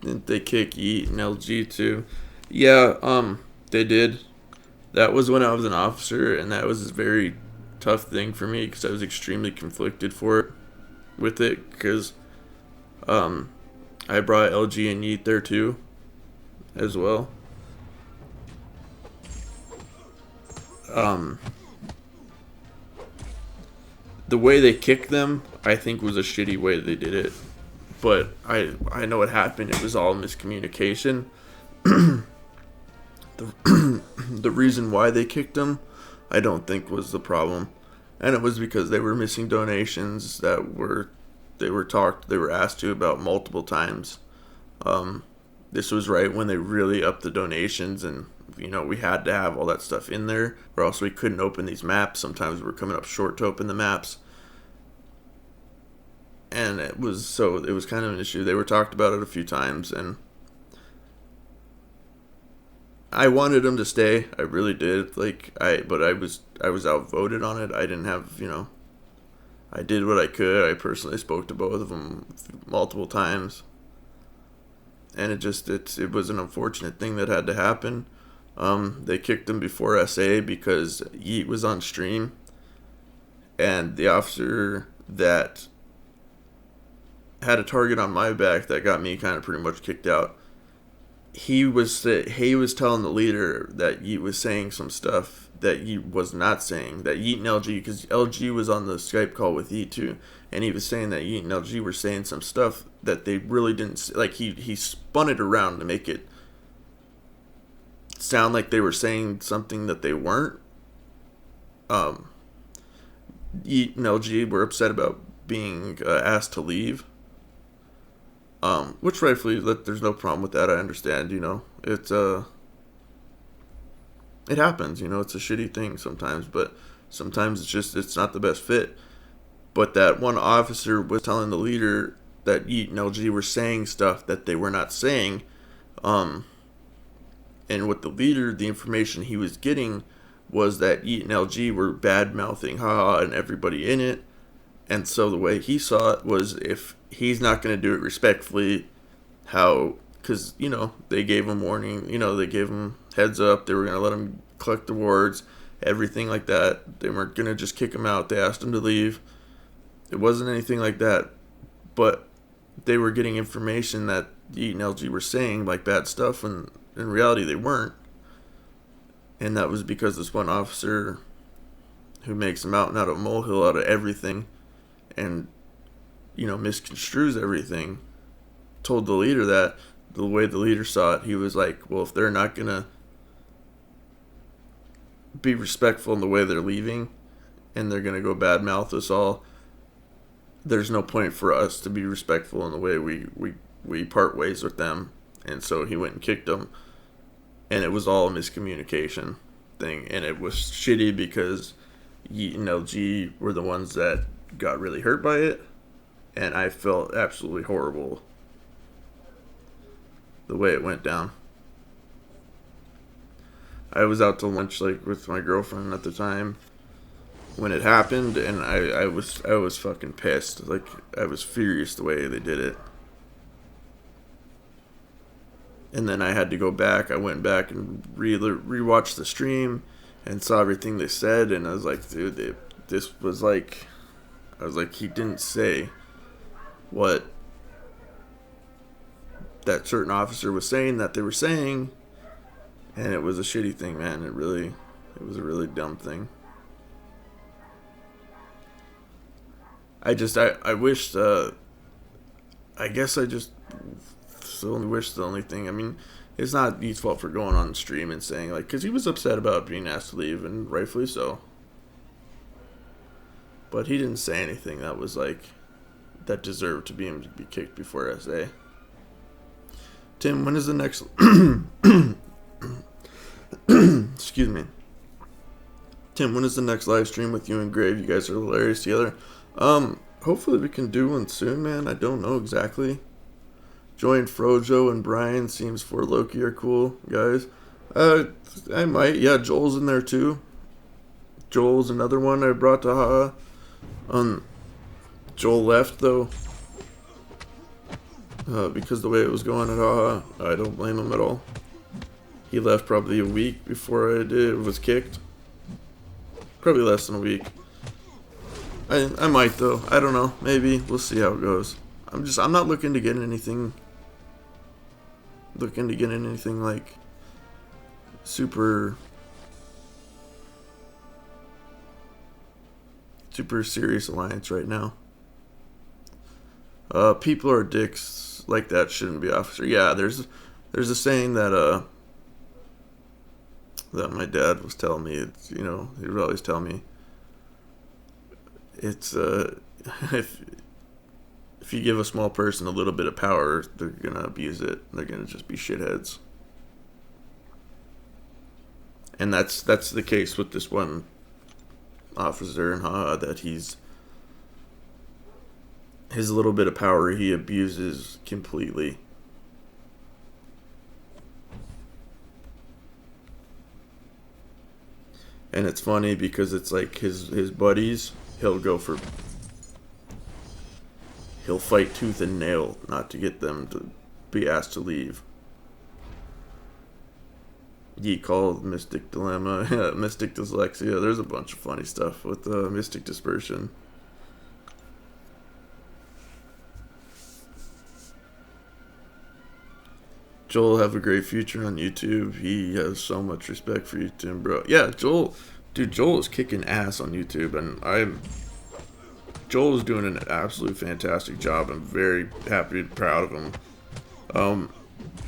Didn't they kick Yeet and LG too? Yeah, they did. That was when I was an officer, and that was a very tough thing for me because I was extremely conflicted for it with it because um, I brought LG and Yeet there too, as well. Um, the way they kicked them, I think, was a shitty way they did it. But I know what happened. It was all miscommunication. The reason why they kicked them, I don't think was the problem, and it was because they were missing donations that they were asked to about multiple times. Um, this was right when they really upped the donations, and we had to have all that stuff in there, or else we couldn't open these maps. Sometimes we were coming up short to open the maps, and it was kind of an issue. They were talked about it a few times, and I wanted them to stay. I really did. But I was outvoted on it. I didn't have I did what I could. I personally spoke to both of them multiple times, and it was an unfortunate thing that had to happen. They kicked him before SA because Yeet was on stream, and the officer that had a target on my back that got me kind of pretty much kicked out. He was telling the leader that Yeet was saying some stuff that Yeet was not saying. That Yeet and LG, because LG was on the Skype call with Yeet too, and he was saying that Yeet and LG were saying some stuff that they really didn't like. He spun it around to make it sound like they were saying something that they weren't. Um, Yeet and LG were upset about being asked to leave. Which rightfully, there's no problem with that. I understand. It happens. It's a shitty thing sometimes, but sometimes it's not the best fit. But that one officer was telling the leader that Yeet and LG were saying stuff that they were not saying. And with the leader, the information he was getting was that Yeet and LG were bad mouthing Ha and everybody in it. And so the way he saw it was, if he's not going to do it respectfully, because, they gave him warning, they gave him heads up, they were going to let him collect the wards, everything like that. They weren't going to just kick him out. They asked him to leave. It wasn't anything like that. But they were getting information that Yeet and LG were saying, like, bad stuff, and in reality they weren't. And that was because this one officer who makes a mountain out of a molehill out of everything, and misconstrues everything, told the leader that. The way the leader saw it, he was like, well, if they're not gonna be respectful in the way they're leaving, and they're gonna go badmouth us all, there's no point for us to be respectful in the way we part ways with them. And so he went and kicked them, and it was all a miscommunication thing, and it was shitty because Yeet and LG were the ones that got really hurt by it, and I felt absolutely horrible the way it went down. I was out to lunch with my girlfriend at the time when it happened, and I was fucking pissed. I was furious the way they did it. And then I had to go back. I went back and rewatched the stream and saw everything they said, and I was like, dude, this was like, I was like, he didn't say what that certain officer was saying that they were saying, And it was a shitty thing, man. It was a really dumb thing. I wished, I guess I just only wish the only thing, I mean, it's not his fault for going on stream and saying, like, because he was upset about being asked to leave, and rightfully so. But he didn't say anything that was, like, that deserved to be kicked before SA. Tim, when is the next... Excuse me. Tim, when is the next live stream with you and Grave? You guys are hilarious together. Hopefully we can do one soon, man. I don't know exactly. Join Frojo and Brian. Seems for Loki are cool, guys. I might. Yeah, Joel's in there too. Joel's another one I brought to Haha. Joel left though. Because the way it was going at Haha. I don't blame him at all. He left probably a week before I was kicked. Probably less than a week. I might though. I don't know. Maybe. We'll see how it goes. I'm not looking to get anything like super serious alliance right now. People are dicks like that shouldn't be officer. Yeah, there's a saying that that my dad was telling me. It's, you know, he would always tell me it's if you give a small person a little bit of power, they're gonna abuse it. They're gonna just be shitheads. And that's the case with this one officer in Haha, that his little bit of power he abuses completely. And it's funny because it's like his buddies, he'll fight tooth and nail not to get them to be asked to leave. Ye called Mystic Dilemma, Mystic Dyslexia. There's a bunch of funny stuff with Mystic Dispersion. Joel have a great future on YouTube. He has so much respect for you, Tim, bro. Yeah, Joel is kicking ass on YouTube, and Joel is doing an absolute fantastic job. I'm very happy and proud of him.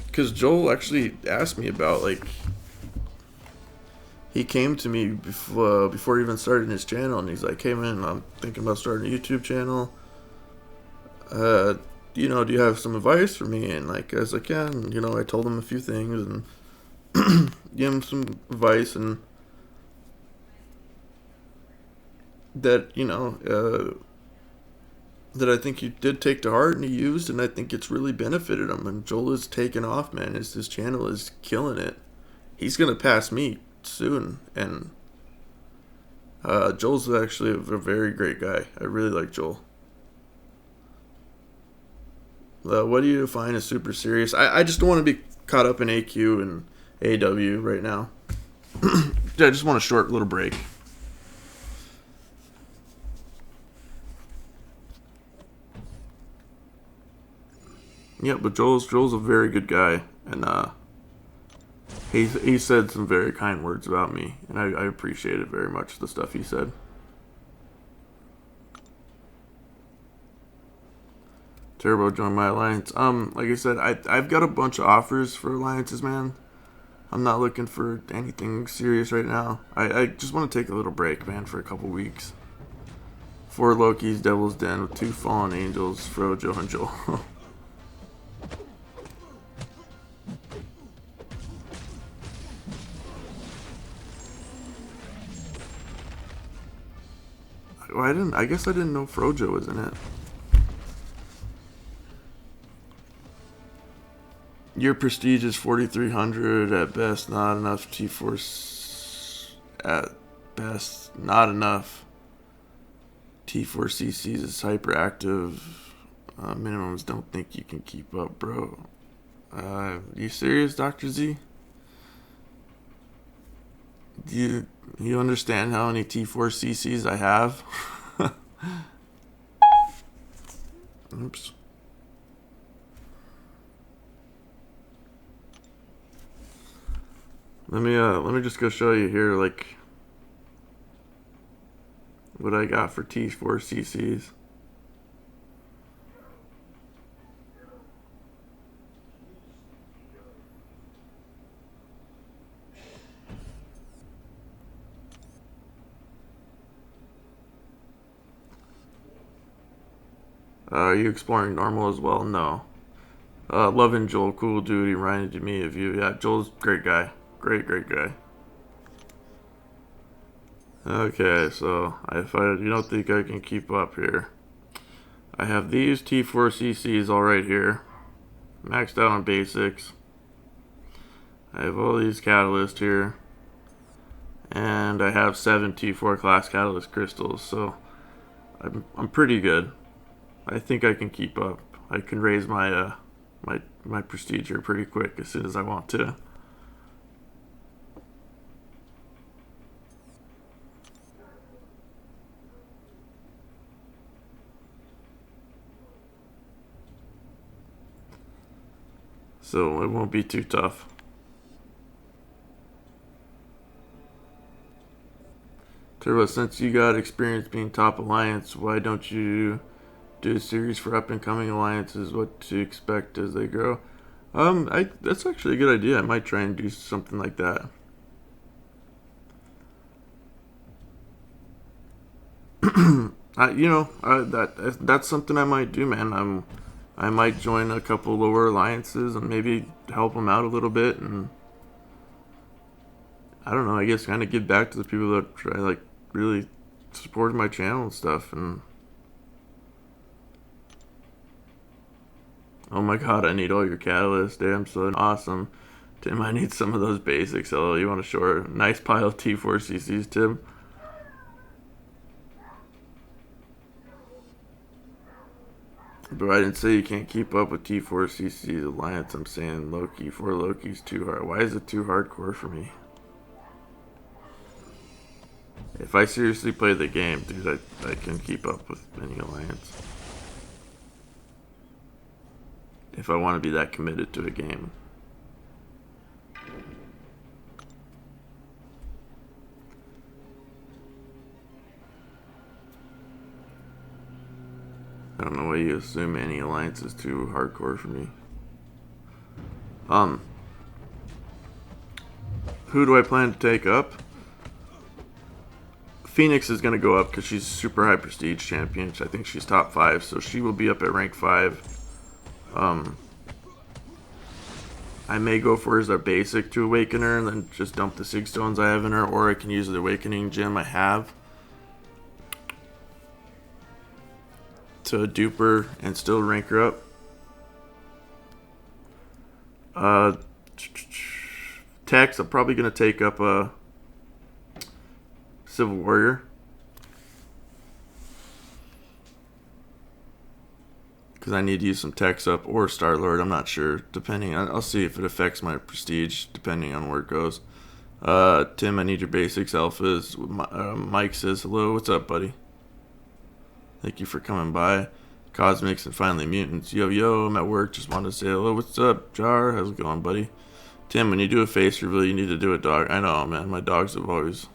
Because Joel actually asked me about, like, he came to me before even starting his channel, and he's like, hey man, I'm thinking about starting a YouTube channel. You know, do you have some advice for me? And like, I was like, yeah, and, you know, I told him a few things and gave him some advice, and that, you know, that I think he did take to heart and he used, and I think it's really benefited him. And Joel is taking off, man. His channel is killing it. He's gonna pass me soon, and Joel's actually a very great guy. I really like Joel. What do you define as super serious? I just don't want to be caught up in AQ and AW right now. I just want a short little break. Yeah, but Joel's a very good guy, and he said some very kind words about me, and I appreciate it very much, the stuff he said. Turbo joined my alliance. Like I said, I've got a bunch of offers for alliances, man. I'm not looking for anything serious right now. I just want to take a little break, man, for a couple weeks. 4 Loki's Devil's Den with 2 Fallen Angels, Frojo and Joel. I guess I didn't know Frojo was in it. Your prestige is 4,300 at best, not enough. T4 at best, not enough. T4 CCs is hyperactive. Minimums don't think you can keep up, bro. You serious, Dr. Z? Do you understand how many T4 CCs I have? Oops. Let me just go show you here, like, what I got for T4 CCs. Are you exploring normal as well? No. Loving Joel, cool dude. He reminded me of you. Yeah, Joel's a great guy. Great guy. Okay, so if you don't think I can keep up here, I have these T4 CCs all right here, maxed out on basics. I have all these catalysts here, and I have 7 T4 class catalyst crystals, so I'm pretty good. I think I can keep up. I can raise my my prestige here pretty quick as soon as I want to. So it won't be too tough. Turbo, since you got experience being top alliance, why don't you do a series for up and coming alliances? What to expect as they grow? That's actually a good idea. I might try and do something like that. That's something I might do, man. I might join a couple lower alliances and maybe help them out a little bit, and I don't know. I guess kind of give back to the people that try like really support my channel and stuff. And oh my god, I need all your catalysts. Damn, son, awesome. Tim, I need some of those basics. Hello, you want to show a nice pile of T4 CCs, Tim? But I didn't say you can't keep up with T4 CC's alliance. I'm saying Loki. 4 Loki's too hard. Why is it too hardcore for me? If I seriously play the game, dude, I can keep up with any alliance. If I want to be that committed to a game. I don't know why you assume any alliance is too hardcore for me. Who do I plan to take up? Phoenix is going to go up because she's super high prestige champion. I think she's top 5, so she will be up at rank 5. I may go for her as a basic to awaken her and then just dump the 6 stones I have in her, or I can use the awakening gem I have to dupe her and still rank her up. Tex, I'm probably going to take up a Civil Warrior. Because I need to use some Tex up or Star-Lord. I'm not sure. Depending. I'll see if it affects my prestige depending on where it goes. Tim, I need your basics. Alphas. Mike says hello. What's up, buddy? Thank you for coming by. Cosmics and finally Mutants. Yo, I'm at work. Just wanted to say hello. What's up, Jar? How's it going, buddy? Tim, when you do a face reveal, you need to do a dog. I know, man. My dogs have always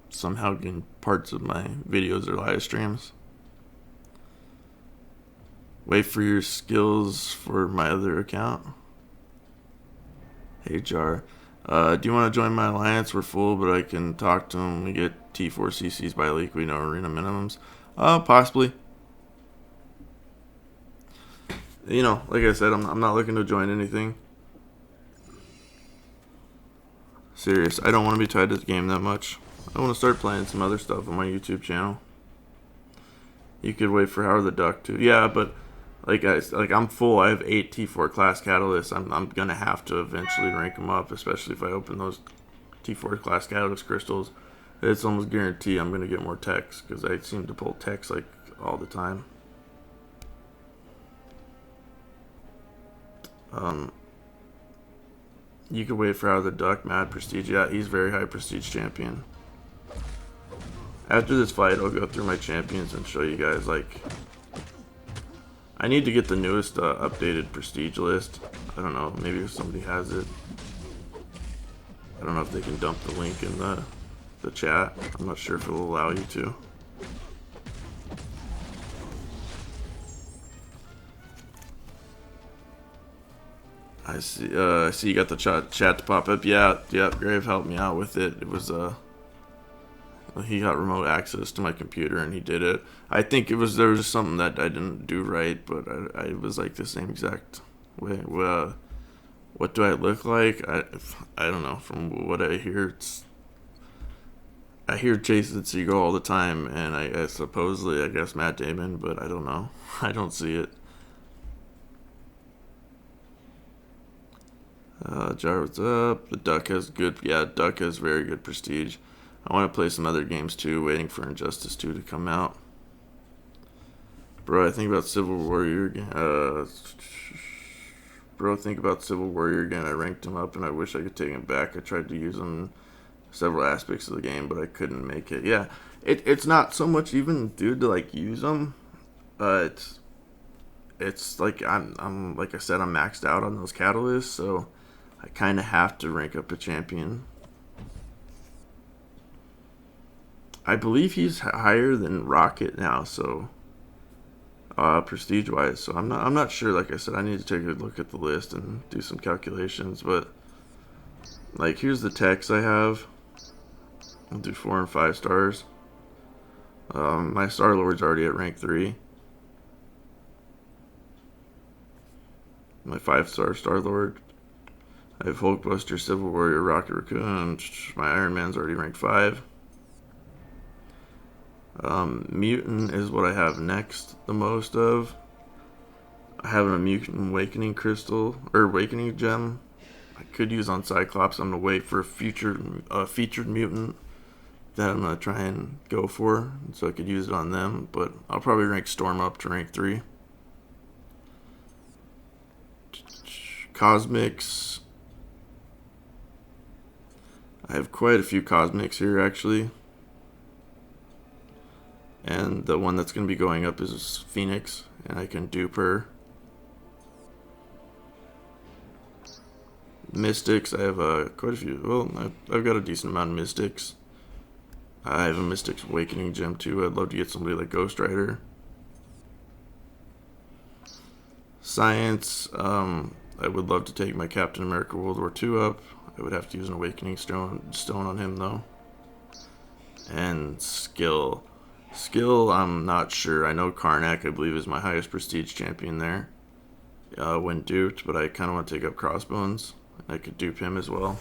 somehow been parts of my videos or live streams. Wait for your skills for my other account. Hey, Jar. Do you want to join my alliance? We're full, but I can talk to them. We get T4 CCs by league. We know arena minimums. Possibly. You know, like I said, I'm not looking to join anything. Serious. I don't want to be tied to this game that much. I want to start playing some other stuff on my YouTube channel. You could wait for Howard the Duck too. Yeah, but like I'm full. I have 8 T4 class catalysts. I'm gonna have to eventually rank them up, especially if I open those T4 class catalyst crystals. It's almost guaranteed I'm gonna get more techs because I seem to pull techs like all the time. You could wait for Howard the Duck, mad prestige. Yeah, he's very high prestige champion. After this fight, I'll go through my champions and show you guys, like, I need to get the newest updated prestige list. I don't know, maybe if somebody has it. I don't know if they can dump the link in the chat. I'm not sure if it'll allow you to. I see you got the chat to pop up. Yeah, Grave helped me out with it. It was he got remote access to my computer and he did it. I think there was just something that I didn't do right, but I was like the same exact way. Well, what do I look like? I don't know. From what I hear, I hear Jason Segel all the time, and I supposedly I guess Matt Damon, but I don't know. I don't see it. Jar, what's up? The Duck has good. Yeah, Duck has very good prestige. I want to play some other games too, waiting for Injustice 2 to come out. Bro, I think about Civil Warrior again. Think about Civil Warrior again. I ranked him up and I wish I could take him back. I tried to use him in several aspects of the game, but I couldn't make it. Yeah, it's not so much even, dude, to like use him. It's like I'm like I said, I'm maxed out on those catalysts, so I kind of have to rank up a champion. I believe he's higher than Rocket now, so prestige wise. So I'm not sure. Like I said, I need to take a look at the list and do some calculations. But like, here's the techs I have. I'll do 4 and 5 stars. My Star Lord's already at rank 3. My 5-star Star Lord. I have Hulkbuster, Civil Warrior, Rocket Raccoon. My Iron Man's already ranked 5. Mutant is what I have next the most of. I have a Mutant Awakening Crystal, or Awakening Gem. I could use on Cyclops. I'm going to wait for a featured mutant that I'm going to try and go for, so I could use it on them, but I'll probably rank Storm up to rank 3. Cosmics. I have quite a few Cosmics here, actually. And the one that's going to be going up is Phoenix, and I can dupe her. Mystics, I have quite a few. Well, I've got a decent amount of Mystics. I have a Mystics Awakening Gem too. I'd love to get somebody like Ghost Rider. Science, I would love to take my Captain America World War II up. I would have to use an Awakening Stone on him though. And skill. Skill, I'm not sure. I know Karnak, I believe, is my highest prestige champion there. When duped, but I kind of want to take up Crossbones. I could dupe him as well.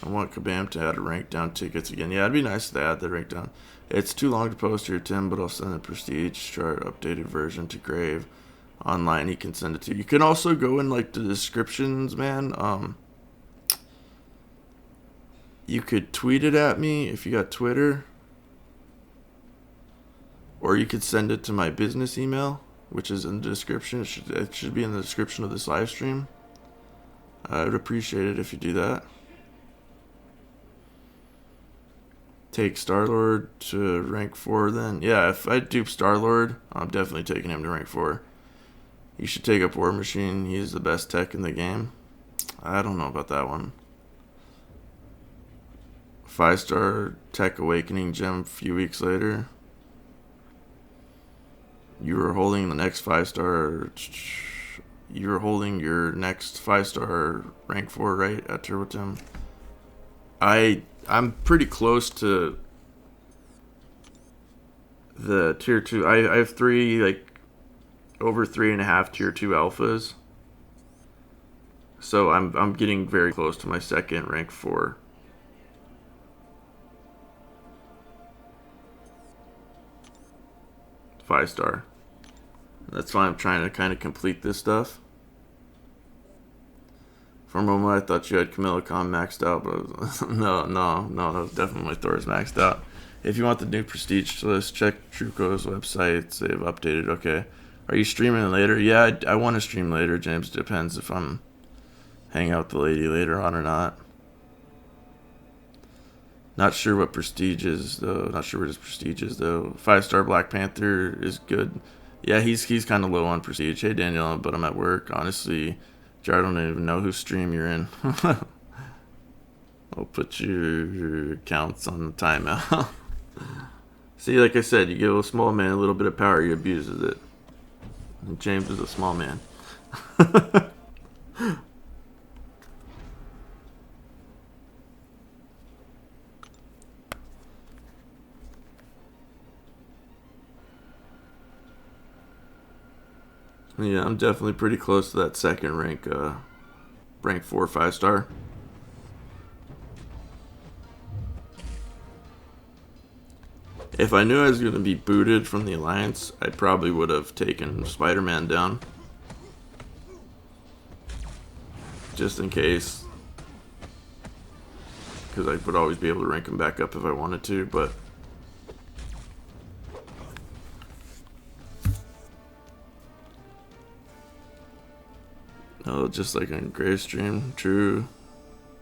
I want Kabam to add a rank down tickets again. Yeah, it'd be nice to add the rank down. It's too long to post here, Tim, but I'll send the prestige chart updated version to Grave. Online, he can send it to you. You can also go in like the descriptions, man. You could tweet it at me if you got Twitter. Or you could send it to my business email, which is in the description. It should be in the description of this live stream. I would appreciate it if you do that. Take Star-Lord to rank 4 then. Yeah, if I dupe Star-Lord, I'm definitely taking him to rank 4. You should take up War Machine. He's the best tech in the game. I don't know about that one. 5-star Tech Awakening Gem a few weeks later. You were holding the next 5-star. You were holding your next 5-star rank 4, right? At Turbo Tim. I'm pretty close to the tier 2. I have 3, like, over 3.5 tier 2 alphas. So I'm getting very close to my second rank 4. Five-star. That's why I'm trying to kind of complete this stuff. For a moment, I thought you had Camilla Khan maxed out, but no, that was definitely Thor's maxed out. If you want the new prestige list, check Truco's website. They've updated. Okay. Are you streaming later? Yeah, I want to stream later, James. Depends if I'm hanging out with the lady later on or not. Not sure what prestige is though. Not sure what his prestige is though. 5-star Black Panther is good. Yeah, he's kind of low on prestige. Hey Daniel, but I'm at work. Honestly, Jared, I don't even know whose stream you're in. I'll put your accounts on the timeout. See, like I said, you give a small man a little bit of power, he abuses it. And James is a small man. Yeah, I'm definitely pretty close to that second rank, rank 4 5-star. If I knew I was going to be booted from the Alliance, I probably would have taken Spider-Man down. Just in case. Because I would always be able to rank him back up if I wanted to, but... Oh, just like on Gray's stream. True.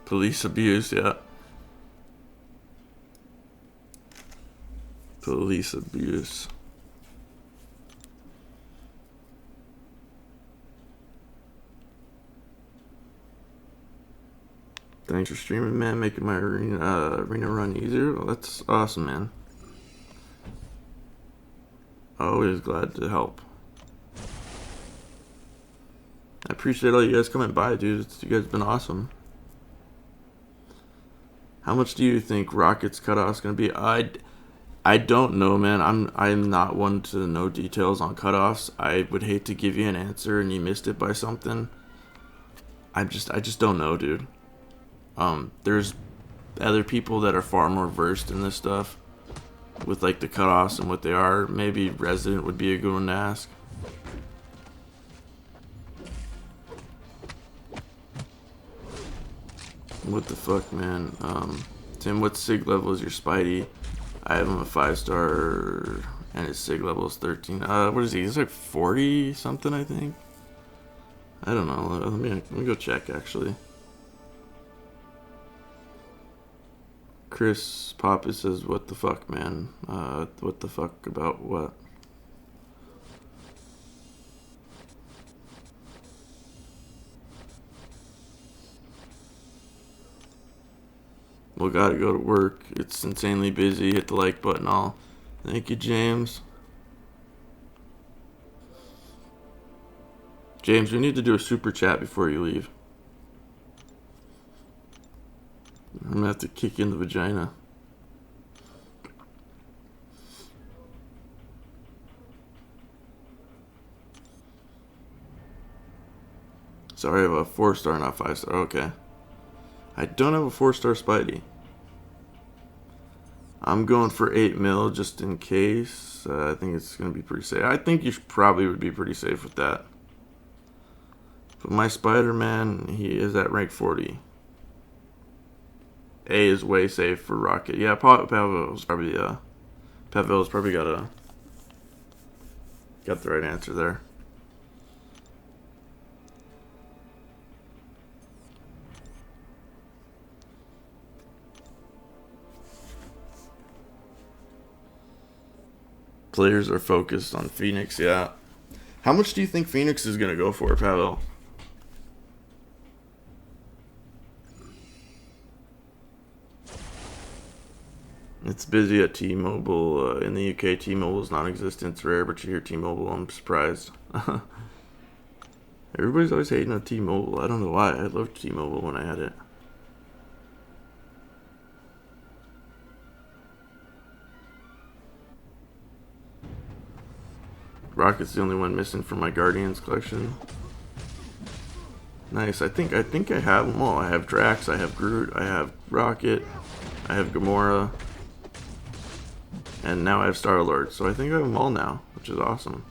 Police abuse, yeah. Police abuse. Thanks for streaming, man. Making my arena run easier. Well, that's awesome, man. Always glad to help. I appreciate all you guys coming by, dude. You guys have been awesome. How much do you think Rocket's cutoff's gonna be? I don't know, man. I'm not one to know details on cutoffs. I would hate to give you an answer and you missed it by something. I just don't know, dude. There's other people that are far more versed in this stuff with like the cutoffs and what they are. Maybe Resident would be a good one to ask. What the fuck, man? Tim, what SIG level is your Spidey? I have him a 5-star, and his SIG level is 13. What is he? He's like 40 something, I think. I don't know. Let me go check actually. Chris Papa says, "What the fuck, man? What the fuck about what?" Well, gotta go to work. It's insanely busy. Hit the like button, all. Thank you, James. James, we need to do a super chat before you leave. I'm gonna have to kick you in the vagina. Sorry, I have a 4-star, not 5-star. Okay. I don't have a 4-star Spidey. I'm going for 8 mil just in case. I think it's going to be pretty safe. I think you probably would be pretty safe with that. But my Spider-Man, he is at rank 40. A is way safe for Rocket. Yeah, Pavel's probably got the right answer there. Players are focused on Phoenix, yeah. How much do you think Phoenix is going to go for, Pavel? It's busy at T-Mobile. In the UK, T-Mobile is non-existent. It's rare, but you hear T-Mobile, I'm surprised. Everybody's always hating on T-Mobile. I don't know why. I loved T-Mobile when I had it. Rocket's the only one missing from my Guardians collection. Nice. I think I have them all. I have Drax, I have Groot, I have Rocket, I have Gamora, and now I have Star-Lord. So I think I have them all now, which is awesome.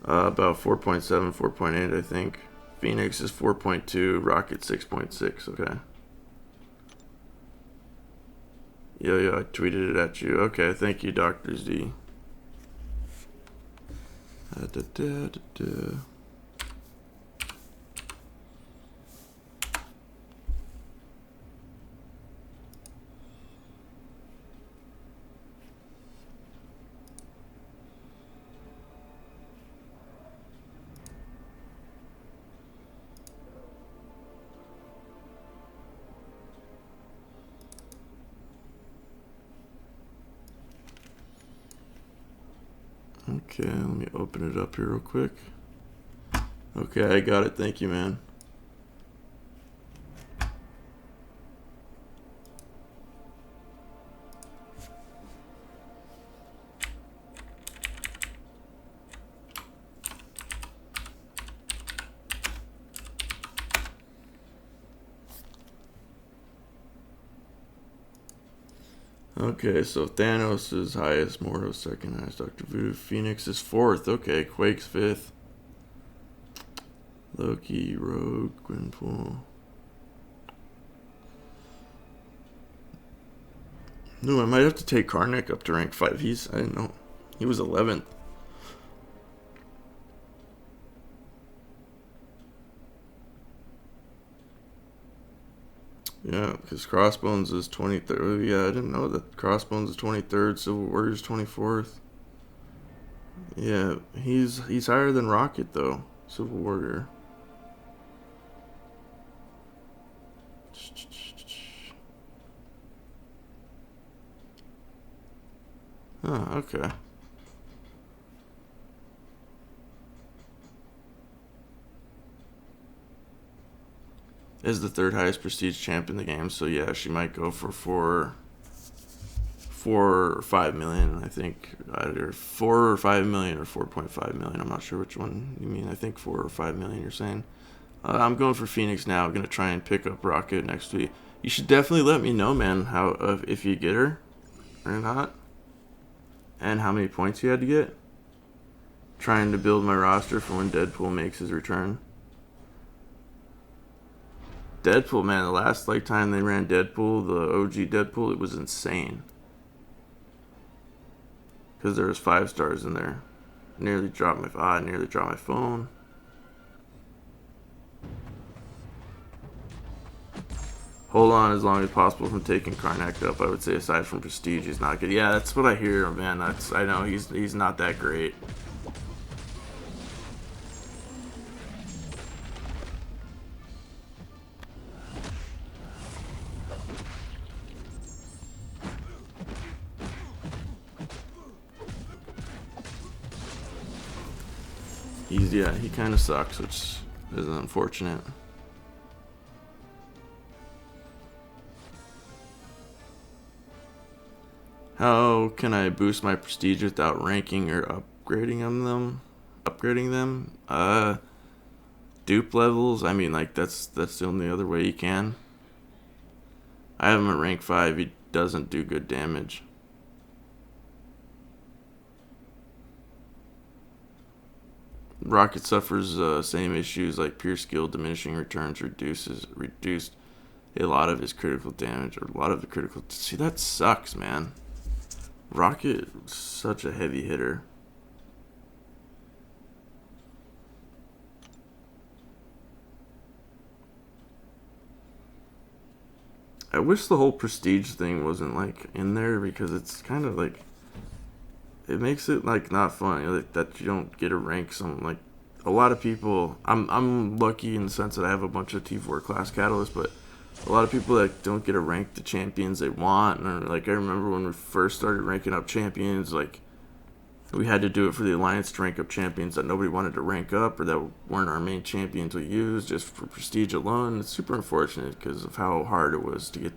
About 4.7, 4.8, I think. Phoenix is 4.2, Rocket 6.6, okay. Yo, I tweeted it at you. Okay, thank you, Dr. Z. Da, da, da, da. Okay, let me open it up here real quick. Okay, I got it. Thank you, man. Okay, so Thanos is highest, Mordo second highest, Dr. Voodoo, Phoenix is fourth. Okay, Quake's fifth. Loki, Rogue, Gwenpool. No, I might have to take Karnak up to rank 5. I didn't know. He was 11th. Yeah, because Crossbones is 23rd. Yeah, I didn't know that. Crossbones is 23rd, Civil Warrior's 24th. Yeah, he's higher than Rocket, though. Civil Warrior. Oh, okay. Is the third highest prestige champ in the game, so yeah, she might go for 4 or 5 million, I think. Either 4 or 5 million or 4.5 million. I'm not sure which one you mean. I think 4 or 5 million you're saying. I'm going for Phoenix now. I'm going to try and pick up Rocket next week. You should definitely let me know, man, how if you get her or not. And how many points you had to get. Trying to build my roster for when Deadpool makes his return. Deadpool, man, the last time they ran Deadpool, the OG Deadpool, it was insane. Because there was 5 stars in there. Nearly dropped my phone. Hold on as long as possible from taking Karnak up. I would say aside from Prestige, he's not good. Yeah, that's what I hear, man. I know he's not that great. He kind of sucks, which is unfortunate. How can I boost my prestige without ranking or upgrading them? Dupe levels. I mean, like that's the only other way you can. I have him at rank 5. He doesn't do good damage. Rocket suffers same issues like pure skill diminishing returns reduced a lot of his critical damage or a lot of the critical. See, that sucks, man. Rocket is such a heavy hitter. I wish the whole prestige thing wasn't like in there because it's kind of like it makes it like not fun like that you don't get a rank. Some like a lot of people. I'm lucky in the sense that I have a bunch of T4 class catalysts, but a lot of people that don't get to rank the champions they want. And like I remember when we first started ranking up champions, like we had to do it for the alliance to rank up champions that nobody wanted to rank up or that weren't our main champions we used just for prestige alone. It's super unfortunate because of how hard it was to get,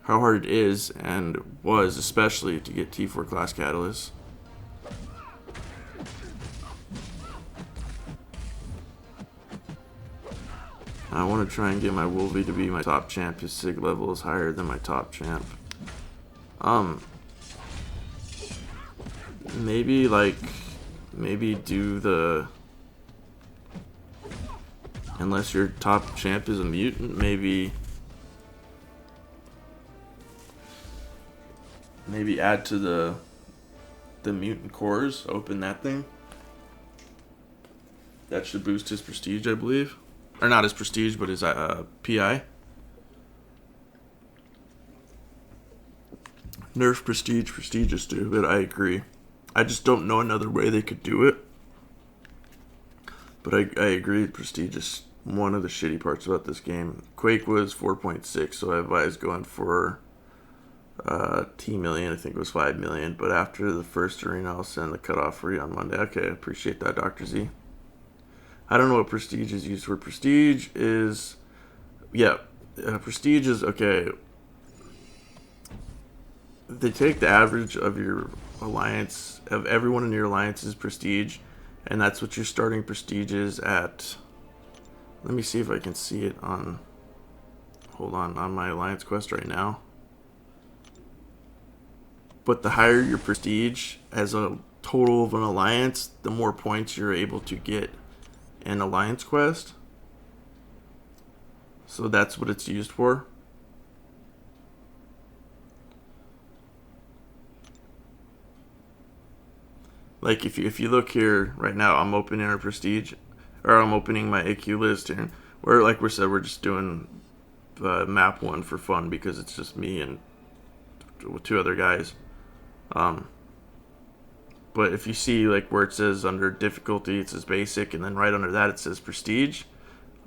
how hard it is and was especially to get T4 class catalysts. I want to try and get my Wolvie to be my top champ. His sig level is higher than my top champ. Maybe do the, unless your top champ is a mutant, maybe add to the mutant cores, open that thing. That should boost his prestige, I believe. Or not his prestige, but his PI. Nerf prestige. Prestige is stupid. I agree. I just don't know another way they could do it. But I agree. Prestige is one of the shitty parts about this game. Quake was 4.6, so I advise going for T million. I think it was 5 million. But after the first arena, I'll send the cutoff free on Monday. Okay, I appreciate that, Dr. Z. I don't know what prestige is used for. Prestige is, prestige is, okay. They take the average of your alliance, of everyone in your alliance's prestige, and that's what your starting prestige is at. Let me see if I can see it on, hold on my alliance quest right now. But the higher your prestige as a total of an alliance, the more points you're able to get in alliance quest. So that's what it's used for. Like if you look here right now, I'm opening our prestige, or I'm opening my AQ list here. Where, like we said, we're just doing map 1 for fun because it's just me and 2 other guys. But if you see like where it says under difficulty, it says basic, and then right under that it says prestige.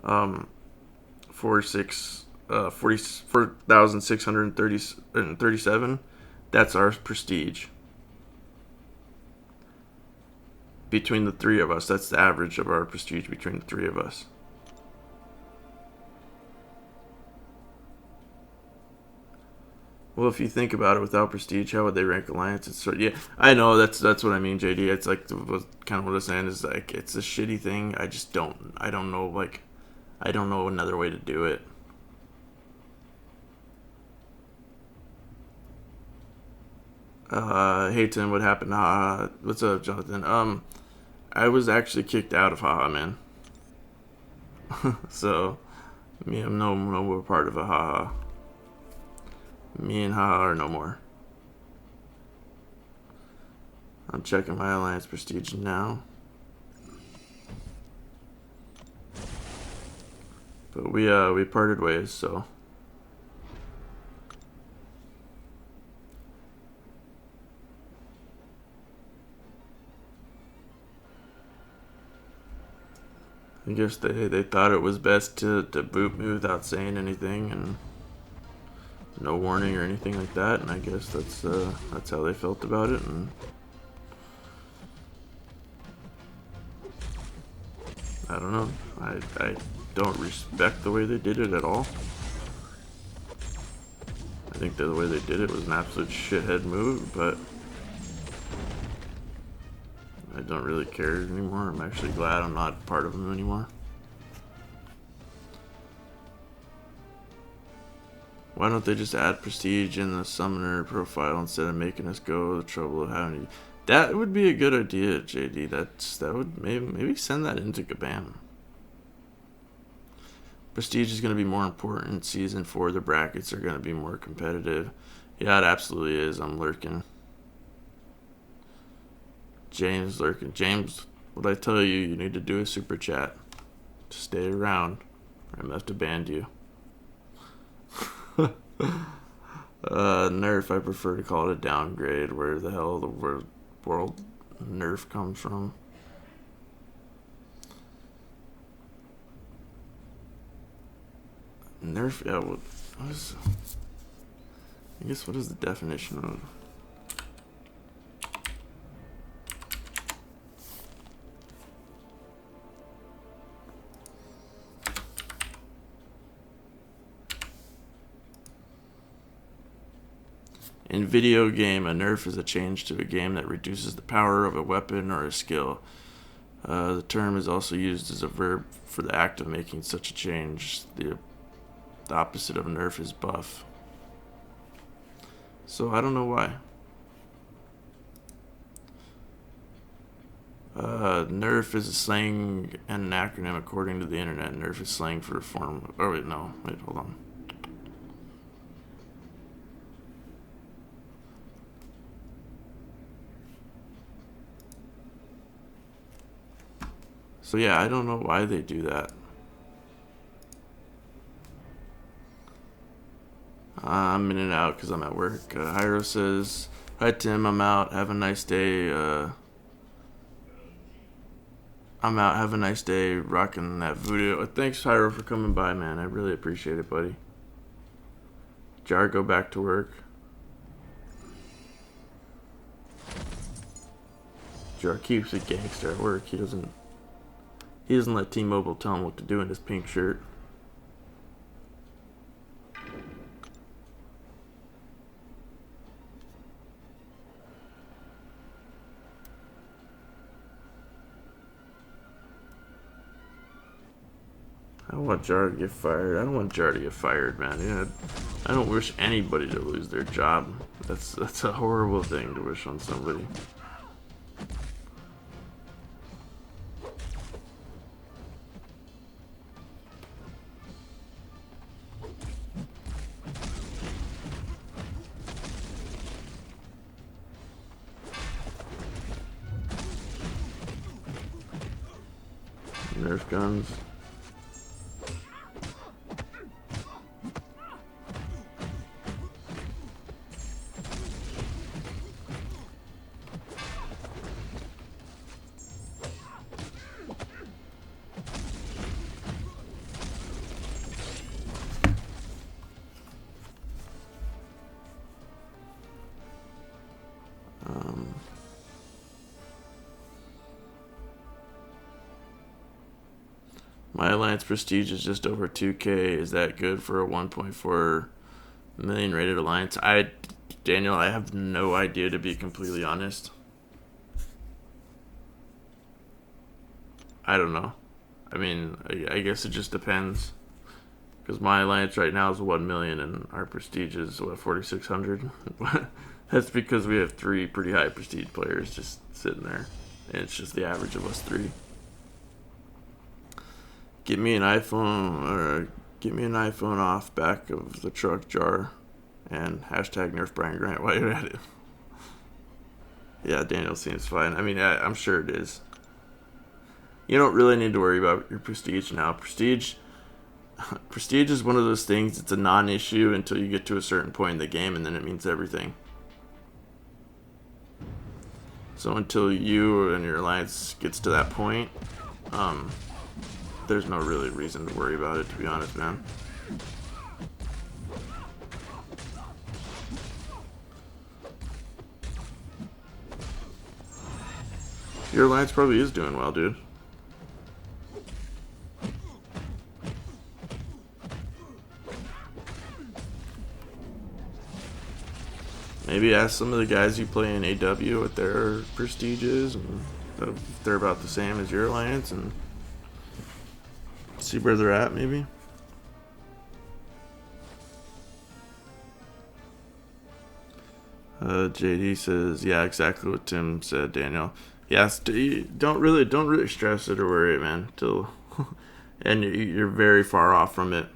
4,637. That's our prestige. Between the 3 of us, that's the average of our prestige between the 3 of us. Well, if you think about it, without prestige, how would they rank alliances? So yeah, I know that's what I mean, JD. It's like kind of what I'm saying is like it's a shitty thing. I don't know I don't know another way to do it. Hey Tim, what happened? What's up, Jonathan? I was actually kicked out of Haha, man. So me, I'm no more part of a Haha. Me and Haha are no more. I'm checking my alliance prestige now. But we parted ways, so. I guess they thought it was best to boot me without saying anything and no warning or anything like that, and I guess that's how they felt about it. And I don't know. I don't respect the way they did it at all. I think the way they did it was an absolute shithead move, but I don't really care anymore. I'm actually glad I'm not part of them anymore. Why don't they just add prestige in the summoner profile instead of making us go the trouble of having to... That would be a good idea, JD. That would maybe send that into Kabam. Prestige is going to be more important in Season 4. The brackets are going to be more competitive. Yeah, it absolutely is. I'm lurking. James lurking. James, what I tell you, you need to do a super chat. Stay around, or I'm going to have to ban you. Nerf, I prefer to call it a downgrade. Where the hell the world Nerf comes from? Nerf, yeah, what is... I guess what is the definition of... In video game, a nerf is a change to a game that reduces the power of a weapon or a skill. The term is also used as a verb for the act of making such a change. The opposite of nerf is buff. So I don't know why. Nerf is a slang and an acronym according to the internet. Nerf is slang for a form of... Oh wait, no. Wait, hold on. So yeah, I don't know why they do that. I'm in and out because I'm at work. Hyro says, "Hi Tim, I'm out. Have a nice day. I'm out. Have a nice day. Rocking that voodoo." Thanks, Hyro, for coming by, man. I really appreciate it, buddy. Jar, go back to work. Jar keeps a gangster at work. He doesn't let T-Mobile tell him what to do in his pink shirt. I don't want Jar to get fired. I don't want Jar to get fired, man. Yeah, I don't wish anybody to lose their job. That's a horrible thing to wish on somebody. Nerf guns. My Alliance Prestige is just over 2K. Is that good for a 1.4 million rated Alliance? Daniel, I have no idea, to be completely honest. I don't know. I mean, I guess it just depends. Because my Alliance right now is 1 million and our Prestige is, 4,600? That's because we have 3 pretty high Prestige players just sitting there. And it's just the average of us 3. Get me an iPhone off back of the truck, Jar, and hashtag Nerf Brian Grant while you're at it. Yeah, Daniel seems fine. I mean, I'm sure it is. You don't really need to worry about your Prestige now. Prestige is one of those things. It's a non-issue until you get to a certain point in the game, and then it means everything. So until you and your Alliance gets to that point, there's no really reason to worry about it, to be honest, man. Your Alliance probably is doing well, dude. Maybe ask some of the guys you play in AW what their Prestige is, and if they're about the same as your Alliance, and see where they're at, maybe. JD says, yeah, exactly what Tim said, Daniel. Yes, don't really stress it or worry it, man. And you're very far off from it,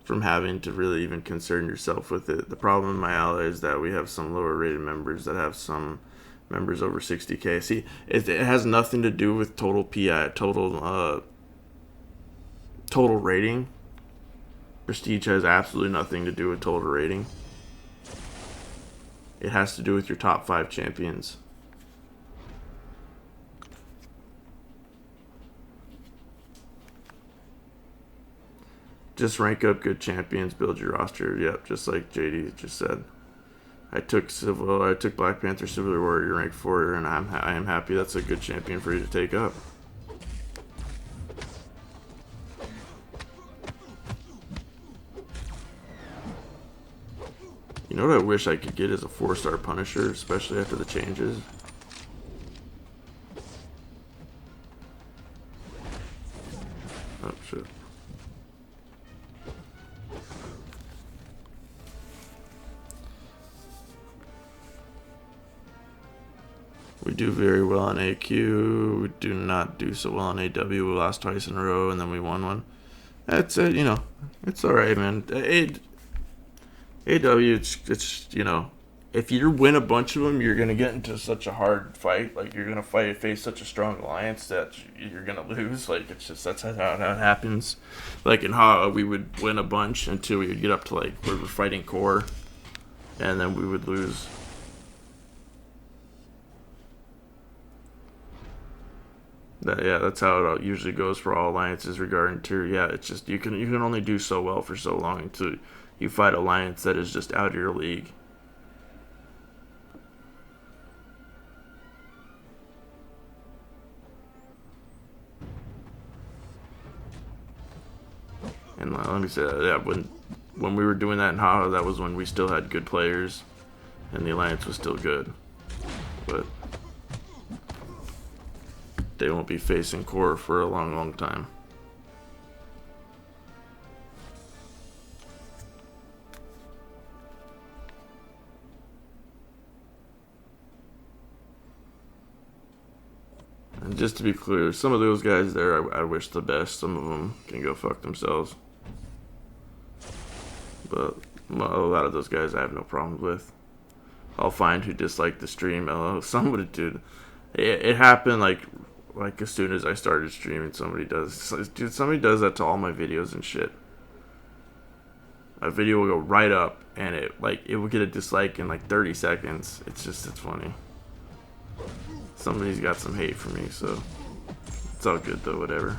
from having to really even concern yourself with it. The problem in my ally is that we have some lower rated members that have some members over 60k. See, it has nothing to do with total PI, total rating. Prestige has absolutely nothing to do with total rating. It has to do with your top 5 champions. Just rank up good champions, build your roster. Yep, just like JD just said. I took Black Panther Civil Warrior rank 4, and I am happy. That's a good champion for you to take up. You know what I wish I could get is a 4-star Punisher, especially after the changes. Oh, shit. We do very well on AQ. We do not do so well on AW. We lost twice in a row, and then we won one. That's it, it's alright, man. AW, it's if you win a bunch of them, you're gonna get into such a hard fight. Like you're gonna face such a strong alliance that you're gonna lose. Like it's just that's how it happens. Like in Ha, we would win a bunch until we would get up to like where we're fighting core, and then we would lose. That's how it usually goes for all alliances regarding tier. Yeah, it's just you can only do so well for so long until you fight alliance that is just out of your league. And let me say that, yeah, when we were doing that in Ha, that was when we still had good players, and the alliance was still good, but they won't be facing core for a long, long time. And just to be clear, some of those guys there, I wish the best. Some of them can go fuck themselves. But a lot of those guys I have no problems with. I'll find who disliked the stream. Somebody did. It happened like as soon as I started streaming. Somebody does that to all my videos and shit. A video will go right up and it will get a dislike in like 30 seconds. It's funny. Somebody's got some hate for me, so it's all good though, whatever.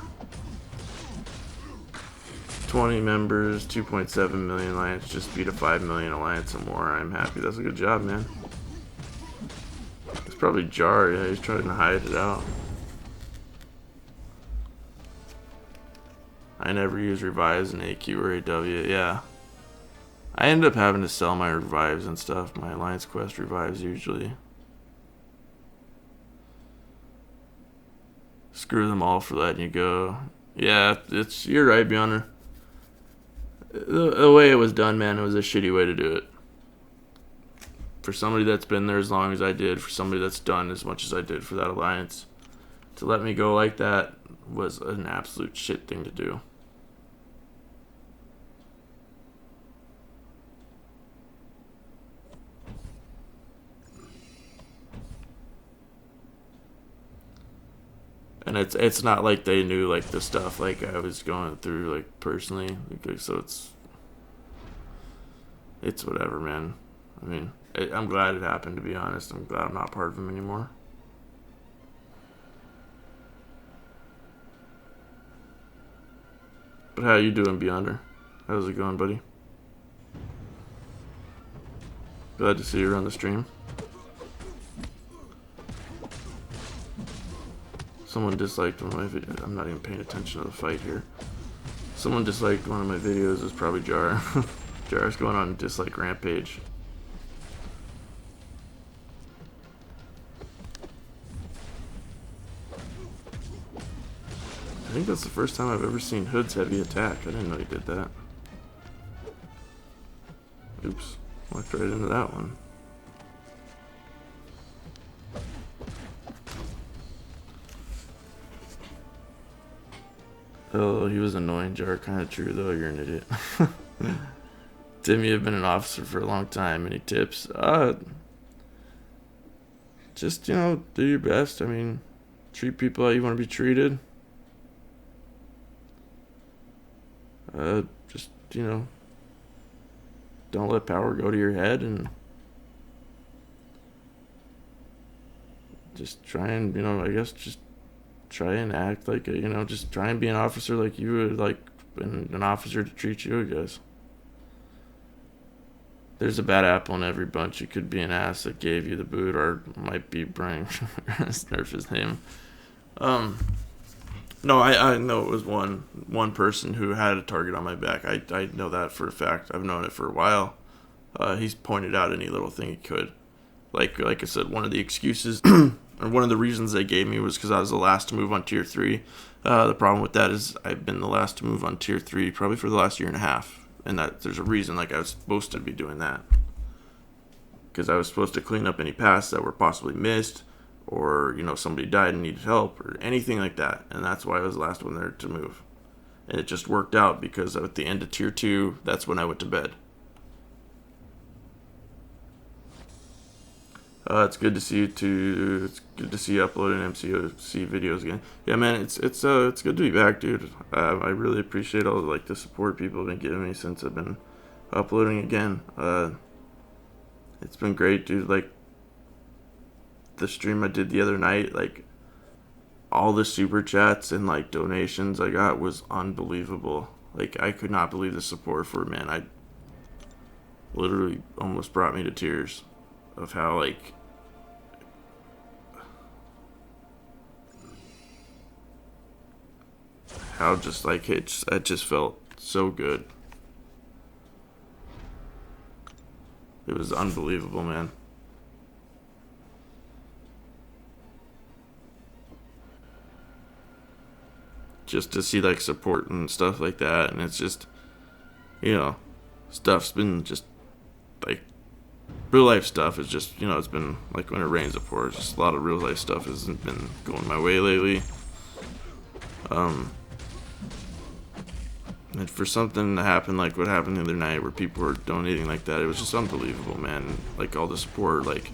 20 members, 2.7 million alliance, just beat a 5 million alliance or more. I'm happy. That's a good job, man. It's probably Jar, yeah, he's trying to hide it out. I never use revives in AQ or AW, yeah. I end up having to sell my revives and stuff, my alliance quest revives usually. Screw them all for letting you go. Yeah, you're right, Beyonder. The way it was done, man, it was a shitty way to do it. For somebody that's been there as long as I did, for somebody that's done as much as I did for that alliance, to let me go like that was an absolute shit thing to do. And it's not like they knew like the stuff like I was going through like personally, so it's whatever, man. I mean, I'm glad it happened, to be honest. I'm glad I'm not part of them anymore. But how you doing, Beyonder? How's it going, buddy? Glad to see you on the stream. Someone disliked one of my videos. I'm not even paying attention to the fight here. Someone disliked one of my videos. It's probably Jar. Jar's going on a dislike rampage. I think that's the first time I've ever seen Hood's heavy attack. I didn't know he did that. Oops. Walked right into that one. Oh, he was annoying, Jar. Kind of true, though. You're an idiot. Timmy have been an officer for a long time. Any tips? Just, do your best. I mean, treat people how you want to be treated. Just, don't let power go to your head, and just try and, I guess just try and act like just try and be an officer like you would like an officer to treat you, I guess. There's a bad apple in every bunch. It could be an ass that gave you the boot, or might be Brian. Nerf his name. No, I know it was one person who had a target on my back. I know that for a fact. I've known it for a while. He's pointed out any little thing he could. Like I said, one of the excuses or one of the reasons they gave me was because I was the last to move on tier 3. The problem with that is I've been the last to move on tier 3 probably for the last year and a half. And that there's a reason, like I was supposed to be doing that. Because I was supposed to clean up any paths that were possibly missed, or, somebody died and needed help, or anything like that. And that's why I was the last one there to move. And it just worked out because at the end of tier 2, that's when I went to bed. It's good to see you too. It's good to see you uploading MCOC videos again. Yeah, man, it's good to be back, dude. I really appreciate all like the support people have been giving me since I've been uploading again. It's been great, dude. Like the stream I did the other night, like all the super chats and like donations I got was unbelievable. Like I could not believe the support for it, man. I literally almost brought me to tears of how like how just like it just felt so good. It was unbelievable, man. Just to see like support and stuff like that, and it's just, you know, stuff's been just like real life stuff is just, you know, it's been like when it rains it pours. Just a lot of real life stuff hasn't been going my way lately. And for something to happen like what happened the other night where people were donating like that, it was just unbelievable, man. Like all the support, like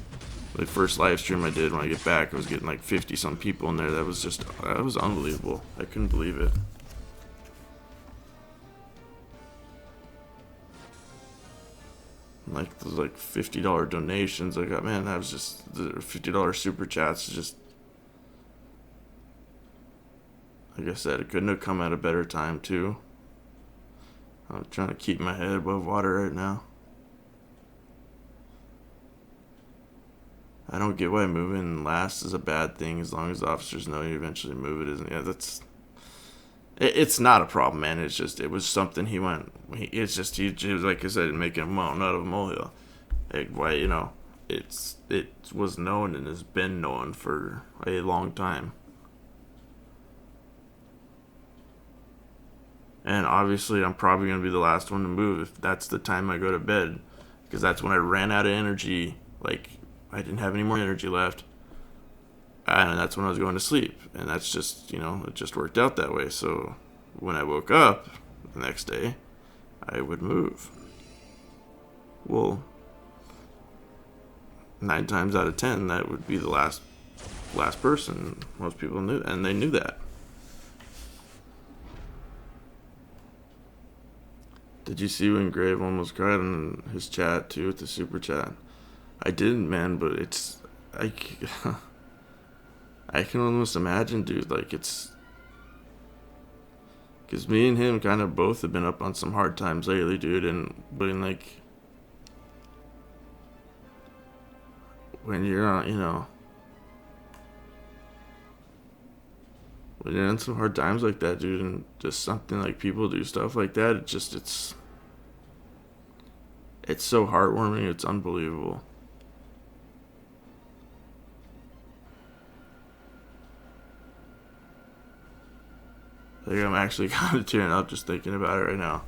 the first live stream I did when I get back, I was getting like 50 some people in there. That was unbelievable. I couldn't believe it. Like those like $50 donations I got, man. That was just the $50 super chats. Just like I said, it couldn't have come at a better time too. I'm trying to keep my head above water right now. I don't get why moving last is a bad thing as long as the officers know you eventually move it. Isn't? Yeah, it's not a problem, man. It's just it was something he went. He was like I said, making a mountain out of a molehill. Like why, you know, it was known and has been known for a long time. And obviously, I'm probably going to be the last one to move if that's the time I go to bed. Because that's when I ran out of energy. Like, I didn't have any more energy left. And that's when I was going to sleep. And that's just, you know, it just worked out that way. So when I woke up the next day, I would move. Well, 9 times out of 10, that would be the last person. Most people knew, and they knew that. Did you see when Grave almost cried in his chat too with the super chat? I didn't, man, but it's I, I can almost imagine, dude. Like it's because me and him kind of both have been up on some hard times lately, dude. And when like when you're on, you know, when you're in some hard times like that, dude, and just something like people do stuff like that, it's so heartwarming. It's unbelievable. Like I'm actually kind of tearing up just thinking about it right now.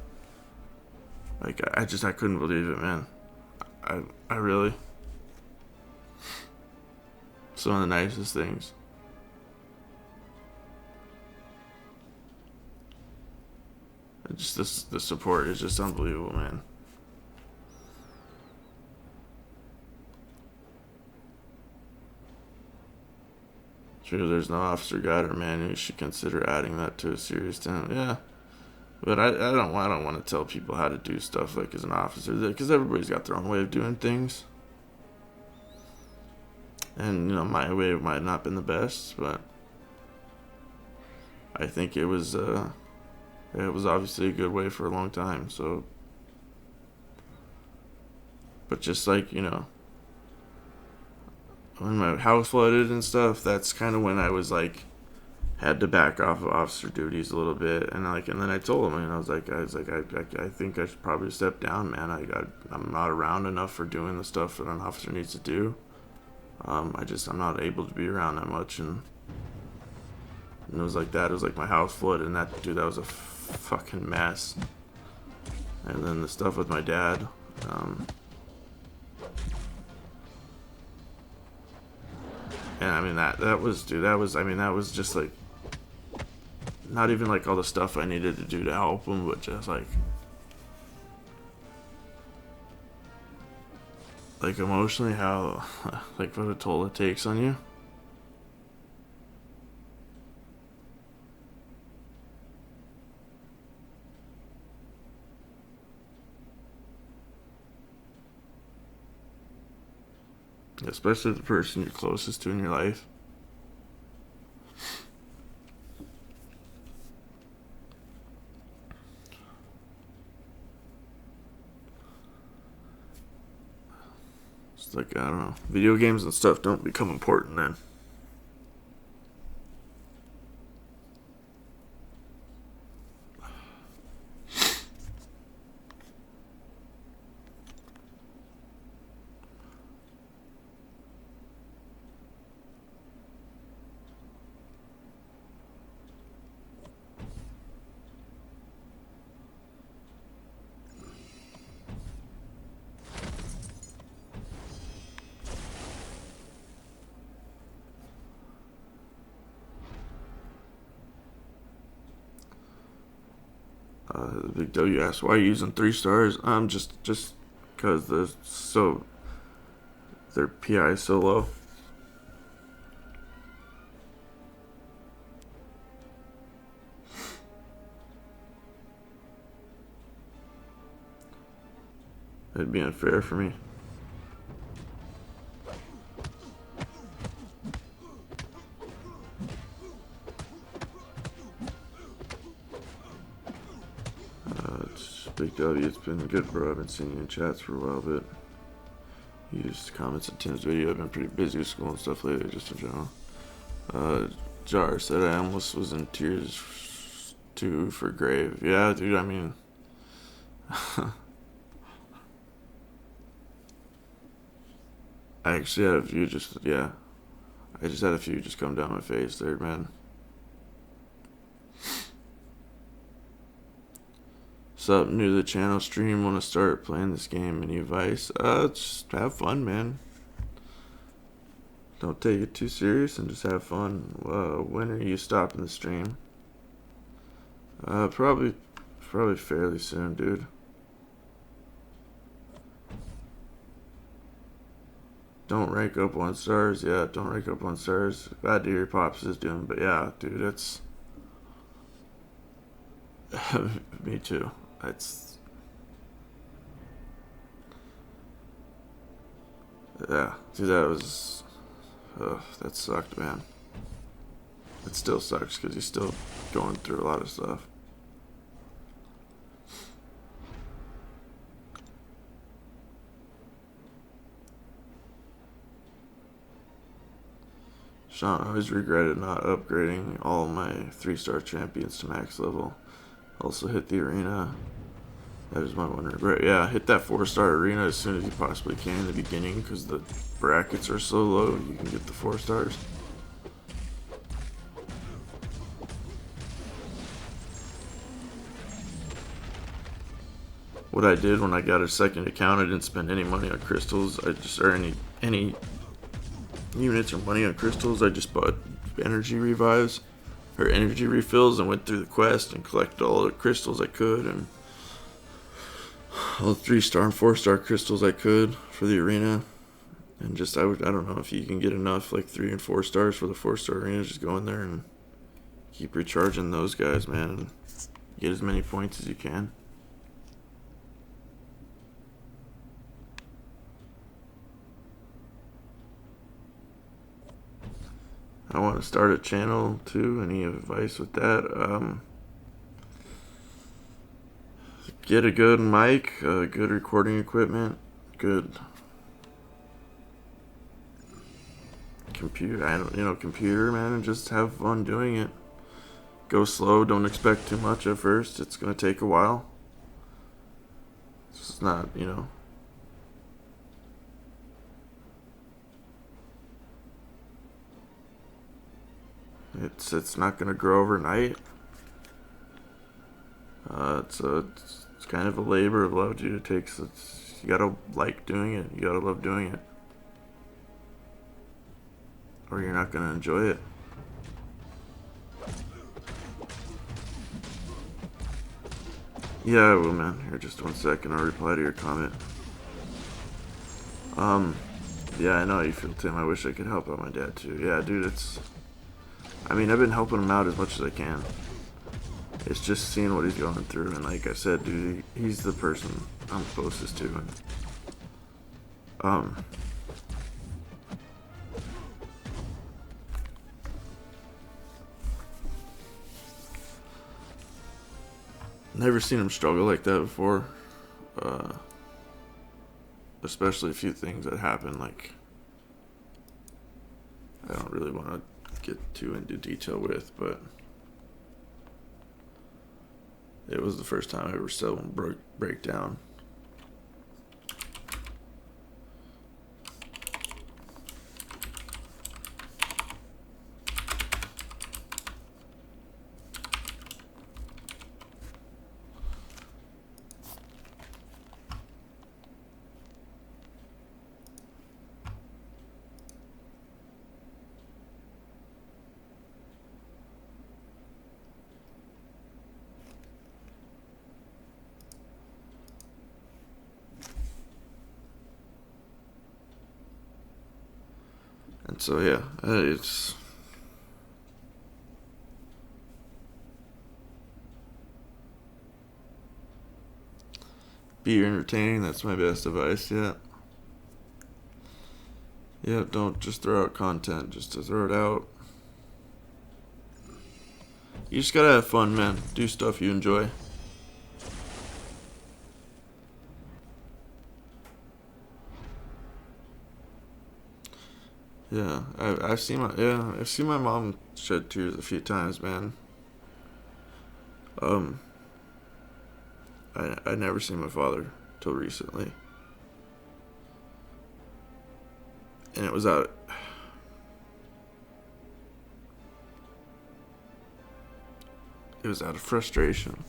Like I couldn't believe it, man. I really some of the nicest things. Just the support is just unbelievable, man. True, there's no officer guide or manual. You should consider adding that to a serious town. Yeah, but I don't want to tell people how to do stuff like as an officer because everybody's got their own way of doing things. And you know my way might not have been the best, but I think it was obviously a good way for a long time. So, but just like you know, when my house flooded and stuff, that's kind of when I was like had to back off of officer duties a little bit, and then I told him, and I was like I think I should probably step down, man. I'm not around enough for doing the stuff that an officer needs to do. I'm not able to be around that much, and it was like that. It was like my house flooded, and that was a fucking mess. And then the stuff with my dad. And I mean that was just like not even like all the stuff I needed to do to help him, but just like like emotionally, how like what a toll it takes on you. Especially the person you're closest to in your life. It's like, I don't know, video games and stuff don't become important then. Big W asks, why are you using 3 stars? Just because their PI is so low. It'd be unfair for me. Big W, it's been good, bro. I've been seeing you in chats for a while, but you used comments on Tim's video. I've been pretty busy with school and stuff lately, just in general. Jar said I almost was in tears too for Grave. Yeah, dude, I mean... I actually had a few I just had a few just come down my face there, man. Sup, new to the channel stream, want to start playing this game, any advice? Just have fun, man. Don't take it too serious and just have fun. When are you stopping the stream? Probably fairly soon, dude. Don't rank up 1 stars. Yeah, don't rank up 1 stars. Glad to hear Pops is doing, but yeah, dude, it's... Me too. It's... Yeah, dude, that was... that sucked, man. It still sucks because he's still going through a lot of stuff. Sean, I always regretted not upgrading all my 3-star champions to max level. Also hit the arena. That is my one regret. Yeah, hit that 4-star arena as soon as you possibly can in the beginning because the brackets are so low, you can get the 4 stars. What I did when I got a second account, I didn't spend any money on crystals. Or any units or money on crystals. I just bought energy revives or energy refills and went through the quest and collected all the crystals I could and all the 3-star and 4-star crystals I could for the arena. And just I don't know if you can get enough like 3 and 4 stars for the 4-star arena. Just go in there and keep recharging those guys, man, and get as many points as you can. I want to start a channel too. Any advice with that? Get a good mic, good recording equipment, good computer, man, and just have fun doing it. Go slow. Don't expect too much at first. It's gonna take a while. It's just not, It's not gonna grow overnight. It's kind of a labor of love, dude. You gotta like doing it. You gotta love doing it, or you're not gonna enjoy it. Yeah, I will, man. Here, just 1 second. I'll reply to your comment. Um, yeah, I know how you feel, Tim. I wish I could help out my dad too. Yeah, dude, I mean, I've been helping him out as much as I can. It's just seeing what he's going through, and like I said, dude, he's the person I'm closest to. And, um, never seen him struggle like that before. Uh, Especially a few things that happen. Like, I don't really want to get too into detail with, but it was the first time I ever saw one break down. And so, yeah, it's be entertaining. That's my best advice. Yeah. Yeah, don't just throw out content just to throw it out. You just gotta have fun, man. Do stuff you enjoy. Yeah, I've seen my mom shed tears a few times, man. Um, I never seen my father till recently, and it was out of frustration.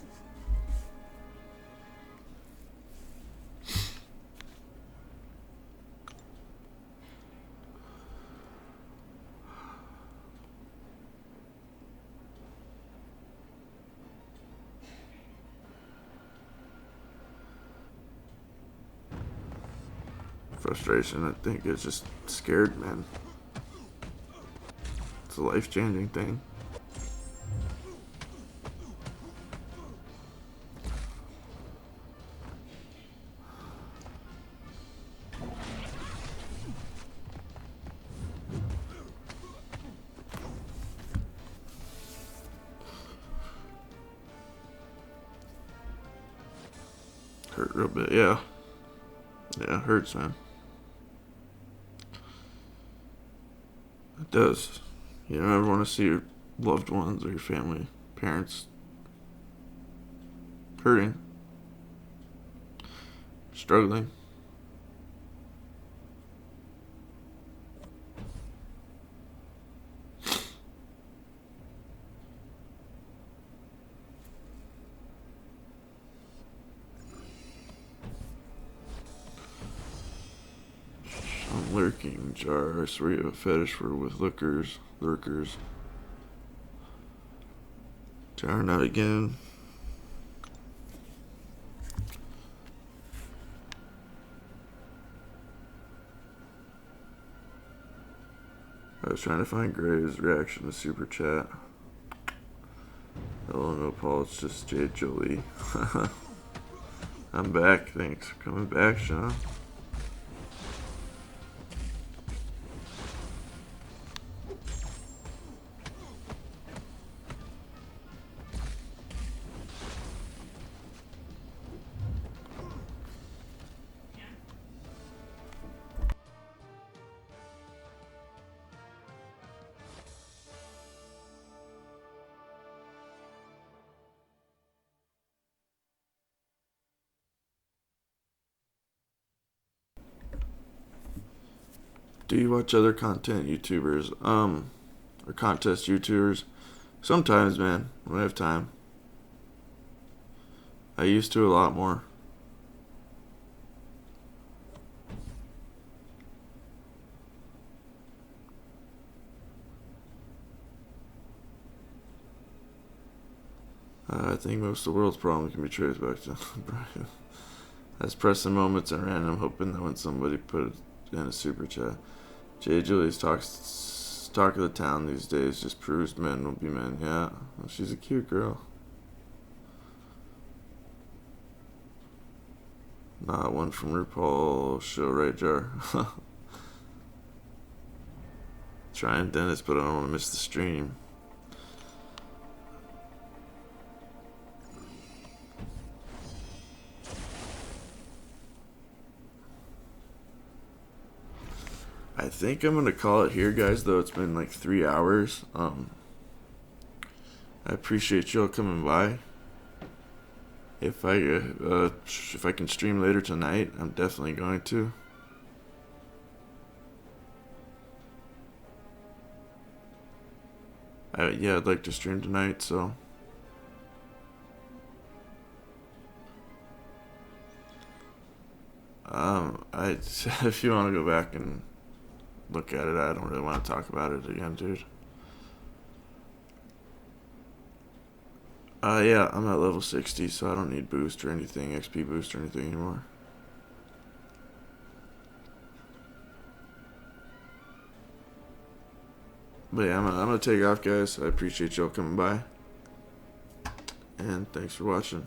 Frustration, I think, is just scared, man. It's a life-changing thing. Hurt real bit, yeah. Yeah, it hurts, man. It does. You don't ever want to see your loved ones or your family, parents, hurting, struggling. I'm lurking, jar. I swear you have a fetish for with lurkers. Jar, not again. I was trying to find Graves' reaction to Super Chat. Hello, no Paul, it's just Jade Jolie. I'm back, thanks for coming back, Sean. Do you watch other content YouTubers, or contest YouTubers? Sometimes, man, when I have time. I used to a lot more. I think most of the world's problem can be traced back to Brian. As pressing moments at random, hoping that when somebody put and a super chat. Jay Julie's talk of the town these days. Just proves men will be men. Yeah, well, she's a cute girl. Not one from RuPaul show, right, Jar? Trying Dennis, but I don't want to miss the stream. I think I'm gonna call it here, guys. Though it's been like 3 hours. I appreciate y'all coming by. If I can stream later tonight, I'm definitely going to. Yeah, I'd like to stream tonight. So. If you want to go back and look at it, I don't really want to talk about it again, dude. Yeah, I'm at level 60, so I don't need boost or anything, XP boost or anything anymore. But yeah, I'm gonna take off, guys. I appreciate y'all coming by, and thanks for watching.